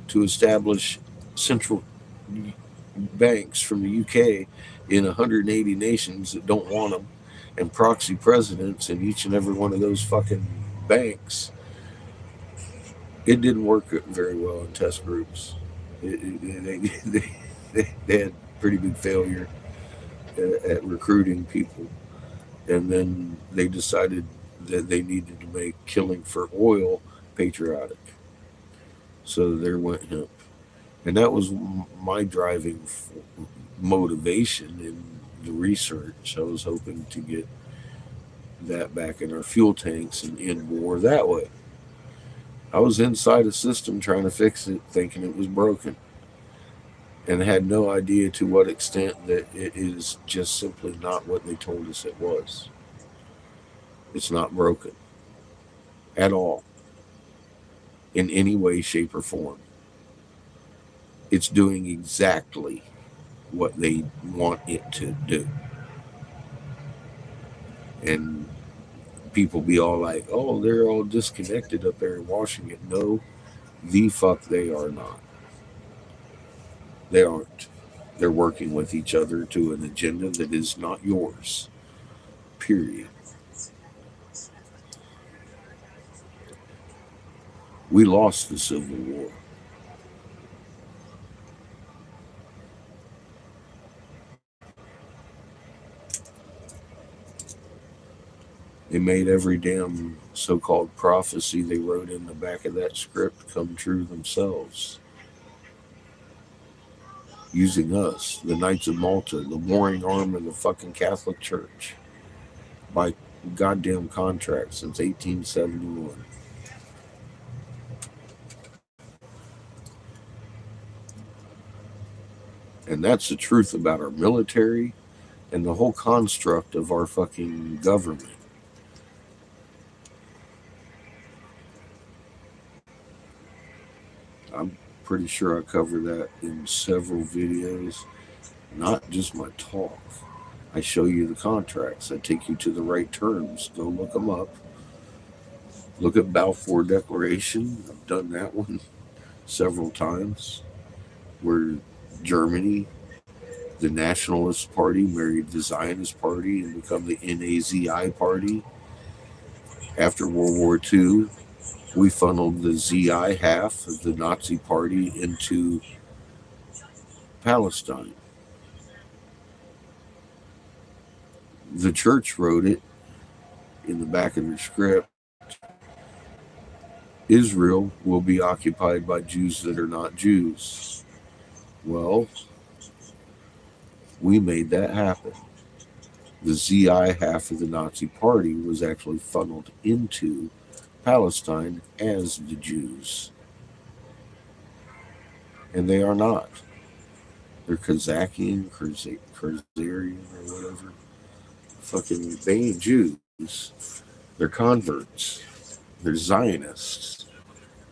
to establish central banks from the UK in 180 nations that don't want them, and proxy presidents in each and every one of those fucking banks, it didn't work very well in test groups. They had pretty big failure at recruiting people. And then they decided that they needed to make killing for oil patriotic. So there went hemp. And that was my driving motivation in the research. I was hoping to get that back in our fuel tanks and end war that way. I was inside a system trying to fix it, thinking it was broken, and had no idea to what extent that it is just simply not what they told us it was. It's not broken at all, in any way, shape, or form. It's doing exactly what they want it to do. And people be all like, oh, they're all disconnected up there in Washington. No, the fuck they are not. They aren't. They're working with each other to an agenda that is not yours. Period. We lost the Civil War. They made every damn so-called prophecy they wrote in the back of that script come true themselves. Using us, the Knights of Malta, the warring arm of the fucking Catholic Church, by goddamn contract since 1871. And that's the truth about our military and the whole construct of our fucking government. I'm pretty sure I cover that in several videos, not just my talk. I show you the contracts. I take you to the right terms. Go look them up. Look at Balfour Declaration. I've done that one several times, where Germany, the Nationalist Party, married the Zionist Party and become the NAZI Party. After World War II, we funneled the ZI half of the Nazi Party into Palestine. The church wrote it in the back of their script, Israel will be occupied by Jews that are not Jews. Well, we made that happen. The ZI half of the Nazi Party was actually funneled into Palestine as the Jews. And they are not. They're Kazakian, Khazarian, or whatever. Fucking, they ain't Jews. They're converts. They're Zionists.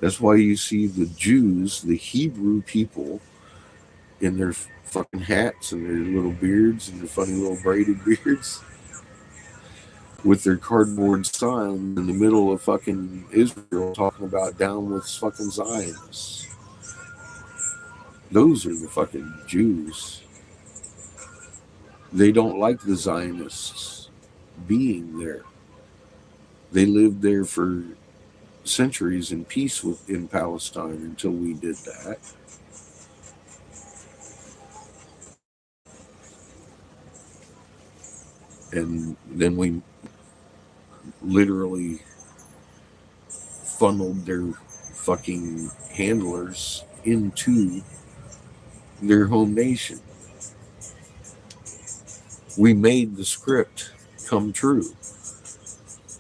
That's why you see the Jews, the Hebrew people, in their fucking hats and their little beards and their funny little braided beards with their cardboard sign in the middle of fucking Israel talking about down with fucking Zionists. Those are the fucking Jews. They don't like the Zionists being there. They lived there for centuries in peace in Palestine until we did that. And then we literally funneled their fucking handlers into their home nation. We made the script come true.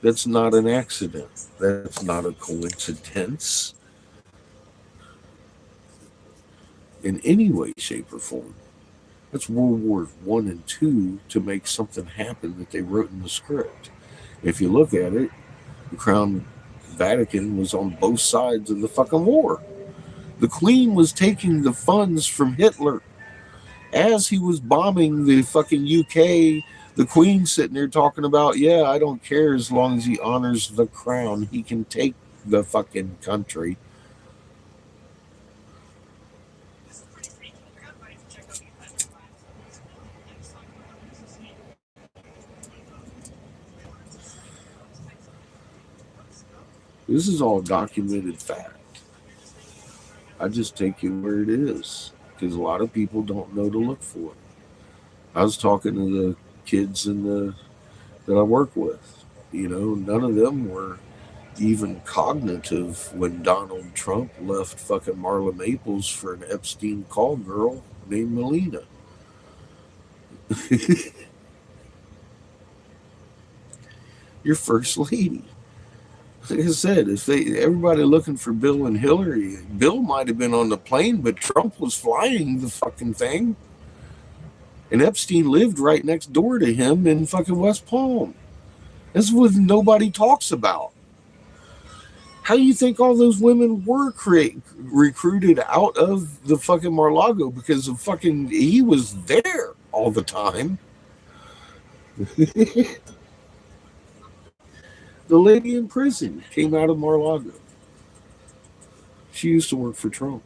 That's not an accident. That's not a coincidence in any way, shape, or form. That's World War I and II to make something happen that they wrote in the script. If you look at it, the Crown Vatican was on both sides of the fucking war. The Queen was taking the funds from Hitler. As he was bombing the fucking UK, the Queen sitting there talking about, yeah, I don't care as long as he honors the crown. He can take the fucking country. This is all documented fact. I just take you where it is because a lot of people don't know to look for it. I was talking to the kids that I work with. You know, none of them were even cognitive when Donald Trump left fucking Marla Maples for an Epstein call girl named Melina. Your first lady. Like I said, if everybody looking for Bill and Hillary, Bill might have been on the plane, but Trump was flying the fucking thing. And Epstein lived right next door to him in fucking West Palm. That's what nobody talks about. How do you think all those women were recruited out of the fucking Mar-a-Lago? Because of fucking, he was there all the time. The lady in prison came out of Mar-a-Lago. She used to work for Trump.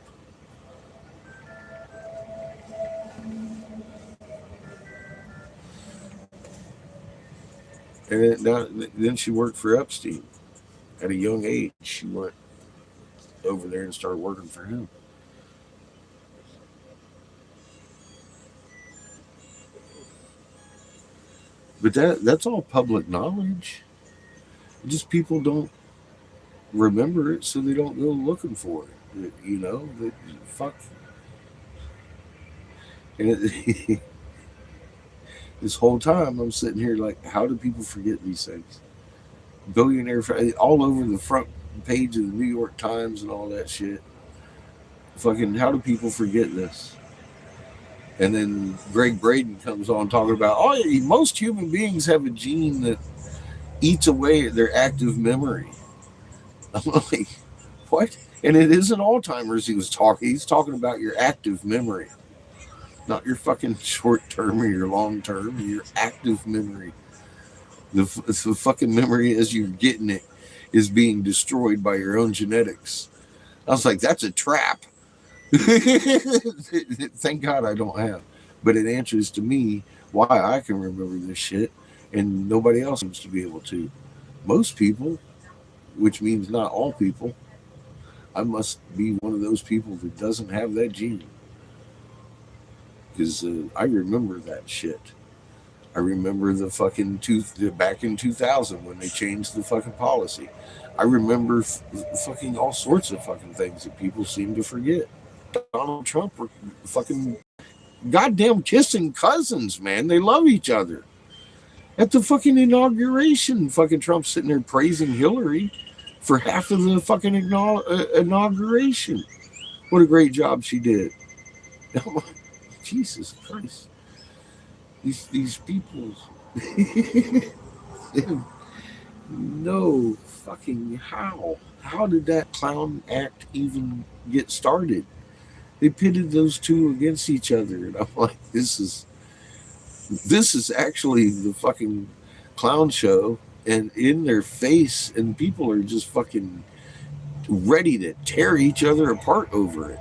And then she worked for Epstein. At a young age, she went over there and started working for him. But that's all public knowledge. Just people don't remember it, so they don't go looking for it. You know, fuck. And this whole time, I'm sitting here like, how do people forget these things? Billionaire, all over the front page of the New York Times and all that shit. Fucking, how do people forget this? And then Greg Braden comes on talking about, oh, most human beings have a gene that eats away at their active memory. I'm like, what? And it isn't Alzheimer's he's talking about your active memory. Not your fucking short term or your long term, your active memory. The fucking memory as you're getting it is being destroyed by your own genetics. I was like, that's a trap. Thank God I don't have. But it answers to me why I can remember this shit and nobody else seems to be able to. Most people, which means not all people, I must be one of those people that doesn't have that gene. Because I remember that shit. I remember the fucking back in 2000 when they changed the fucking policy. I remember fucking all sorts of fucking things that people seem to forget. Donald Trump were fucking goddamn kissing cousins, man. They love each other. At the fucking inauguration, fucking Trump sitting there praising Hillary for half of the fucking inauguration. What a great job she did. Jesus Christ. These people no fucking how. How did that clown act even get started? They pitted those two against each other, and I'm like, this is actually the fucking clown show, and in their face, and people are just fucking ready to tear each other apart over it.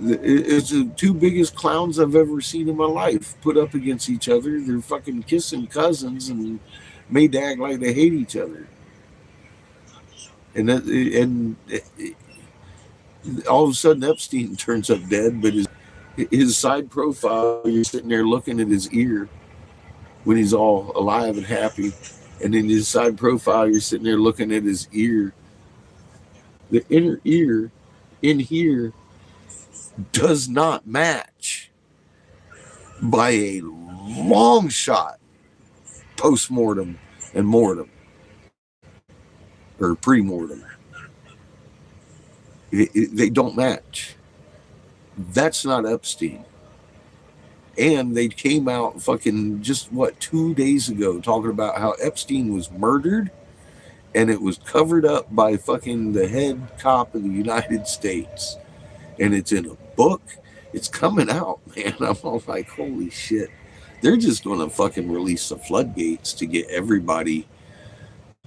It's the two biggest clowns I've ever seen in my life put up against each other. They're fucking kissing cousins and made to act like they hate each other. And all of a sudden Epstein turns up dead, but his side profile, you're sitting there looking at his ear when he's all alive and happy, and in his side profile you're sitting there looking at his ear. The inner ear in here does not match by a long shot post-mortem and mortem or pre-mortem. They don't match. That's not Epstein. And they came out fucking just 2 days ago talking about how Epstein was murdered and it was covered up by fucking the head cop of the United States. And it's in a book. It's coming out, man. I'm all like, holy shit. They're just going to fucking release the floodgates to get everybody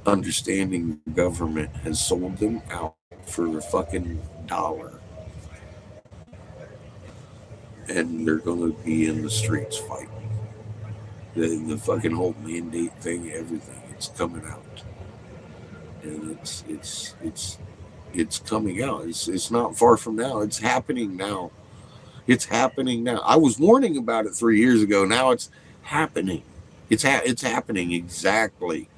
understanding the government has sold them out for a fucking dollar. And they're going to be in the streets fighting. The fucking whole mandate thing, everything, it's coming out. And it's coming out. It's not far from now. It's happening now. It's happening now. I was warning about it 3 years ago. Now it's happening. It's happening exactly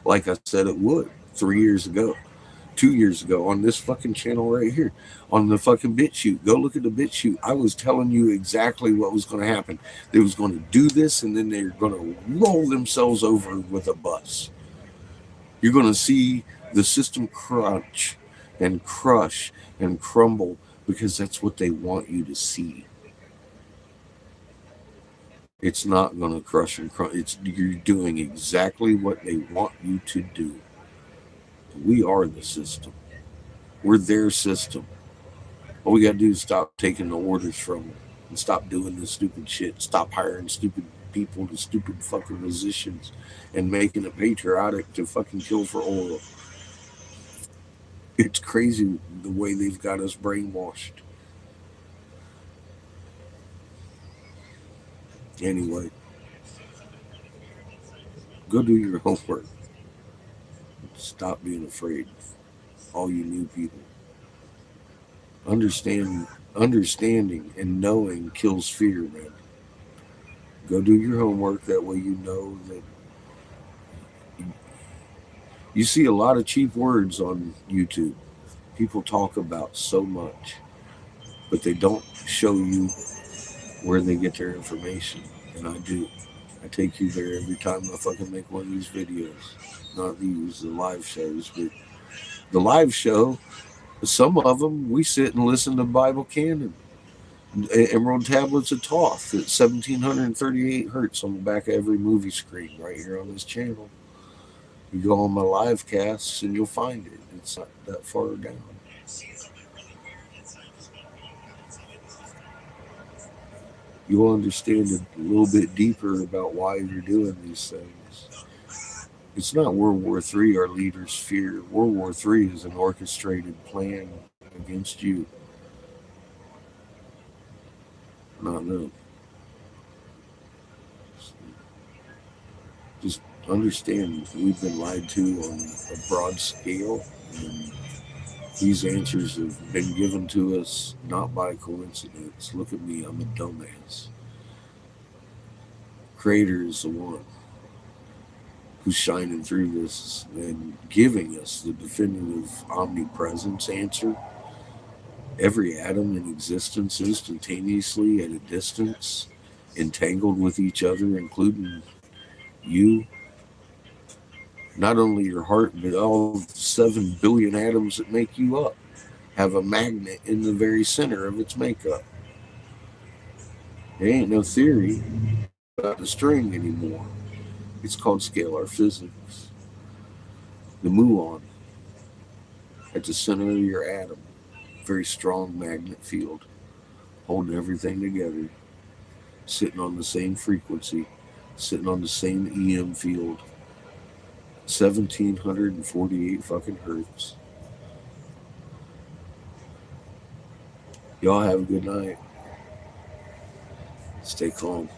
like I said it would 3 years ago, 2 years ago on this fucking channel right here, on the fucking BitChute. Go look at the BitChute. I was telling you exactly what was going to happen. They was going to do this, and then they're going to roll themselves over with a bus. You're going to see the system crunch and crush and crumble because that's what they want you to see. It's not going to crush and crunch. You're doing exactly what they want you to do. We are the system. We're their system. All we got to do is stop taking the orders from them and stop doing this stupid shit. Stop hiring stupid people to stupid fucking positions and making it patriotic to fucking kill for oil. It's crazy the way they've got us brainwashed. Anyway, go do your homework. Stop being afraid. All you new people. Understanding and knowing kills fear, man. Go do your homework. That way you know that. You see a lot of cheap words on YouTube. People talk about so much, but they don't show you where they get their information. And I do. I take you there every time I fucking make one of these videos. Not these, the live shows, but the live show, some of them, we sit and listen to Bible Canon. Emerald Tablets of Thoth at 1738 hertz on the back of every movie screen right here on this channel. You go on my live casts and you'll find it. It's not that far down. You'll understand a little bit deeper about why you're doing these things. It's not World War III our leaders fear. World War III is an orchestrated plan against you. Not them. Just understand we've been lied to on a broad scale, and these answers have been given to us not by coincidence. Look at me, I'm a dumbass. Creator is the one who's shining through this and giving us the definitive omnipresence answer. Every atom in existence instantaneously at a distance, entangled with each other, including you. Not only your heart, but all 7 billion atoms that make you up have a magnet in the very center of its makeup. There ain't no theory about the string anymore. It's called scalar physics. The muon at the center of your atom, very strong magnet field, holding everything together, sitting on the same frequency, sitting on the same EM field, 1748 fucking hertz. Y'all have a good night. Stay calm.